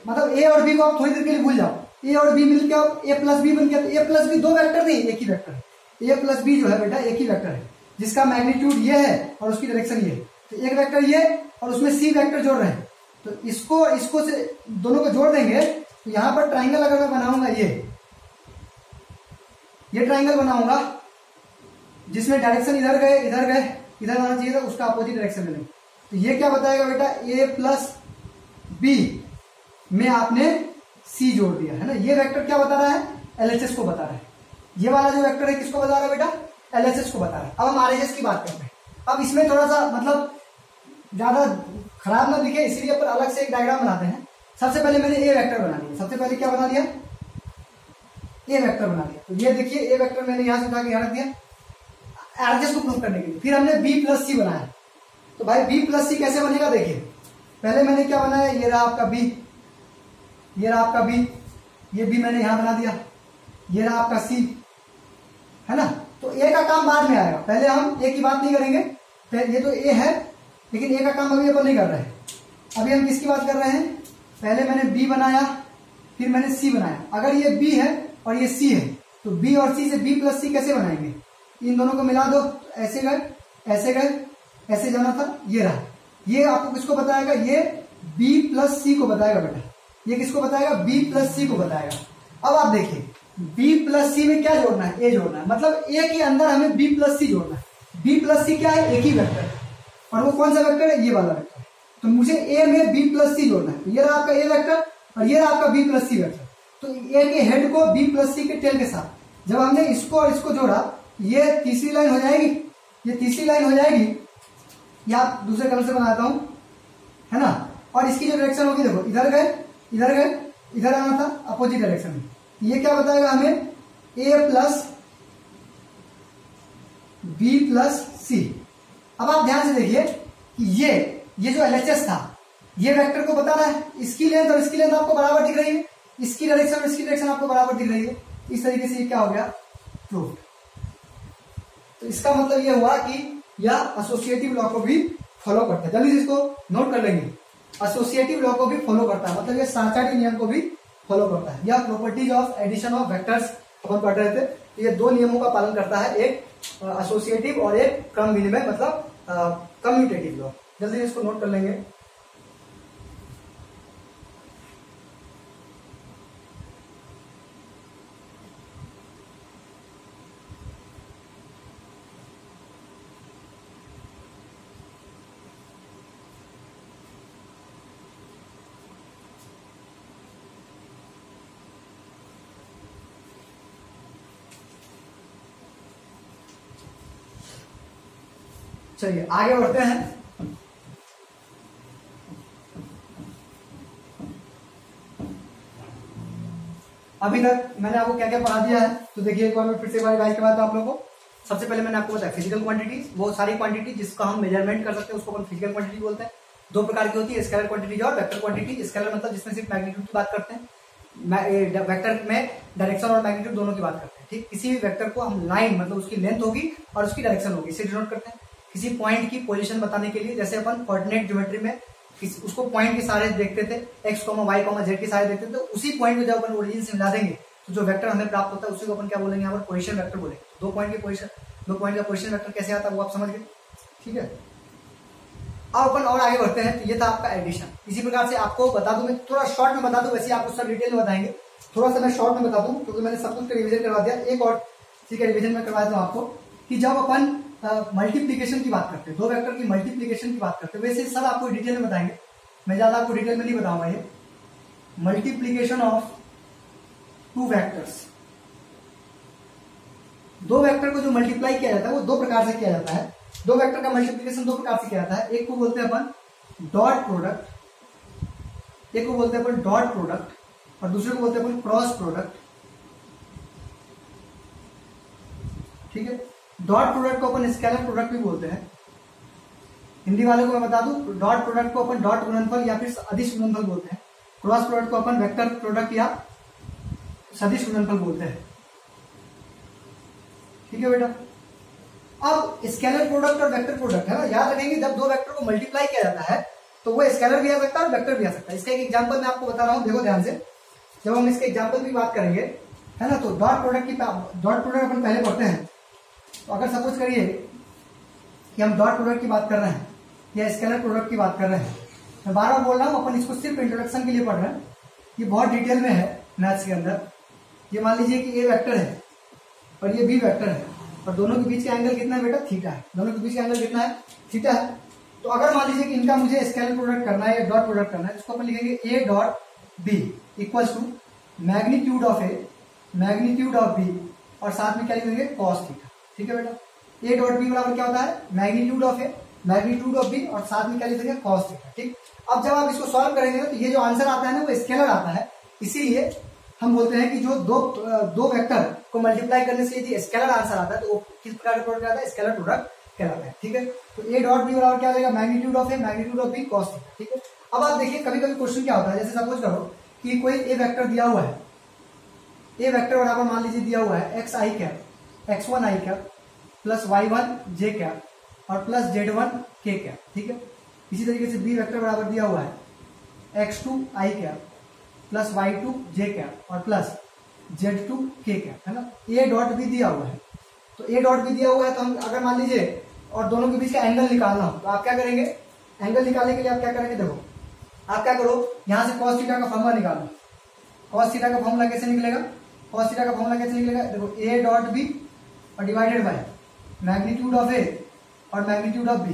[SPEAKER 1] मतलब ए और बी को आप थोड़ी देर के लिए भूल जाओ, ए और बी मिलकर ए प्लस बी बन गया। तो ए प्लस बी दो वेक्टर नहीं, एक ही वेक्टर है। ए प्लस बी जो है बेटा एक ही वेक्टर है, जिसका मैग्नीट्यूड ये है और उसकी डायरेक्शन ये है। तो एक वेक्टर ये और उसमें सी वेक्टर जोड़ रहे हैं, तो इसको से दोनों को जोड़ देंगे। तो यहां पर ट्राइंगल अगर मैं बनाऊंगा, ये ट्राइंगल बनाऊंगा जिसमें डायरेक्शन इधर गए इधर आना चाहिए था, उसका अपोजिट डायरेक्शन में नहीं। तो ये क्या बताएगा बेटा, ए प्लस बी में आपने सी जोड़ दिया, है ना। ये वेक्टर क्या बता रहा है, एलएचएस को बता रहा है। ये वाला जो वेक्टर है किसको बता रहा है बेटा, एलएचएस को बता रहा है। अब हम आरएचएस की बात करते हैं। अब इसमें थोड़ा सा मतलब ज्यादा खराब ना दिखे, इसीलिए अपन अलग से एक डायग्राम बनाते हैं। सबसे पहले मैंने ए वेक्टर बना दिया, सबसे पहले क्या बना दिया, ए वेक्टर बना दिया। तो ये देखिए ए वेक्टर मैंने यहां से उठा के यहां रख दिया आरएचएस को प्रूफ करने के लिए। फिर हमने बी प्लस सी बनाया। तो भाई बी प्लस सी कैसे बनेगा, देखिए पहले मैंने क्या बनाया, ये रहा आपका बी, ये रहा आपका बी, ये बी मैंने यहां बना दिया, ये रहा आपका सी, है ना। तो ए का काम बाद में आएगा, पहले हम ए की बात नहीं करेंगे। ये तो ए है, लेकिन ए का काम अभी अपन नहीं कर रहे हैं। अभी हम किसकी बात कर रहे हैं? पहले मैंने बी बनाया, फिर मैंने सी बनाया। अगर ये बी है और ये सी है तो बी और सी से बी प्लस सी कैसे बनाएंगे? इन दोनों को मिला दो, ऐसे गए, ऐसे गए, ऐसे जाना था, ये रहा। ये आपको किसको बताएगा? ये बी प्लस सी को बताएगा बेटा। ये किसको बताएगा? बी प्लस सी को बताएगा। अब आप देखिए बी प्लस सी में क्या जोड़ना है? ए जोड़ना है, मतलब ए के अंदर हमें बी प्लस सी जोड़ना है। बी प्लस सी क्या है? एक ही वेक्टर है, और वो कौन सा वेक्टर है? ये वाला वेक्टर। तो मुझे ए में बी प्लस सी जोड़ना है। ये रहा आपका ए वेक्टर और ये रहा आपका बी प्लस सी वेक्टर। तो ए के हेड को बी प्लस सी के टेल के साथ जब हमने इसको और इसको जोड़ा, ये तीसरी लाइन हो जाएगी, ये तीसरी लाइन हो जाएगी। या दूसरे कलर से बनाता हूं, है ना। और इसकी जो डायरेक्शन होगी, देखो इधर गए, इधर गए, इधर आना था, अपोजिट डायरेक्शन में। ये क्या बताएगा हमें? ए प्लस बी प्लस सी। अब आप ध्यान से देखिए कि ये जो एलएचएस था, ये वेक्टर को बताना है। इसकी लेंथ और इसकी लेंथ आपको बराबर दिख रही है, इसकी डायरेक्शन और इसकी डायरेक्शन आपको बराबर दिख रही है। इस तरीके से ये क्या हो गया? प्रूफ। तो इसका मतलब ये हुआ कि यह एसोसिएटिव लॉ को भी फॉलो करता है। जल्दी से इसको नोट कर लेंगे। एसोसिएटिव लॉ को भी फॉलो करता है, मतलब ये साचाटी नियम को भी फॉलो करता है। यह properties of addition of vectors अपन पढ़ रहे थे। ये दो नियमों का पालन करता है, एक एसोसिएटिव और एक क्रम विनिमय, मतलब कम्यूटेटिव लॉ। जल्दी इसको नोट कर लेंगे। चलिए आगे बढ़ते हैं। अभी तक मैंने आपको क्या क्या पढ़ा दिया है, तो देखिए एक बार मैं फिर से रिवाइज करवा दूं आप लोगों को। सबसे पहले मैंने आपको बताया फिजिकल क्वांटिटी, वो सारी क्वांटिटी जिसका हम मेजरमेंट कर सकते हैं उसको अपन फिजिकल क्वांटिटी बोलते हैं। दो प्रकार की होती है, स्केलर क्वांटिटी और वेक्टर क्वांटिटी। स्केलर मतलब जिसमें सिर्फ मैग्नीट्यूड की बात करते हैं, वेक्टर में डायरेक्शन और मैग्नीट्यूड दोनों की बात करते हैं। ठीक, किसी भी वेक्टर को हम लाइन मतलब उसकी लेंथ होगी और उसकी डायरेक्शन होगी, इसे डिनोट करते हैं। किसी पॉइंट की पोजीशन बताने के लिए, जैसे अपन कोऑर्डिनेट ज्योमेट्री में उसको पॉइंट के सारे देखते थे, X comma Y comma Z के सारे देखते थे, तो उसी पॉइंट को जब अपन ओरिजिन से मिला देंगे तो जो वेक्टर हमें प्राप्त होता है उसी को अपन क्या बोलेंगे? यहाँ पर पोजीशन वेक्टर बोलेंगे। दो पॉइंट का पोजीशन वेक्टर कैसे आता है वो आप समझ गए। ठीक है, अब अपन और आगे बढ़ते हैं। तो ये था आपका एडिशन। इसी प्रकार से आपको बता दूं, मैं थोड़ा शॉर्ट में बता दूं, वैसे आपको सब डिटेल में बताएंगे, थोड़ा सा मैं शॉर्ट में बता दूं क्योंकि मैंने सब कुछ का रिविजन करवा दिया। एक और ठीक है रिविजन में करवा दूं आपको कि जब अपन मल्टीप्लीकेशन की बात करते हैं, दो वेक्टर की मल्टीप्लीकेशन की बात करते हैं, वैसे सब आपको डिटेल में बताएंगे, मैं ज्यादा आपको डिटेल में नहीं बताऊंगा। ये मल्टीप्लीकेशन ऑफ टू वेक्टर्स, दो वेक्टर को जो मल्टीप्लाई किया जाता है वो दो प्रकार से किया जाता है। दो वेक्टर का मल्टीप्लिकेशन दो प्रकार से किया जाता है। एक को बोलते हैं अपन डॉट प्रोडक्ट, एक को बोलते हैं अपन डॉट प्रोडक्ट और दूसरे को बोलते हैं अपन क्रॉस प्रोडक्ट। ठीक है, डॉट प्रोडक्ट को अपन स्केलर प्रोडक्ट भी बोलते हैं। हिंदी वालों को मैं बता दूं, डॉट प्रोडक्ट को अपन डॉट गुणनफल या फिर अदिश गुणनफल बोलते हैं। क्रॉस प्रोडक्ट को अपन वेक्टर प्रोडक्ट या सदिश गुणनफल बोलते हैं। ठीक है बेटा, अब स्केलर प्रोडक्ट और वेक्टर प्रोडक्ट है ना, याद रखेंगे जब दो वेक्टर को मल्टीप्लाई किया जाता है तो वो स्केलर भी आ सकता है और वेक्टर भी आ सकता है। इसका एक एग्जांपल मैं आपको बता रहा हूं, देखो ध्यान से। जब हम इसके एग्जांपल की बात करेंगे, है ना, तो डॉट प्रोडक्ट अपन पहले पढ़ते हैं। तो अगर सपोज करिए कि हम डॉट प्रोडक्ट की बात कर रहे हैं या स्केलर प्रोडक्ट की बात कर रहे हैं, मैं बार बार बोल रहा हूं अपन इसको सिर्फ इंट्रोडक्शन के लिए पढ़ रहे हैं, ये बहुत डिटेल में है मैथ्स के अंदर। ये मान लीजिए कि ए वेक्टर है और ये बी वेक्टर है और दोनों के बीच का एंगल कितना है बेटा? थीटा है। दोनों के बीच का एंगल कितना है? थीटा है। तो अगर मान लीजिए कि इनका मुझे स्केलर प्रोडक्ट करना है या डॉट प्रोडक्ट करना है, इसको अपन लिखेंगे A dot B equals to magnitude of A magnitude of B और साथ में क्या लिखेंगे? Cos theta. ठीक है बेटा, ए डॉट बी बराबर क्या होता है? Magnitude of A magnitude of B और साथ में क्या लिखेंगे? Cos theta. ठीक, अब जब आप इसको सॉल्व करेंगे तो ये जो आंसर आता है ना वो स्केलर आता है। इसीलिए हम बोलते हैं कि जो दो वेक्टर को मल्टीप्लाई करने से यदि स्केलर आंसर आता है तो वो किस प्रकार का प्रोडक्ट आता है? स्केलर प्रोडक्ट कहलाता है। ठीक है, तो ए डॉट बी बराबर क्या हो जाएगा? Magnitude of A magnitude of B cos theta. ठीक है, अब आप देखिए कभी कभी क्वेश्चन क्या होता है, जैसे सपोज करो कि कोई ए वेक्टर दिया हुआ है, ए वेक्टर बराबर मान लीजिए दिया हुआ है x I cap x1 I cap plus y1 J cap और प्लस z1 के कैप। ठीक है, इसी तरीके से बी वेक्टर बराबर दिया हुआ है x2 i cap plus y2 j cap और प्लस z2 k कैप, है ना। a डॉट भी दिया हुआ है, तो a डॉट भी दिया हुआ है, तो हम अगर मान लीजिए और दोनों के बीच का एंगल निकालना हो तो आप क्या करेंगे, एंगल निकालने के लिए आप क्या करेंगे, देखो आप क्या करो, यहां से cos थीटा का फॉर्मूला निकालो। cos थीटा का फॉर्मूला कैसे निकलेगा, cos थीटा का फॉर्मूला कैसे निकलेगा, देखो a डॉट b और divided by magnitude of a और मैग्नीट्यूड ऑफ b।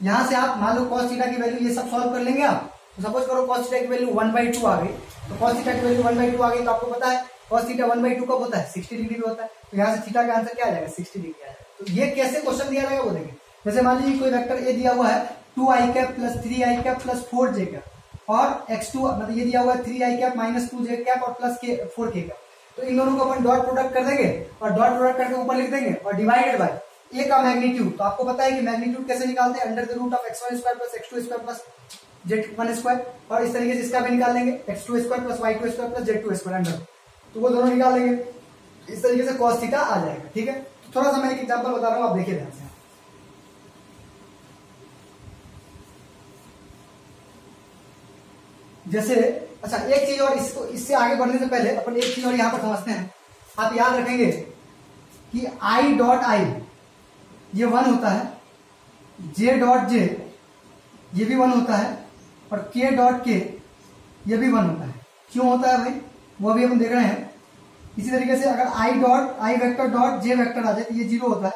[SPEAKER 1] यहां से आप मान लो cos थीटा की वैल्यू ये सब सॉल्व कर लेंगे आप, तो सपोज करो cos थीटा की वैल्यू 1/2 आ गई, तो cos थीटा की वैल्यू 1/2 आ गई, तो आपको पता है cos थीटा 1/2 कब होता है, 60 डिग्री में होता है, तो यहाँ से थीटा का आंसर क्या आ जाएगा, 60 डिग्री आ जाएगा। तो ये कैसे क्वेश्चन दिया जाएगा वो देखें। जैसे मान लीजिए कोई वेक्टर ए दिया हुआ है 2i cap plus 3i cap plus 4j cap और x2 मतलब ये दिया हुआ है 3i cap minus 2j cap और प्लस 4k कैप, तो इन दोनों को अपन डॉट प्रोडक्ट कर देंगे और डॉट प्रोडक्ट करके ऊपर लिख देंगे और डिवाइडेड बाय ए का मैग्नीट्यूड। तो आपको पता है कि मैग्नीट्यूड कैसे निकालते हैं, under the root of x1 square plus x2 square plus z1 square, और इस तरीके से इसका भी निकाल लेंगे x2 square plus y2 square plus z2 square under, तो वो दोनों निकाल लेंगे, इस तरीके से cos थीटा आ जाएगा। ठीक है, तो थोड़ा सा मैं एक एग्जांपल बता रहा हूं, आप देखिए ध्यान से। जैसे अच्छा एक चीज और, इसको इससे आगे बढ़ने से पहले अपन एक चीज और यहां पर समझते हैं। आप याद रखेंगे कि i डॉट आई ये 1 होता है, j डॉट जे ये भी 1 होता है और k डॉट के ये भी 1 होता है। क्यों होता है भाई, वो भी हम देख रहे हैं। इसी तरीके से अगर आई वेक्टर डॉट जे वेक्टर आ जाए तो ये 0 होता है,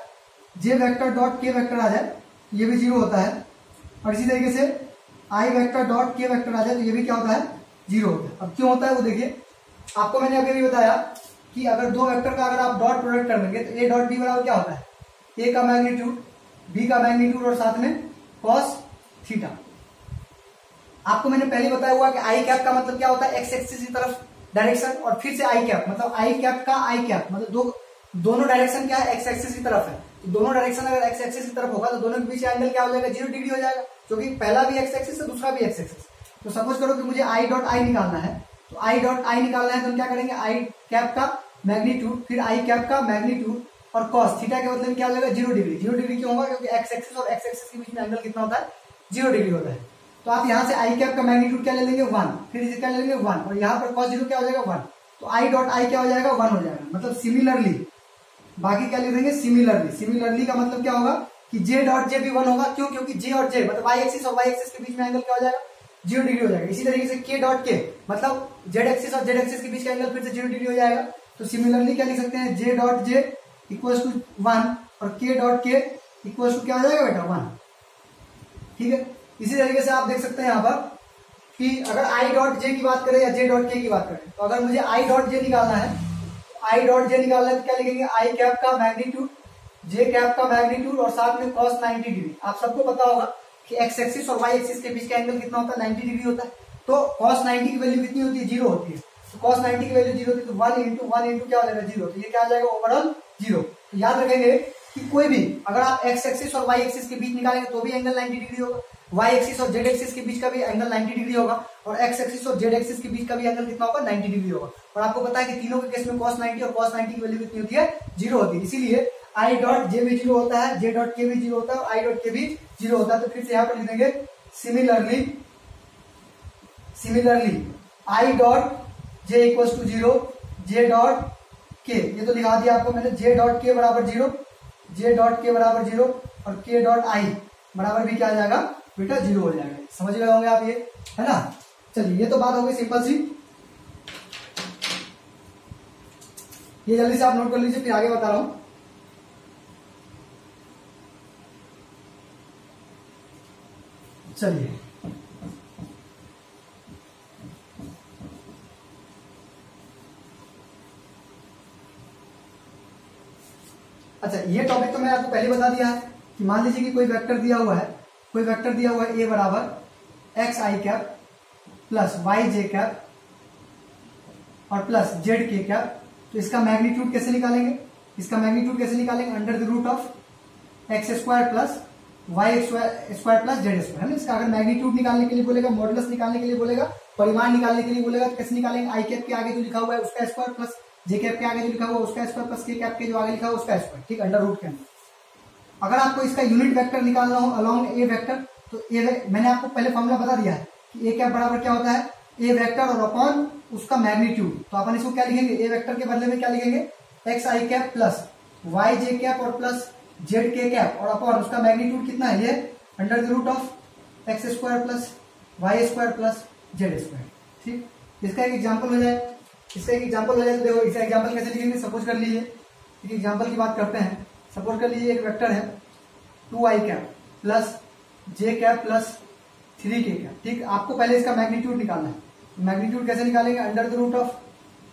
[SPEAKER 1] जे वेक्टर डॉट के वेक्टर आ जाए ये भी 0 होता है, और इसी तरीके से आई वेक्टर डॉट के वेक्टर आ जाए तो ये भी क्या होता है, 0 होता है। अब क्यों होता है वो देखिए, आपको मैंने अभी भी बताया कि अगर दो वेक्टर का अगर आप डॉट प्रोडक्ट कर लेंगे तो ए डॉट बी बराबर क्या होता है, ए का मैग्नीट्यूड बी का मैग्नीट्यूड और साथ में कॉस थीटा। आपको मैंने पहले बताया हुआ कि आई कैप का मतलब क्या होता है, एक्स एक्सिस की तरफ डायरेक्शन, और फिर से आई कैप मतलब आई कैप का आई कैप मतलब दोनों डायरेक्शन क्या है, एक्स एक्सिस की तरफ है, तो दोनों डायरेक्शन अगर एक्स एक्सिस की तरफ होगा तो दोनों के बीच एंगल क्या हो जाएगा, 0 डिग्री हो जाएगा, क्योंकि पहला भी एक्स एक्सिस है दूसरा भी एक्स एक्सिस। तो सपोज करो कि मुझे आई डॉट आई निकालना है, तो आई डॉट आई निकालना है तो हम क्या करेंगे, आई कैप का मैग्नीट्यूड फिर आई कैप का मैग्नीट्यूड और कॉस थीटा के मतलब क्या हो जाएगा, 0 डिग्री। 0 डिग्री क्यों होगा, क्योंकि एक्स एक्सिस और एक्स एक्सिस के बीच में एंगल कितना होता है, 0 डिग्री होता है। तो आप यहाँ से आई कैप का मैग्नीट्यूड क्या ले लेंगे, 1, फिर इसे क्या ले लेंगे 1, और यहाँ पर कॉस 0 क्या हो जाएगा 1, तो आई डॉट आई क्या हो जाएगा 1 हो जाएगा। मतलब सिमिलरली, बाकी क्या लिख देंगे सिमिलरली। सिमिलरली का मतलब क्या होगा कि जे डॉट जे भी 1 होगा, क्यों, क्योंकि जे और जे मतलब वाई एक्सिस और वाई एक्सिस के बीच में एंगल क्या हो जाएगा, 0 डिग्री हो जाएगा। इसी तरीके से के डॉट के मतलब जेड एक्सिस और जेड एक्सिस के बीच का एंगल फिर से 0 डिग्री हो जाएगा। तो सिमिलरली क्या लिख सकते हैं, J dot J equal to 1 और के डॉट के इक्वल टू क्या हो जाएगा बेटा 1। ठीक है, इसी तरीके से आप देख सकते हैं यहाँ पर कि अगर आई डॉट जे की बात करें या जे डॉट के की बात करें, तो अगर मुझे आई डॉट जे निकालना है, आई डॉट जे निकालना है तो क्या लिखेंगे, आई कैप का मैग्नीट्यूड जे कैप का मैग्नीट्यूड और साथ में cos 90 डिग्री। आप सबको पता होगा कि एक्स एक्सिस और वाई एक्सिस के बीच का एंगल कितना होता है, 90 डिग्री होता है। तो cos 90 की वैल्यू कितनी होती है, 0 होती है। तो cos 90 की वैल्यू 0 होती है, तो 1 इंटू 1 इंटू क्या हो जाएगा 0, तो ये क्या आ जाएगा ओवरऑल 0। तो याद रखेंगे कि कोई भी अगर आप एक्स एक्सिस और वाई एक्सिस के बीच निकालेंगे तो भी एंगल 90 डिग्री होगा, वाई एक्सिस और जेड एक्सिस के बीच का भी एंगल 90 डिग्री होगा, और एक्स एक्सिस और जेड एक्सिस के बीच का भी एंगल कितना होगा 90 डिग्री होगा। और आपको पता है कि तीनों के केस में cos 90 और cos 90 की वैल्यू कितनी होती है, 0 होती है। इसीलिए आई डॉट जे भी 0 होता है, जे डॉट के भी 0 होता है और आई डॉट के भी 0 होता है। तो फिर से यहाँ पर लिख देंगे similarly I dot J equal to 0, J dot K ये तो लिखा दिया आपको मैंने, जे डॉट के बराबर 0, जे डॉट के बराबर 0 और के डॉट आई बराबर भी क्या आ जाएगा बेटा 0 हो जाएगा। समझ गए होंगे आप ये, है ना। चलिए ये तो बात हो गई सिंपल सी, ये जल्दी से आप नोट कर लीजिए फिर आगे बता रहा हूं। चलिए अच्छा, ये टॉपिक तो मैंने आपको पहले बता दिया है कि मान लीजिए कि कोई वेक्टर दिया हुआ है, कोई वेक्टर दिया हुआ है ए बराबर X I cap plus Y J cap और प्लस जेड के कैप। तो इसका मैग्नीट्यूड कैसे निकालेंगे, इसका मैग्नीट्यूड कैसे निकालेंगे, under the root of X square plus Y square plus Z square, है ना। इसका अगर मैग्नीट्यूड निकालने के लिए बोलेगा, मॉडुलस निकालने के लिए बोलेगा, परिमाण निकालने के लिए बोलेगा, तो कैसे निकालेंगे, आई कैप के आगे जो लिखा हुआ है उसका स्क्वायर प्लस जे कैप के आगे जो लिखा हुआ है उसका स्क्वायर प्लस के कैप के जो आगे लिखा हुआ उसका स्क्वायर, ठीक, अंडर रूट के अंदर। अगर आपको इसका यूनिट वेक्टर निकालना हो अलोंग ए वेक्टर, तो मैंने आपको पहले फॉर्मूला बता दिया है कि ए कैप बराबर क्या होता है, ए वेक्टर और अपॉन उसका मैग्नीट्यूड। तो अपन इसको क्या लिखेंगे, ए वेक्टर के बदले में क्या लिखेंगे, X I cap plus Y J cap और प्लस जेड के कैप और अपॉन उसका मैग्नीट्यूड कितना है, ये under the root of X square plus Y square plus Z square. ठीक, इसका एक एग्जाम्पल हो जाए, इसका एक एग्जाम्पल हो जाए तो देखो इसका एग्जाम्पल कैसे लिखेंगे। सपोज कर लीजिए एक एग्जाम्पल की बात करते हैं। सपोज कर लीजिए एक वेक्टर है 2i cap plus J cap plus 3k cap. ठीक, आपको पहले इसका मैग्नीट्यूड निकालना है। मैग्नीट्यूड कैसे निकालेंगे, अंडर द रूट ऑफ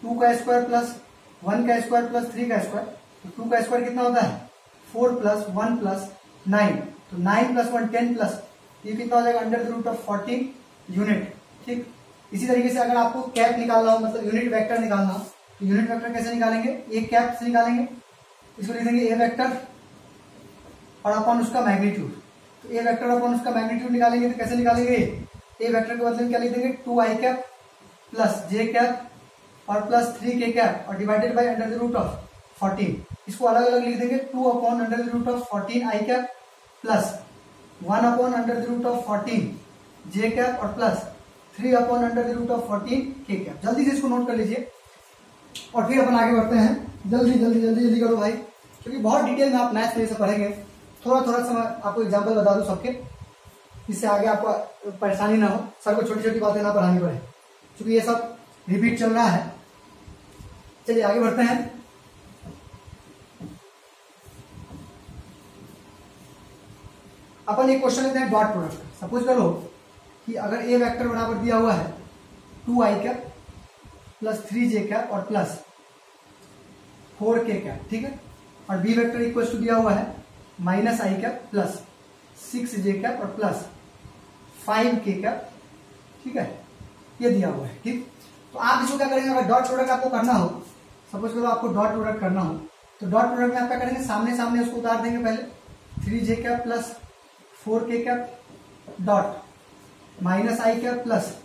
[SPEAKER 1] 2 का स्क्वायर प्लस 1 का स्क्वायर प्लस 3 का स्क्वायर। तो 2 का स्क्वायर कितना होता है, 4 प्लस 1 प्लस 9, तो 9 प्लस 1 10 प्लस ये कितना हो जाएगा, under the root of 14 unit. ठीक, इसी तरीके से अगर आपको कैप निकालना हो, मतलब यूनिट वेक्टर निकालना हो, तो यूनिट वेक्टर कैसे निकालेंगे, ए कैप से निकालेंगे। इसको लिख देंगे ए वेक्टर और अपॉन उसका मैग्नीट्यूड। तो ए वेक्टर अपॉन उसका मैग्नीट्यूड निकालेंगे तो कैसे निकालेंगे, ए वेक्टर के बदले में क्या लिख देंगे, 2i cap plus J cap और प्लस 3k कैप और divided by under the root of 14। इसको अलग अलग लिख देंगे, 2 upon under the root of 14i cap plus 1 upon under the root of 14 J cap और plus 3 upon under the root of 14k cap. जल्दी से इसको नोट कर लीजिए और फिर अपन आगे बढ़ते हैं। जल्दी जल्दी जल्दी जल्दी करो भाई, क्योंकि बहुत डिटेल में आप मैथ्स में से पढ़ेंगे। थोड़ा थोड़ा सा आपको एग्जाम्पल बता दूं सबके, इससे आगे आपको परेशानी ना हो, सर को छोटी छोटी बातें ना पढ़ानी पड़े, क्योंकि ये सब रिपीट चल रहा है। चलिए आगे बढ़ते हैं। अपन एक क्वेश्चन लेते हैं डॉट प्रोडक्ट। सपोज करो कि अगर ए वेक्टर बराबर दिया हुआ है 2i cap plus 3j cap और प्लस 4k कैप, ठीक है, और बी वेक्टर इक्वल टू दिया हुआ है minus I cap plus 6j cap और प्लस 5k कैप, ठीक है, ये दिया हुआ है। ठीक, तो आप इसको क्या करेंगे, अगर डॉट प्रोडक्ट आपको करना हो, सपोज करो आपको डॉट प्रोडक्ट करना हो, तो डॉट प्रोडक्ट में आप क्या करेंगे, सामने सामने उसको उतार देंगे। पहले 3j cap plus 4k cap dot minus I cap plus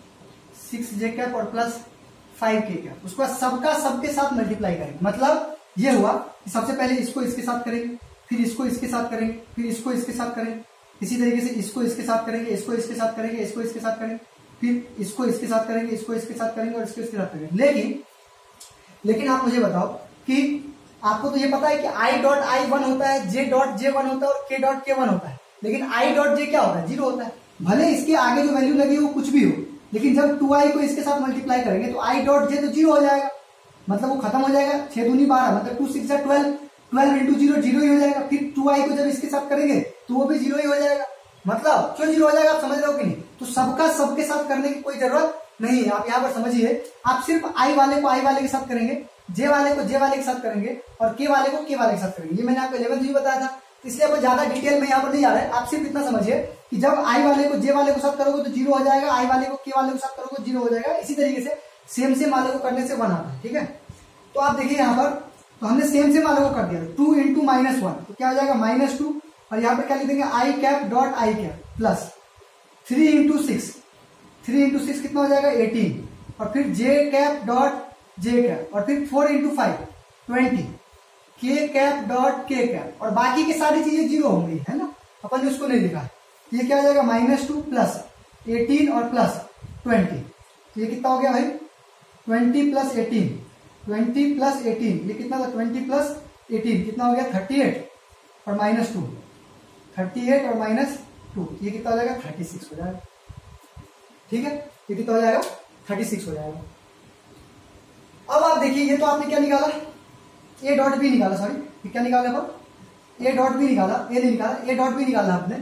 [SPEAKER 1] 6j cap और प्लस 5k कैप, उसके बाद सबका सबके साथ मल्टीप्लाई करेंगे। मतलब ये हुआ कि सबसे पहले इसको इसके साथ करेंगे, फिर इसको इसके साथ करेंगे, फिर इसको इसके साथ करेंगे, इसी तरीके से इसको इसके साथ करेंगे, इसको इसके साथ करेंगे, इसको इसके साथ करेंगे, फिर इसको इसके साथ करेंगे, इसको इसके साथ करेंगे और इसको इसके साथ करेंगे। लेकिन आप मुझे बताओ कि आपको तो ये पता है कि i डॉट i 1 होता है, j डॉट j 1 होता है और k डॉट k 1 होता है, लेकिन i डॉट j क्या होता है, 0 होता है। भले इसके आगे जो वैल्यू लगी हो कुछ भी हो, लेकिन जब 2i को इसके साथ मल्टीप्लाई करेंगे तो i डॉट j तो 0 हो जाएगा, मतलब वो खत्म हो जाएगा। 6 दूनी 12, मतलब 2 6 12, 12 इंटू 0 0 ही हो जाएगा। फिर 2i को जब इसके साथ करेंगे तो वो भी 0 ही हो जाएगा। मतलब क्यों 0 हो जाएगा, आप समझ रहे हो कि नहीं। तो सबका सबके साथ करने की कोई जरूरत नहीं है। आप यहाँ पर समझिए, आप सिर्फ i वाले को i वाले के साथ करेंगे, j वाले को j वाले के साथ करेंगे और k वाले को k वाले के साथ करेंगे। ये मैंने आपको 11th में बताया था, इसलिए आपको ज्यादा डिटेल में यहाँ पर नहीं आ रहा है। आप सिर्फ इतना समझिए कि जब i वाले को j वाले को साथ करोगे तो 0 हो जाएगा, i वाले को k वाले को साथ करोगे 0 हो जाएगा। इसी तरीके से सेम सेम वाले को करने से 1 आता है, ठीक है। तो आप देखिए यहाँ पर, तो हमने सेम सेम वाले को कर दिया, 2 इंटू -1, तो क्या हो जाएगा -2, और यहाँ पर क्या लिख देंगे, I cap dot I cap plus 3 into 6, 3 into 6 कितना हो जाएगा 18, और फिर J cap dot J cap, और फिर 4 इंटू 5 20, के कैप डॉट के कैप, और बाकी की सारी चीजें 0 होंगी, है ना, अपन ने उसको नहीं लिखा है। ये क्या हो जाएगा -2 प्लस 18 और प्लस 20, ये कितना हो गया भाई 20 प्लस 18, 20 प्लस 18, ये कितना था 20 प्लस 18 कितना हो गया 38 और -2, 38 और -2, ये कितना हो जाएगा 36 हो जाएगा, ठीक है। ये कितना हो जाएगा 36 हो जाएगा। अब आप देखिए, ये तो आपने क्या निकाला, ए डॉट बी निकाला, सॉरी ये क्या निकाला अपन, ए डॉट बी निकाला, ए नहीं निकाला, ए डॉट बी निकाला आपने।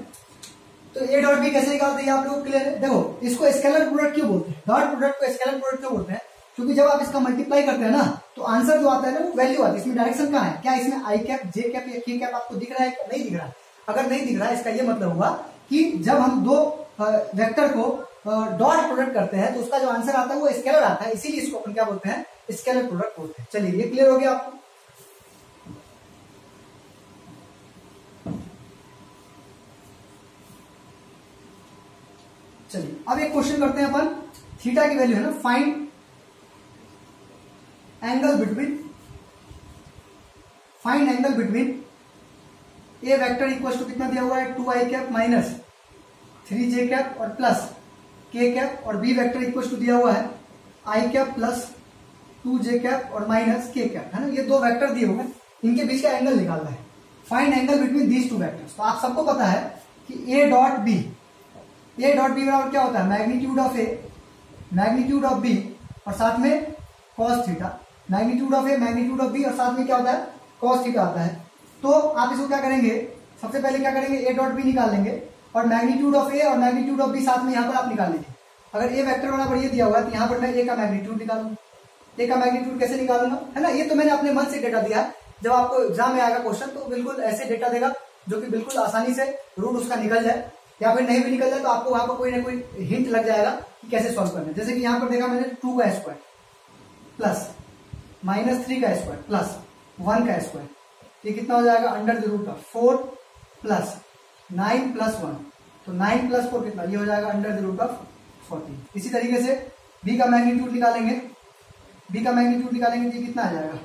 [SPEAKER 1] तो ए डॉट बी कैसे निकालते हैं आप लोग क्लियर है। देखो, इसको स्केलर प्रोडक्ट क्यों बोलते हैं, डॉट प्रोडक्ट को स्केलर प्रोडक्ट क्यों बोलते हैं, क्योंकि जब आप इसका मल्टीप्लाई करते हैं ना तो आंसर जो आता है ना वो वैल्यू आती है। इसमें डायरेक्शन कहाँ है, क्या इसमें आई कैप जे कैप या के कैप आपको दिख रहा है, नहीं दिख रहा है। अगर नहीं दिख रहा है, इसका ये मतलब हुआ कि जब हम दो वेक्टर को डॉट प्रोडक्ट करते हैं तो उसका जो आंसर आता है वो स्केलर आता है, इसीलिए इसको अपन क्या बोलते हैं, स्केलर प्रोडक्ट बोलते हैं। चलिए ये क्लियर हो गया आपको। चलिए अब एक क्वेश्चन करते हैं अपन, थीटा की वैल्यू है ना, find angle between A vector equal to कितना दिया हुआ है 2i cap minus 3j cap और प्लस k कैप, और b वेक्टर इक्वल टू दिया हुआ है i cap plus 2j cap और माइनस k कैप, है ना। ये दो वेक्टर दिए हुए हैं, इनके बीच का एंगल निकालना है। Find angle between these two vectors. तो आप सबको पता है कि a डॉट b बराबर क्या होता है, magnitude of a magnitude of b और साथ में cos theta. Magnitude of a magnitude of b और साथ में क्या होता है, cos थीटा आता है। तो आप इसको क्या करेंगे, सबसे पहले क्या करेंगे, a डॉट b निकाल लेंगे और मैग्नीट्यूड ऑफ a और मैग्नीट्यूड ऑफ b साथ में यहाँ पर आप निकाल लीजिए। अगर a वेक्टर बराबर ये दिया हुआ है तो यहाँ पर मैं a का मैग्नीट्यूड निकालूंगा। a का मैग्नीट्यूड कैसे निकालूंगा, है ना। ये तो मैंने अपने मन से डेटा दिया है, जब आपको एग्जाम में आएगा क्वेश्चन तो बिल्कुल ऐसे डेटा देगा जो कि बिल्कुल आसानी से रूट उसका निकल जाए, या फिर नहीं भी निकल जाए तो आपको वहां पर कोई ना कोई हिंट लग जाएगा कि कैसे सॉल्व करना है। जैसे कि यहाँ पर देखा मैंने 2 का स्क्वायर प्लस माइनस 3 का स्क्वायर प्लस 1 का स्क्वायर, ये कितना हो जाएगा, under the root of 4 plus 9 plus 1, तो 9 प्लस 4 कितना, ये हो जाएगा अंडर द रूट ऑफ 14। इसी तरीके से b का मैग्नीट्यूड निकालेंगे, b का मैग्नीट्यूड निकालेंगे तो ये कितना आ जाएगा,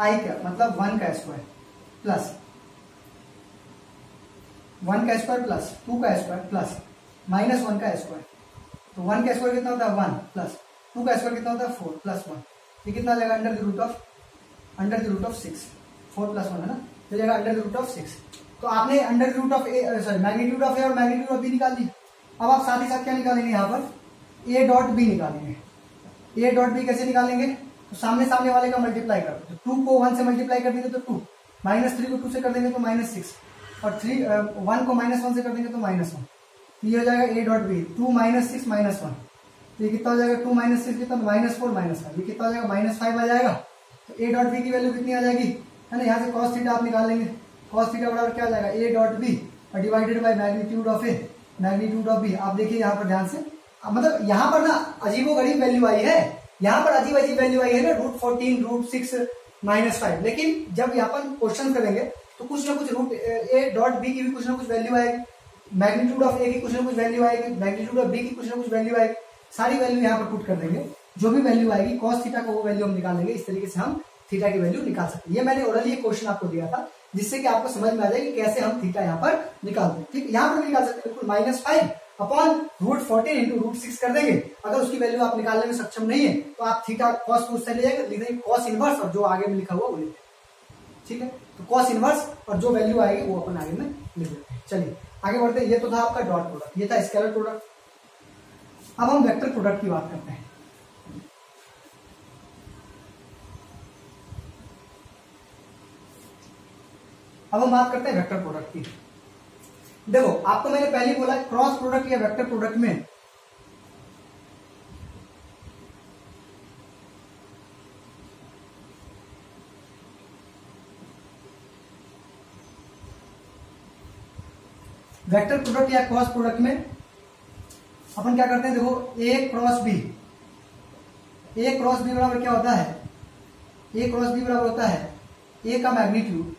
[SPEAKER 1] i कैप मतलब 1 का स्क्वायर प्लस 1 का स्क्वायर प्लस 2 का स्क्वायर प्लस माइनस 1 का स्क्वायर, तो 1 का स्क्वायर कितना होता है 1 प्लस 2 का स्क्वायर कितना होता है 4 प्लस 1, ये कितना आ जाएगा under the root of 6, 4 plus 1 है ना, तो जाएगा अंडर द रूट ऑफ 6। तो आपने under the root of A sorry magnitude of A और मैग्नीट्यूड ऑफ बी निकाल दी। अब आप साथ ही साथ क्या निकालेंगे, यहाँ पर ए डॉट बी निकालेंगे। ए डॉट बी कैसे निकालेंगे, तो सामने सामने वाले का मल्टीप्लाई कर दो, तो 2 को 1 से मल्टीप्लाई कर देंगे तो 2, माइनस 3 को 2 से कर देंगे तो माइनस 6, और 1 को माइनस 1 से कर देंगे तो माइनस 1, ये हो जाएगा A dot B 2 minus 6 minus 1, तो ये कितना हो जाएगा 2 माइनस 6 कितना माइनस 4 माइनस 5, ये कितना हो जाएगा माइनस 5 आ जाएगा। तो ए डॉट बी की वैल्यू कितनी आ जाएगी, है ना, यहाँ से कॉस थीटा आप निकाल लेंगे, कॉस थीटा बराबर क्या आ जाएगा ए डॉट बी और divided by magnitude of A magnitude of B. आप देखिए यहाँ पर ध्यान से, मतलब यहाँ पर ना अजीबोगरीब वैल्यू आई है, यहाँ पर अजीब अजीब वैल्यू आई है ना, √14 √6 -5, लेकिन जब यहाँ पर क्वेश्चन करेंगे तो कुछ ना कुछ रूट ए डॉट बी की भी कुछ ना कुछ वैल्यू आएगी, मैग्नीट्यूड ऑफ ए की कुछ ना कुछ वैल्यू आएगी, मैग्नीट्यूड ऑफ बी की कुछ ना कुछ वैल्यू आएगी, सारी वैल्यू यहाँ पर पुट कर देंगे, जो भी वैल्यू आएगी कॉस थीटा का वो वैल्यू हम निकाल लेंगे। इस तरीके से हम थीटा की वैल्यू निकाल सकते हैं। ये मैंने ओरली ये क्वेश्चन आपको दिया था, जिससे कि आपको समझ में आ जाए कि कैसे हम थीटा यहाँ पर निकालते हैं। ठीक, यहाँ पर भी निकाल सकते हैं, बिल्कुल -5 अपॉन √14 इंटू √6 कर देंगे। अगर उसकी वैल्यू आप निकालने में सक्षम नहीं है तो आप थीटा कॉस को उससे ले जाएंगे, लिख देंगे कॉस इनवर्स और जो आगे में लिखा हुआ वो लिख देंगे। ठीक है, तो कॉस इनवर्स और जो वैल्यू आएगी वो अपन आगे में लिख देते हैं। चलिए आगे बढ़ते हैं। ये तो था आपका डॉट प्रोडक्ट, ये था स्केलर प्रोडक्ट। अब हम वेक्टर प्रोडक्ट की बात करते हैं। अब हम बात करते हैं वेक्टर प्रोडक्ट की। देखो आपको मैंने पहले बोला क्रॉस प्रोडक्ट या वेक्टर प्रोडक्ट में वेक्टर प्रोडक्ट या क्रॉस प्रोडक्ट में अपन क्या करते हैं, देखो ए क्रॉस बी बराबर क्या होता है, ए क्रॉस बी बराबर होता है ए का मैग्नीट्यूड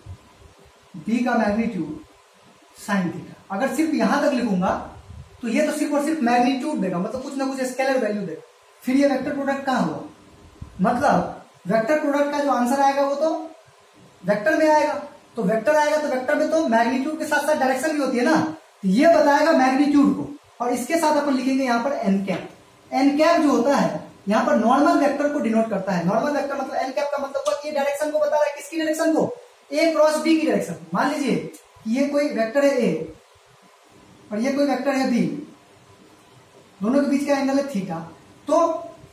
[SPEAKER 1] बी का मैग्नीट्यूड साइन थीटा। अगर सिर्फ यहां तक लिखूंगा तो ये तो सिर्फ और सिर्फ मैग्नीट्यूड देगा, मतलब कुछ ना कुछ स्केलर वैल्यू देगा। फिर ये वेक्टर प्रोडक्ट कहां हुआ, मतलब वेक्टर प्रोडक्ट का जो आंसर आएगा वो तो वेक्टर में आएगा। तो वेक्टर आएगा तो वेक्टर में तो मैग्नीट्यूड के साथ साथ डायरेक्शन भी होती है ना, तो ये बताएगा मैग्नीट्यूड को, और इसके साथ अपन लिखेंगे यहाँ पर एन कैप। एन कैप जो होता है यहाँ पर नॉर्मल वेक्टर को डिनोट करता है। नॉर्मल वेक्टर मतलब एन कैप का मतलब ये डायरेक्शन को बता रहा है, किसकी डायरेक्शन को, ए क्रॉस बी की डायरेक्शन। मान लीजिए ये कोई वेक्टर है ए और ये कोई वेक्टर है बी, दोनों के बीच का एंगल है थीटा, तो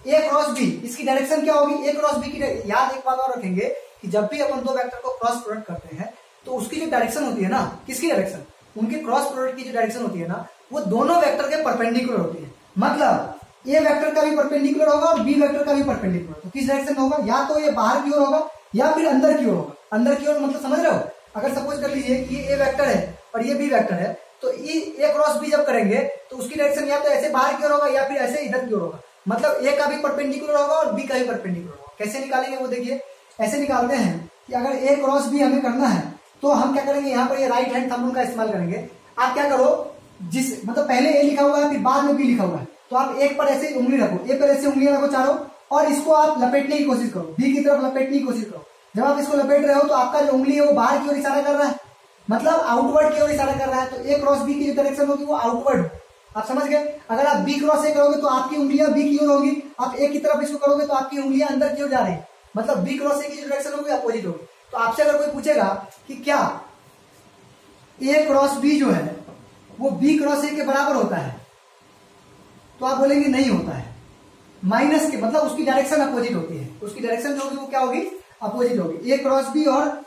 [SPEAKER 1] ए क्रॉस बी इसकी डायरेक्शन क्या होगी, ए क्रॉस बी की। याद एक बात और रखेंगे कि जब भी अपन दो वेक्टर को क्रॉस प्रोडक्ट करते हैं तो उसकी जो डायरेक्शन होती है ना, किसकी डायरेक्शन, उनके क्रॉस प्रोडक्ट की जो डायरेक्शन होती है ना, वो दोनों वेक्टर के परपेंडिकुलर होती है। मतलब ए वेक्टर का भी परपेंडिकुलर होगा और बी वेक्टर का भी परपेंडिकुलर। तो किस डायरेक्शन में होगा, या तो ये बाहर की ओर होगा या फिर अंदर की ओर होगा। अंदर की ओर मतलब समझ रहे हो, अगर सपोज कर लीजिए कि ये ए वेक्टर है और ये बी वेक्टर है, तो ए क्रॉस बी जब करेंगे तो उसकी डायरेक्शन या तो ऐसे बाहर की ओर होगा या फिर ऐसे इधर की ओर होगा। मतलब ए का भी परपेंडिकुलर होगा और बी का भी परपेंडिकुलर होगा। कैसे निकालेंगे वो देखिए, ऐसे निकालते हैं कि अगर ए क्रॉस बी हमें करना है तो हम क्या करेंगे, यहाँ पर ये राइट हैंड थंब रूल का इस्तेमाल करेंगे। आप क्या करो, जिस मतलब पहले ए लिखा हुआ है फिर बाद में बी लिखा हुआ है, तो आप एक पर ऐसे उंगली रखो, ए पर ऐसे उंगलियां रखो चारों, और इसको आप लपेटने की कोशिश करो, बी की तरफ लपेटने की कोशिश करो। जब आप इसको लपेट रहे हो तो आपका जो उंगली है वो बाहर की ओर इशारा कर रहा है, मतलब आउटवर्ड की ओर इशारा कर रहा है। तो ए क्रॉस बी की जो डायरेक्शन होगी वो आउटवर्ड, आप समझ गए। अगर आप बी क्रॉस ए करोगे तो आपकी उंगलियां बी की ओर होगी, आप ए की तरफ इसको करोगे तो आपकी उंगलियां अंदर की ओर जा रही है, मतलब बी क्रॉस ए की जो डायरेक्शन होगी अपोजिट होगी। तो आपसे अगर कोई पूछेगा कि क्या ए क्रॉस बी जो है वो बी क्रॉस ए के बराबर होता है, तो आप बोलेंगे नहीं होता है, माइनस के मतलब उसकी डायरेक्शन अपोजिट होती है, उसकी डायरेक्शन जो होगी वो क्या होगी, अपोजिट होगी। ए क्रॉस बी और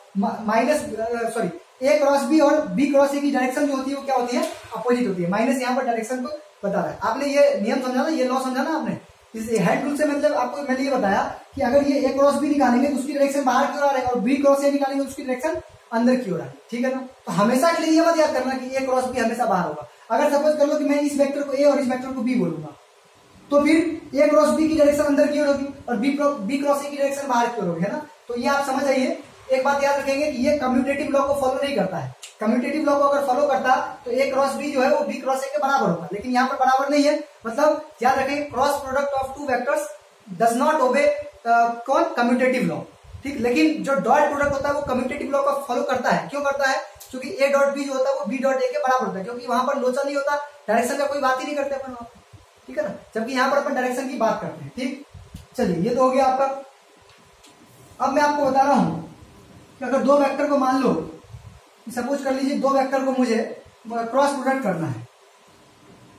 [SPEAKER 1] ए क्रॉस बी और बी क्रॉस ए की डायरेक्शन जो होती है वो क्या होती है, अपोजिट होती है। माइनस यहाँ पर डायरेक्शन को बता रहा है। आपने ये नियम समझा ना, ये लॉ समझा ना आपने, इस हेड रूल से मतलब आपको मैंने ये बताया कि अगर ये ए क्रॉस बी निकालेंगे तो उसकी डायरेक्शन बाहर की ओर आ रही है और बी क्रॉस ए निकालेंगे तो उसकी डायरेक्शन अंदर की ओर आ रही है, ठीक है ना। तो हमेशा के लिए ये मत याद करना कि ए क्रॉस बी हमेशा बाहर होगा। अगर सपोज कर लो कि मैं इस वेक्टर को ए और इस वेक्टर को बी बोलूंगा तो फिर ए क्रॉस बी की डायरेक्शन अंदर की ओर होगी और बी क्रॉस ए की डायरेक्शन बाहर की ओर होगी, है ना। तो ये आप समझ आइए। एक बात याद रखेंगे कि ये कम्यूटेटिव लॉ को फॉलो नहीं करता है। कम्यूटेटिव लॉ को अगर फॉलो करता तो ए क्रॉस बी जो है वो बी क्रॉस ए के बराबर होता, लेकिन यहाँ पर बराबर नहीं है। मतलब याद रखें, cross product of two vectors does not obey कौन, कम्यूटेटिव लॉ, ठीक। लेकिन जो डॉट प्रोडक्ट होता है वो कम्यूटेटिव लॉ को फॉलो करता है। क्यों करता है, क्योंकि ए डॉट बी जो होता है वो बी डॉट ए के बराबर होता है, क्योंकि वहां पर लोचा नहीं होता, डायरेक्शन का कोई बात ही नहीं करते अपन वहां पर, ठीक है ना। जबकि यहाँ पर अपन डायरेक्शन की बात करते हैं, ठीक। चलिए ये तो हो गया आपका। अब मैं आपको बता रहा हूं कि अगर दो वेक्टर को मान लो, सपोज कर लीजिए दो वेक्टर को मुझे क्रॉस प्रोडक्ट करना है।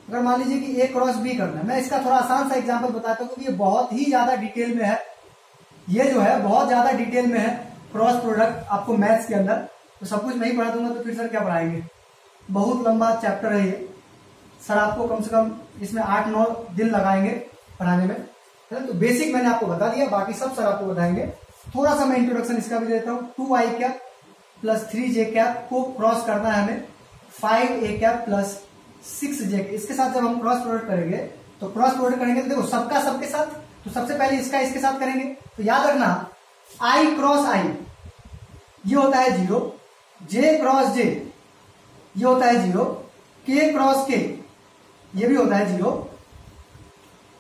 [SPEAKER 1] अगर मान लीजिए कि ए क्रॉस बी करना है, मैं इसका थोड़ा आसान सा एग्जांपल बताता हूँ क्योंकि ये बहुत ही ज्यादा डिटेल में है, ये जो है बहुत ज्यादा डिटेल में है क्रॉस प्रोडक्ट आपको मैथ्स के अंदर। तो सब कुछ मैं ही पढ़ा दूंगा तो फिर सर क्या पढ़ाएंगे, बहुत लंबा चैप्टर है ये सर, आपको कम से कम इसमें 8-9 दिन लगाएंगे पढ़ाने में, है ना। तो बेसिक मैंने आपको बता दिया, बाकी सब सर आपको बताएंगे। थोड़ा सा मैं इंट्रोडक्शन इसका भी देता हूँ। 2i cap plus 3j cap को क्रॉस करना है हमें 5a कैप प्लस 6j। इसके साथ जब हम क्रॉस प्रोडक्ट करेंगे तो क्रॉस प्रोडक्ट करेंगे तो देखो सबका सबके साथ, तो सबसे पहले इसका इसके साथ करेंगे। तो याद रखना i क्रॉस i ये होता है 0, j क्रॉस j ये होता है 0, k क्रॉस k ये भी होता है 0।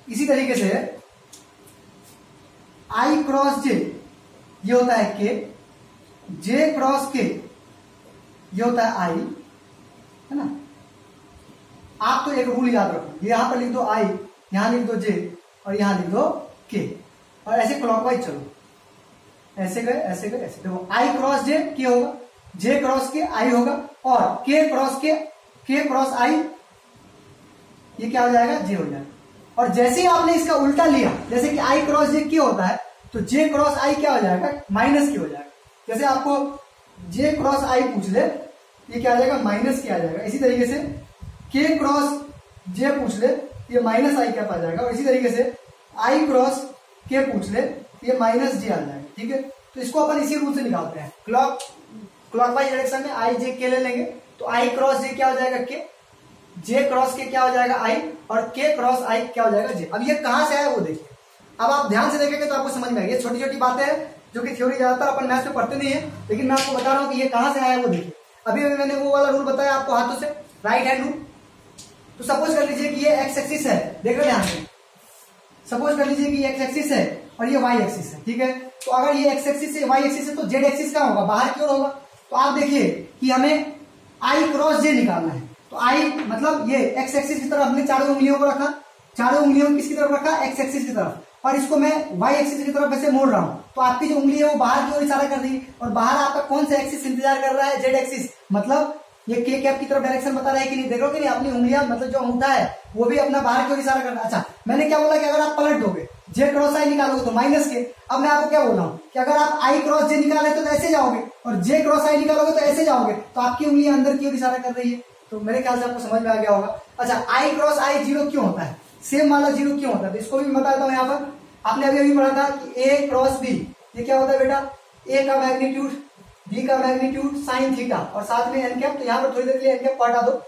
[SPEAKER 1] इसी तरीके से i क्रॉस j ये होता है k, j क्रॉस k ये होता है i, है ना। आप तो एक रूल याद रखो, यहां पर लिख दो i, यहां लिख दो j और यहां लिख दो k, और ऐसे क्लॉकवाइज चलो, ऐसे गए ऐसे गए ऐसे। देखो i क्रॉस j k होगा, j क्रॉस k i होगा और k क्रॉस i ये क्या हो जाएगा, j हो जाएगा। और जैसे ही आपने इसका उल्टा लिया, जैसे कि i क्रॉस j k होता है तो j क्रॉस i क्या हो जाएगा, माइनस k हो जाएगा। जैसे आपको j क्रॉस i पूछ ले, ये क्या आ जाएगा, माइनस k आ जाएगा। इसी तरीके से k क्रॉस j पूछ ले, ये माइनस i कैप आ जाएगा। और इसी तरीके से i क्रॉस k पूछ ले, ये माइनस j आ जाएगा, ठीक है। तो इसको अपन इसी रूल से निकालते हैं, क्लॉकवाइज डायरेक्शन में i j k ले लेंगे तो i क्रॉस j क्या हो जाएगा, k, j क्रॉस k क्या हो जाएगा, i, और k क्रॉस i क्या हो जाएगा, j। अब ये कहां से आया वो देखिए। अब आप ध्यान से देखेंगे तो आपको समझ में आएगी। ये छोटी छोटी बातें हैं जो कि थ्योरी ज्यादातर अपन मैथ्स में पढ़ते नहीं है, लेकिन मैं आपको बता रहा हूं कि ये कहां से आया वो देखिए। अभी अभी मैंने वो वाला रूल बताया आपको हाथों से, राइट हैंड रूल। तो सपोज कर लीजिए कि ये एक्स एक्सिस है, देख रहे हैं ध्यान से। सपोज कर लीजिए कि ये एक्स एक्सिस है और ये वाई एक्सिस है, ठीक है। तो अगर ये एक्स एक्सिस है, वाई एक्सिस है, तो जेड एक्सिस कहां होगा, बाहर की ओर होगा। तो आप देखिए कि हमें आई क्रॉस जे निकालना है। तो आई मतलब ये एक्स एक्सिस की तरफ हमने चारों उंगलियों को रखा, चारों उंगलियों को किसकी तरफ रखा, एक्स एक्सिस की तरफ, और इसको मैं वाई एक्सिस की तरफ ऐसे मोड़ रहा हूं। तो आपकी जो उंगली है वो बाहर की ओर इशारा कर रही है, और बाहर आपका कौन सा एक्सिस इंतजार कर रहा है, जेड एक्सिस। मतलब ये के कैप की तरफ डायरेक्शन बता रहा है कि नहीं, देखो कि नहीं, अपनी उंगलियां मतलब जो अंगूठा है वो भी अपना बाहर की ओर इशारा कर रहा है। अच्छा, मैंने क्या बोला कि अगर आप पलट दोगे जे क्रॉस आई निकालोगे तो माइनस के। अब मैं आपको क्या बोल रहा हूँ कि अगर आप आई क्रॉस जे निकाले तो ऐसे जाओगे, और जे क्रॉस आई निकालोगे तो ऐसे जाओगे। तो आपकी उंगली अंदर की ओर इशारा कर रही है। तो मेरे ख्याल से आपको समझ में आ गया होगा। अच्छा, आई क्रॉस आई 0 क्यों होता है, सेम वाला 0 क्यों होता है, तो इसको भी बता देता हूँ। यहाँ पर आपने अभी अभी पढ़ा था कि ए क्रॉस बी ये क्या होता है बेटा, ए का मैग्नीट्यूड, बी का मैग्नीट्यूड साइन थीटा और साथ में एन कैप। तो यहाँ पर थोड़ी देर के लिए एन कैप हटा दो।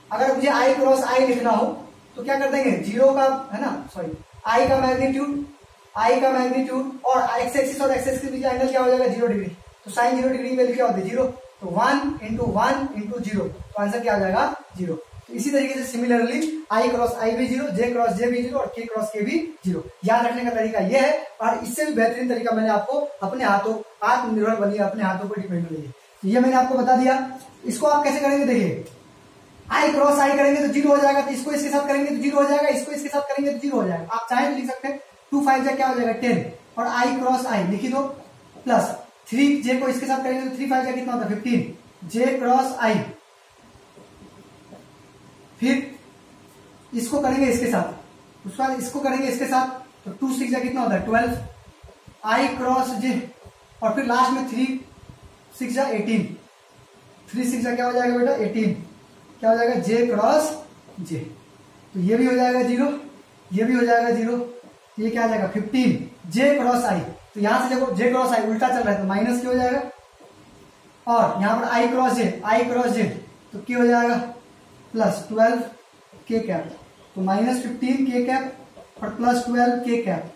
[SPEAKER 1] अगर मुझे आई क्रॉस आई लिखना हो तो क्या कर देंगे, 0 का है ना, सॉरी, आई का मैग्नीट्यूड और एक्स एक्सिस और एक्स एक्सिस के बीच एंगल क्या हो जाएगा, 0 डिग्री। तो साइन 0 डिग्री की वैल्यू क्या होती है, 0। तो 1 इंटू 1 इंटू 0, तो आंसर क्या आ जाएगा, 0। तो इसी तरीके से सिमिलरली आई क्रॉस आई भी 0, जे क्रॉस जे भी 0 और के क्रॉस के भी 0। याद रखने का तरीका यह है, और इससे भी बेहतरीन तरीका मैंने आपको अपने हाथों, आत्मनिर्भर बनिए, अपने हाथों पर डिपेंड रहिए, ये मैंने आपको बता दिया। इसको आप कैसे करेंगे देखिए, आई क्रॉस आई करेंगे तो 0 हो जाएगा, तो इसको इसके साथ करेंगे तो 0 हो जाएगा, इसको इसके साथ करेंगे तो 0 हो जाएगा। आप चाहे तो लिख सकते हैं 2 5 जा क्या हो जाएगा 10, और आई क्रॉस आई लिखी दो, प्लस 3 जे को इसके साथ करेंगे तो 3 5 जा कितना होता है 15, जे क्रॉस आई, फिर इसको करेंगे इसके साथ, उसके बाद इसको करेंगे इसके साथ, तो 2 6 जा कितना होता है 12, आई क्रॉस जे, और फिर लास्ट में 3 6 जा 18, 3 6 जा क्या हो जाएगा बेटा 18, क्या हो जाएगा जे क्रॉस जे, तो ये भी हो जाएगा 0, ये भी हो जाएगा 0, ये क्या आ जाएगा 15 जे क्रॉस आई, तो यहां से देखो जे क्रॉस आई उल्टा चल रहा है तो माइनस क्या हो जाएगा, और यहां पर आई क्रॉस जे तो क्या हो जाएगा प्लस 12 के कैप, तो -15 के कैप और प्लस 12 के कैप,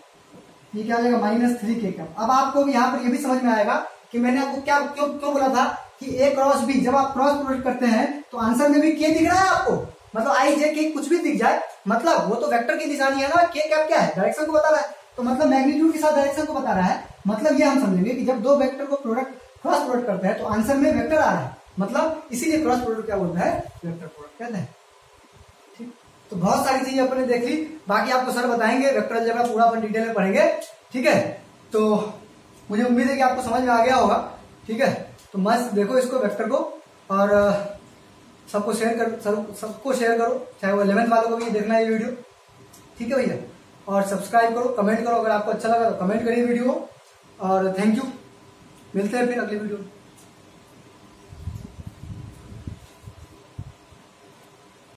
[SPEAKER 1] ये क्या आ जाएगा -3 के कैप। अब आपको भी यहाँ पर ये भी समझ में आएगा कि मैंने आपको क्या क्यों बोला था कि ए क्रॉस बी, जब आप क्रॉस प्रोडक्ट करते हैं तो आंसर में भी के दिख रहा है आपको, मतलब आई जे के कुछ भी दिख जाए, मतलब वो तो वेक्टर की निशानी है ना, के कैप क्या है डायरेक्शन को बता रहा है, तो मतलब मैग्नीट्यूड के साथ डायरेक्शन को बता रहा है, मतलब ये हम समझेंगे कि जब दो वेक्टर को क्रॉस प्रोडक्ट करते हैं तो आंसर में वेक्टर आ रहा है, मतलब इसीलिए क्रॉस प्रोडक्ट क्या बोलता है वेक्टर प्रोडक्ट कहते हैं। ठीक, तो बहुत सारी चीजें अपने देख ली, बाकी आपको सर बताएंगे वेक्टर अलजेब्रा पूरा अपन डिटेल में पढ़ेंगे। ठीक है, तो मुझे उम्मीद है कि आपको समझ में आ गया होगा। ठीक है, तो मस्त देखो इसको वेक्टर को, और सबको शेयर करो, चाहे वो 11th वालों को भी देखना है ये वीडियो। ठीक है भैया, और सब्सक्राइब करो, कमेंट करो, अगर आपको अच्छा लगा तो कमेंट करिए वीडियो को, और थैंक यू, मिलते हैं फिर अगली वीडियो में।